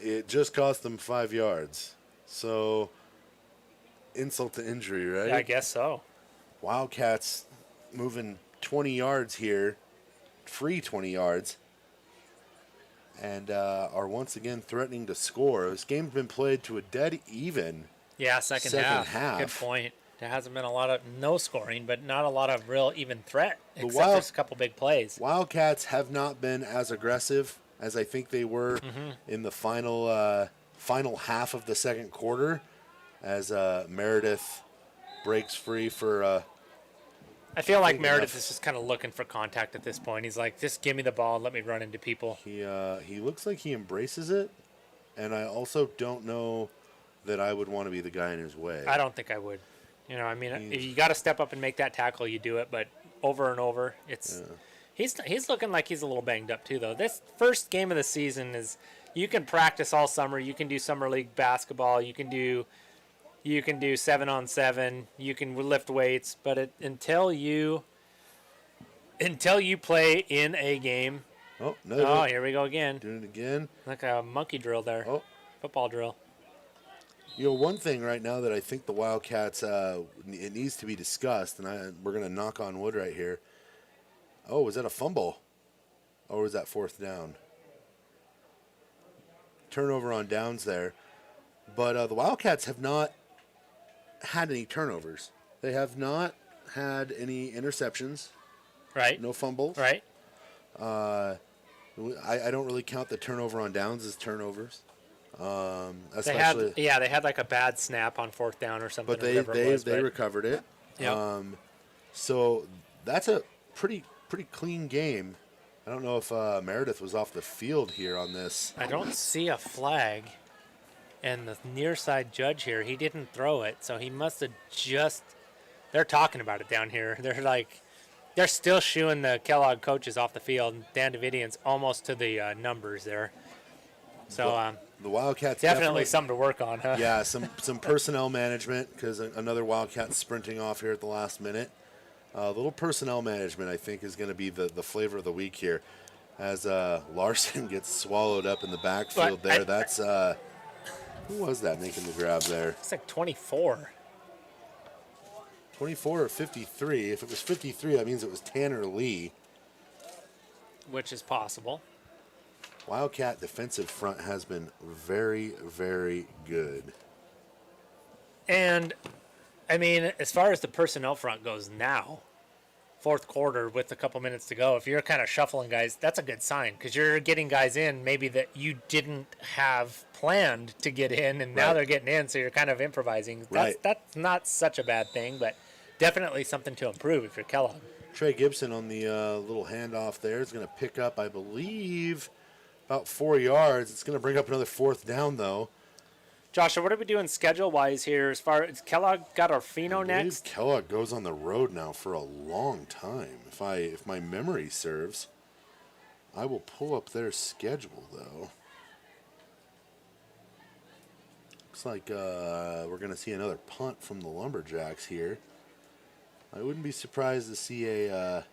it just cost them 5 yards. So, insult to injury, right? Yeah, I guess so. Wildcats moving 20 yards here. Free 20 yards, and are once again threatening to score. This game's been played to a dead even. Yeah, second half. Good point. There hasn't been a lot of no scoring, but not a lot of real even threat, except there's a couple big plays. Wildcats have not been as aggressive as I think they were in the final half of the second quarter, as Meredith breaks free for I feel like Meredith is just kind of looking for contact at this point. He's like, just give me the ball and let me run into people. He looks like he embraces it, and I also don't know that I would want to be the guy in his way. I don't think I would. If you got to step up and make that tackle, you do it. But over and over, he's looking like he's a little banged up too, though. This first game of the season is you can practice all summer. You can do summer league basketball. You can do 7-on-7. You can lift weights, but until you play in a game. Oh, no. Oh, here we go again. Doing it again. Like a monkey drill there. Oh. Football drill. One thing right now that I think the Wildcats, it needs to be discussed, and we're going to knock on wood right here. Oh, was that a fumble? Or was that fourth down? Turnover on downs there. But the Wildcats have not had any turnovers. They have not had any interceptions. Right. No fumbles. Right. I don't really count the turnover on downs as turnovers. They had like a bad snap on fourth down or something. But they recovered it. Yep. So that's a pretty clean game. I don't know if Meredith was off the field here on this. I don't see a flag. And the near side judge here, he didn't throw it, so he must have just. They're talking about it down here. They're still shooing the Kellogg coaches off the field. Dan Davidian's almost to the numbers there. So the Wildcats definitely something to work on, huh? Yeah, some personnel management, because another Wildcat sprinting off here at the last minute. A little personnel management, I think, is going to be the flavor of the week here, as Larson gets swallowed up in the backfield there. That's who was that making the grab there? It's like 24. 24 or 53. If it was 53, that means it was Tanner Lee. Which is possible. Wildcat defensive front has been very, very good. And, I mean, as far as the personnel front goes now, fourth quarter with a couple minutes to go, if you're kind of shuffling guys, that's a good sign because you're getting guys in maybe that you didn't have planned to get in, and now they're getting in, so you're kind of improvising. That's not such a bad thing, but definitely something to improve if you're Kellogg. Trey Gibson on the little handoff there is going to pick up, I believe, about 4 yards. It's going to bring up another fourth down, though. Joshua, what are we doing schedule-wise here? As far as Kellogg got Orfino next? Kellogg goes on the road now for a long time. If my memory serves, I will pull up their schedule, though. Looks like we're going to see another punt from the Lumberjacks here. I wouldn't be surprised to see a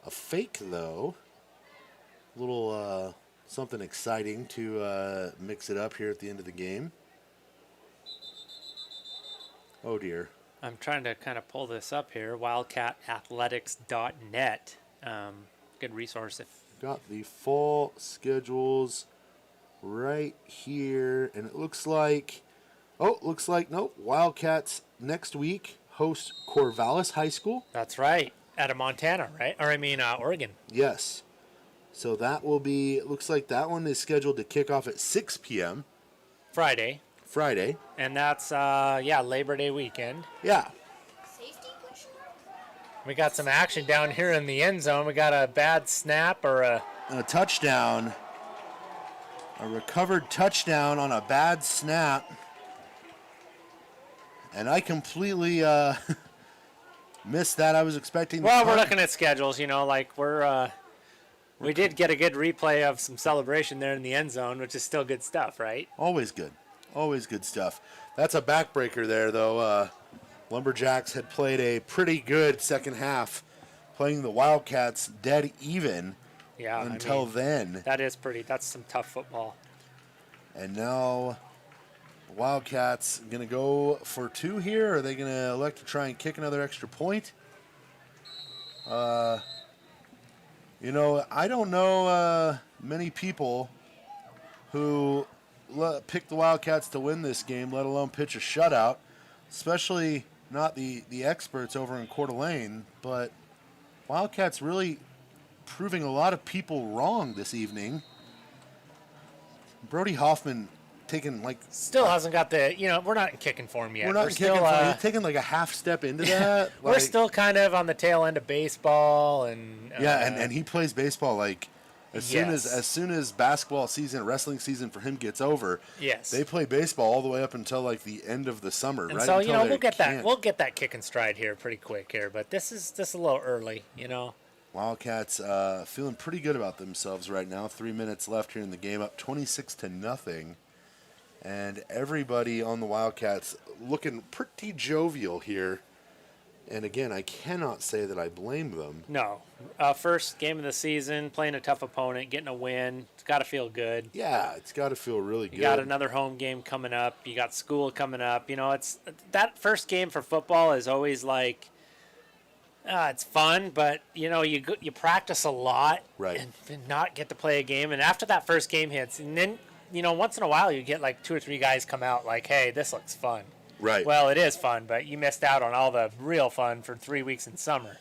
fake, though. A little something exciting to mix it up here at the end of the game. Oh, dear. I'm trying to kind of pull this up here. WildcatAthletics.net. Good resource. Got the fall schedules right here. And it looks like, nope, Wildcats next week host Corvallis High School. That's right. Out of Montana, right? Or Oregon. Yes. So that will be, it looks like that one is scheduled to kick off at 6 p.m. Friday. And that's, Labor Day weekend. Yeah. We got some action down here in the end zone. We got a bad snap or a touchdown. A recovered touchdown on a bad snap. And I completely missed that. I was expecting. Well, we're looking at schedules, we did get a good replay of some celebration there in the end zone, which is still good stuff, right? Always good. Always good stuff. That's a backbreaker there, though. Lumberjacks had played a pretty good second half, playing the Wildcats dead even until then. That's some tough football. And now the Wildcats going to go for two here, or are they going to elect to try and kick another extra point? I don't know many people who pick the Wildcats to win this game, let alone pitch a shutout, especially not the experts over in Coeur d'Alene, but Wildcats really proving a lot of people wrong this evening. Brody Hoffman taking still hasn't got the, we're not in kicking form yet. We're not in kicking form. He's taking like a half step into that. We're still kind of on the tail end of baseball and and he plays baseball as soon as basketball season, wrestling season for him gets over. Yes. They play baseball all the way up until the end of the summer, and right? So, we'll get that kick and stride here pretty quick here, but this is a little early, Wildcats feeling pretty good about themselves right now. 3 minutes left here in the game, up 26-0. And everybody on the Wildcats looking pretty jovial here. And again, I cannot say that I blame them. No. First game of the season, playing a tough opponent, getting a win. It's got to feel good. Yeah, it's got to feel really good. You got another home game coming up. You got school coming up. You know, it's that first game for football is always like, it's fun, but you know, you practice a lot, right, and not get to play a game. And after that first game hits, and then you know, once in a while you get like 2 or 3 guys come out like, hey, this looks fun. Right. Well, it is fun, but you missed out on all the real fun for 3 weeks in summer.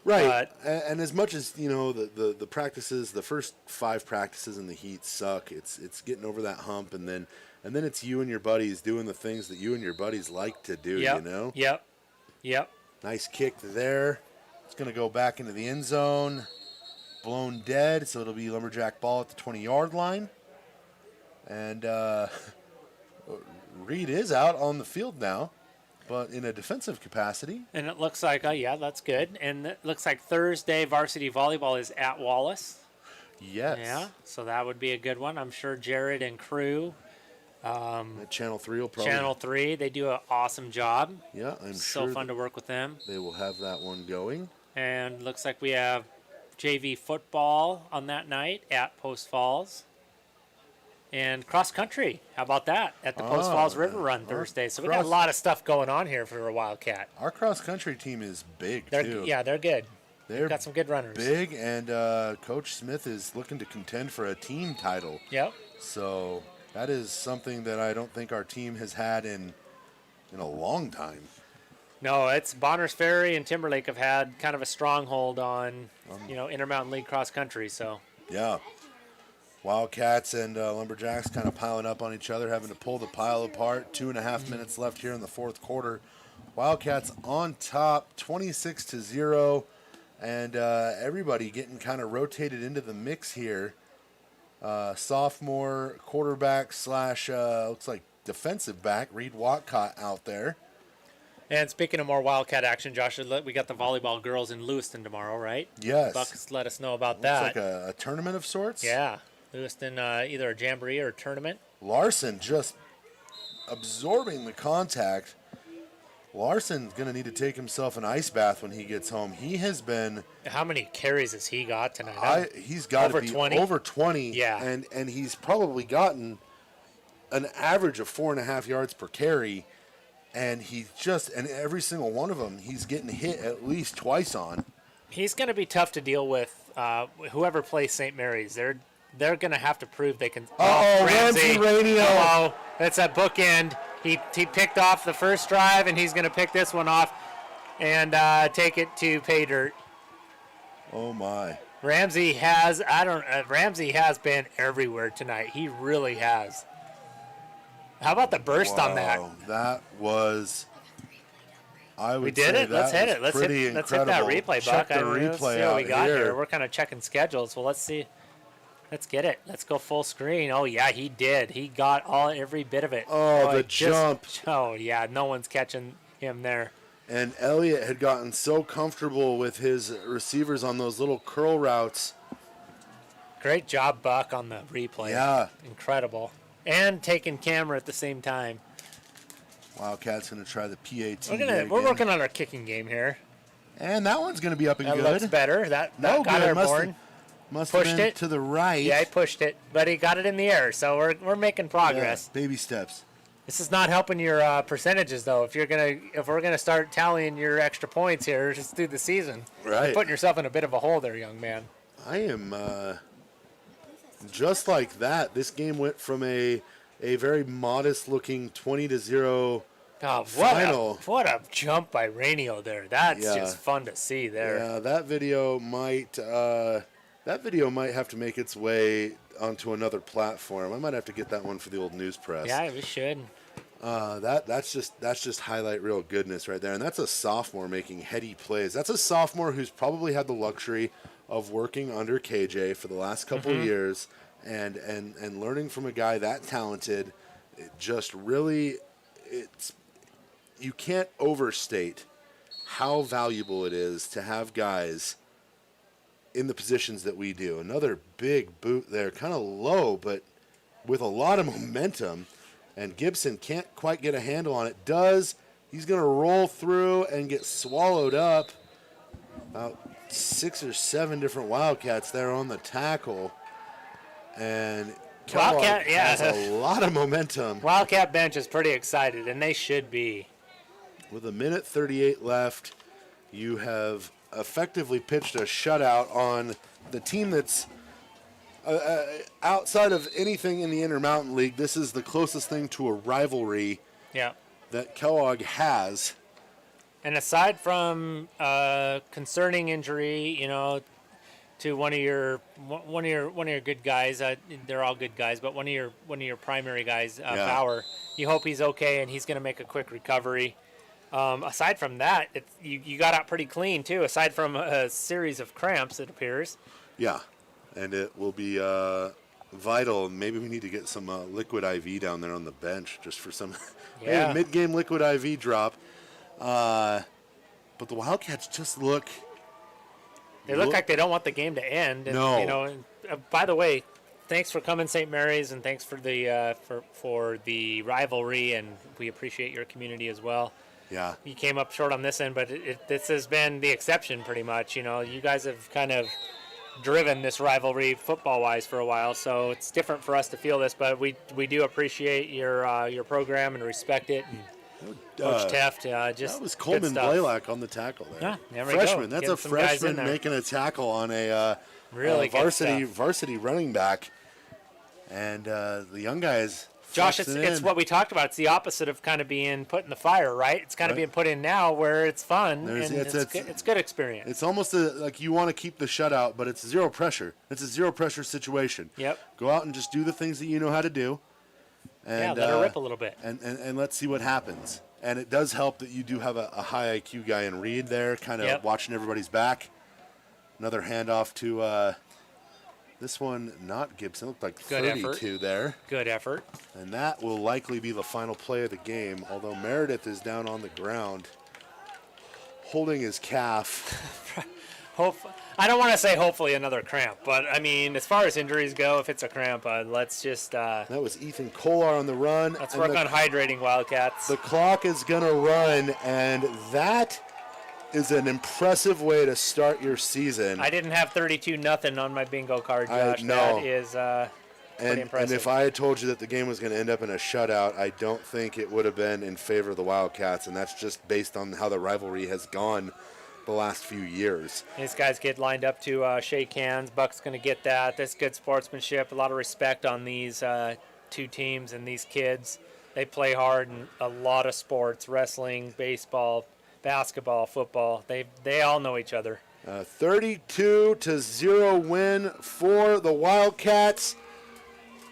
Right. And as much as, you know, the practices, the first 5 practices in the heat suck. It's getting over that hump, and then it's you and your buddies doing the things that you and your buddies like to do, Yep. you know? Yep. Nice kick there. It's going to go back into the end zone. Blown dead, so it'll be Lumberjack ball at the 20-yard line. And Reed is out on the field now, but in a defensive capacity. And it looks like, that's good. And it looks like Thursday varsity volleyball is at Wallace. Yes. Yeah, so that would be a good one. I'm sure Jared and crew. At Channel 3 will probably. Channel 3, they do an awesome job. Yeah, I'm so sure. Fun to work with them. They will have that one going. And looks like we have JV football on that night at Post Falls. And cross country, how about that? At the Post Falls River Run Thursday. So we got a lot of stuff going on here for a Wildcat. Our cross country team is big, too. Yeah, they're good. They've got some good runners. Big, and Coach Smith is looking to contend for a team title. Yep. So that is something that I don't think our team has had in a long time. No, it's Bonners Ferry and Timberlake have had kind of a stronghold on, Intermountain League cross country. So yeah. Wildcats and Lumberjacks kind of piling up on each other, having to pull the pile apart. 2.5 minutes left here in the fourth quarter. Wildcats on top, 26-0, and everybody getting kind of rotated into the mix here. Sophomore quarterback / looks like defensive back, Reed Wildcat out there. And speaking of more Wildcat action, Josh, we got the volleyball girls in Lewiston tomorrow, right? Yes. Bucks let us know about Looks that. like a tournament of sorts. Yeah. Lewiston, either a jamboree or a tournament. Larson just absorbing the contact. Larson's going to need to take himself an ice bath when he gets home. He has been... How many carries has he got tonight? He's got to be 20? over 20. Yeah. And he's probably gotten an average of 4.5 yards per carry. And and every single one of them, he's getting hit at least twice on. He's going to be tough to deal with. Whoever plays St. Mary's, they're going to have to prove they can. Ramsey Radio. Oh, that's a bookend. He picked off the first drive, and he's going to pick this one off and take it to pay dirt. Oh my! Ramsey has been everywhere tonight. He really has. How about the burst on that? That was. I would we did say it. Let's hit it. Let's hit that replay, Buck. Check the replay let's see what we got here. here. We're kind of checking schedules. Well, let's see. Let's get it. Let's go full screen. Oh yeah, he did. He got every bit of it. Oh, the jump. Oh yeah, no one's catching him there. And Elliott had gotten so comfortable with his receivers on those little curl routes. Great job, Buck, on the replay. Yeah. Incredible. And taking camera at the same time. Wildcats going to try the PAT. We're working on our kicking game here. And that one's going to be up and that good. Looks better. That got airborne. Must have been to the right. Yeah, he pushed it, but he got it in the air. So we're making progress. Yeah, baby steps. This is not helping your percentages, though. If we're gonna start tallying your extra points here just through the season, right? You're putting yourself in a bit of a hole there, young man. I am just like that. This game went from a very modest-looking 20-0 final. What a jump by Rainio there. That's just fun to see there. Yeah, that video might have to make its way onto another platform. I might have to get that one for the old news press. Yeah, we should. That's just highlight reel goodness right there. And that's a sophomore making heady plays. That's a sophomore who's probably had the luxury of working under KJ for the last couple of years and learning from a guy that talented. It just really, you can't overstate how valuable it is to have guys in the positions that we do. Another big boot there, kind of low, but with a lot of momentum. And Gibson can't quite get a handle on it. He's going to roll through and get swallowed up. About 6 or 7 different Wildcats there on the tackle. And Kellogg Wildcat, yeah. has a lot of momentum. Wildcat bench is pretty excited, and they should be. With 1:38 left, you have effectively pitched a shutout on the team that's outside of anything in the Intermountain League. This is the closest thing to a rivalry that Kellogg has. And aside from concerning injury, to one of your good guys, they're all good guys, but one of your primary guys, Bauer, you hope he's okay and he's going to make a quick recovery. Aside from that, you got out pretty clean too. Aside from a series of cramps, it appears. Yeah, and it will be vital. Maybe we need to get some liquid IV down there on the bench just for some mid-game liquid IV drop. But the Wildcats just look. They look like they don't want the game to end. And, no. By the way, thanks for coming, St. Mary's, and thanks for the for the rivalry, and we appreciate your community as well. Yeah. You came up short on this end, but this has been the exception pretty much. You guys have kind of driven this rivalry football-wise for a while, so it's different for us to feel this, but we do appreciate your program and respect it. And Coach Teft, just that was Coleman Blaylock on the tackle there. Yeah, there we freshman. go. That's a freshman making a tackle on a really varsity running back, and the young guys. Josh, it's what we talked about. It's the opposite of kind of being put in the fire, right? It's kind of being put in now where it's fun and it's good experience. It's almost like you want to keep the shutout, but it's zero pressure. It's a zero pressure situation. Yep. Go out and just do the things that you know how to do. And, let her rip a little bit. And let's see what happens. And it does help that you do have a high IQ guy in Reed there, kind of watching everybody's back. Another handoff to this one, not Gibson. Looked like Good 32 effort. there. Good effort. And that will likely be the final play of the game, although Meredith is down on the ground holding his calf. I don't want to say hopefully another cramp, but, I mean, as far as injuries go, if it's a cramp, let's just... that was Ethan Kolar on the run. Let's work on hydrating, Wildcats. The clock is going to run, and that is an impressive way to start your season. I didn't have 32-0 on my bingo card, Josh. That is pretty impressive. And if I had told you that the game was going to end up in a shutout, I don't think it would have been in favor of the Wildcats, and that's just based on how the rivalry has gone the last few years. These guys get lined up to shake hands. Buck's going to get that. That's good sportsmanship. A lot of respect on these two teams and these kids. They play hard in a lot of sports, wrestling, baseball, basketball, football. They all know each other. 32-0 win for the Wildcats.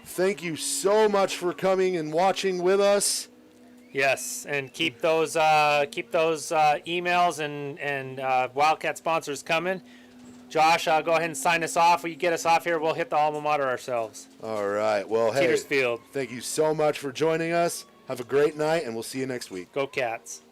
Thank you so much for coming and watching with us. Yes, and keep those emails and Wildcat sponsors coming. Josh, go ahead and sign us off. When you get us off here, we'll hit the alma mater ourselves. All right. Well, hey, Teeters Field. Thank you so much for joining us. Have a great night, and we'll see you next week. Go Cats.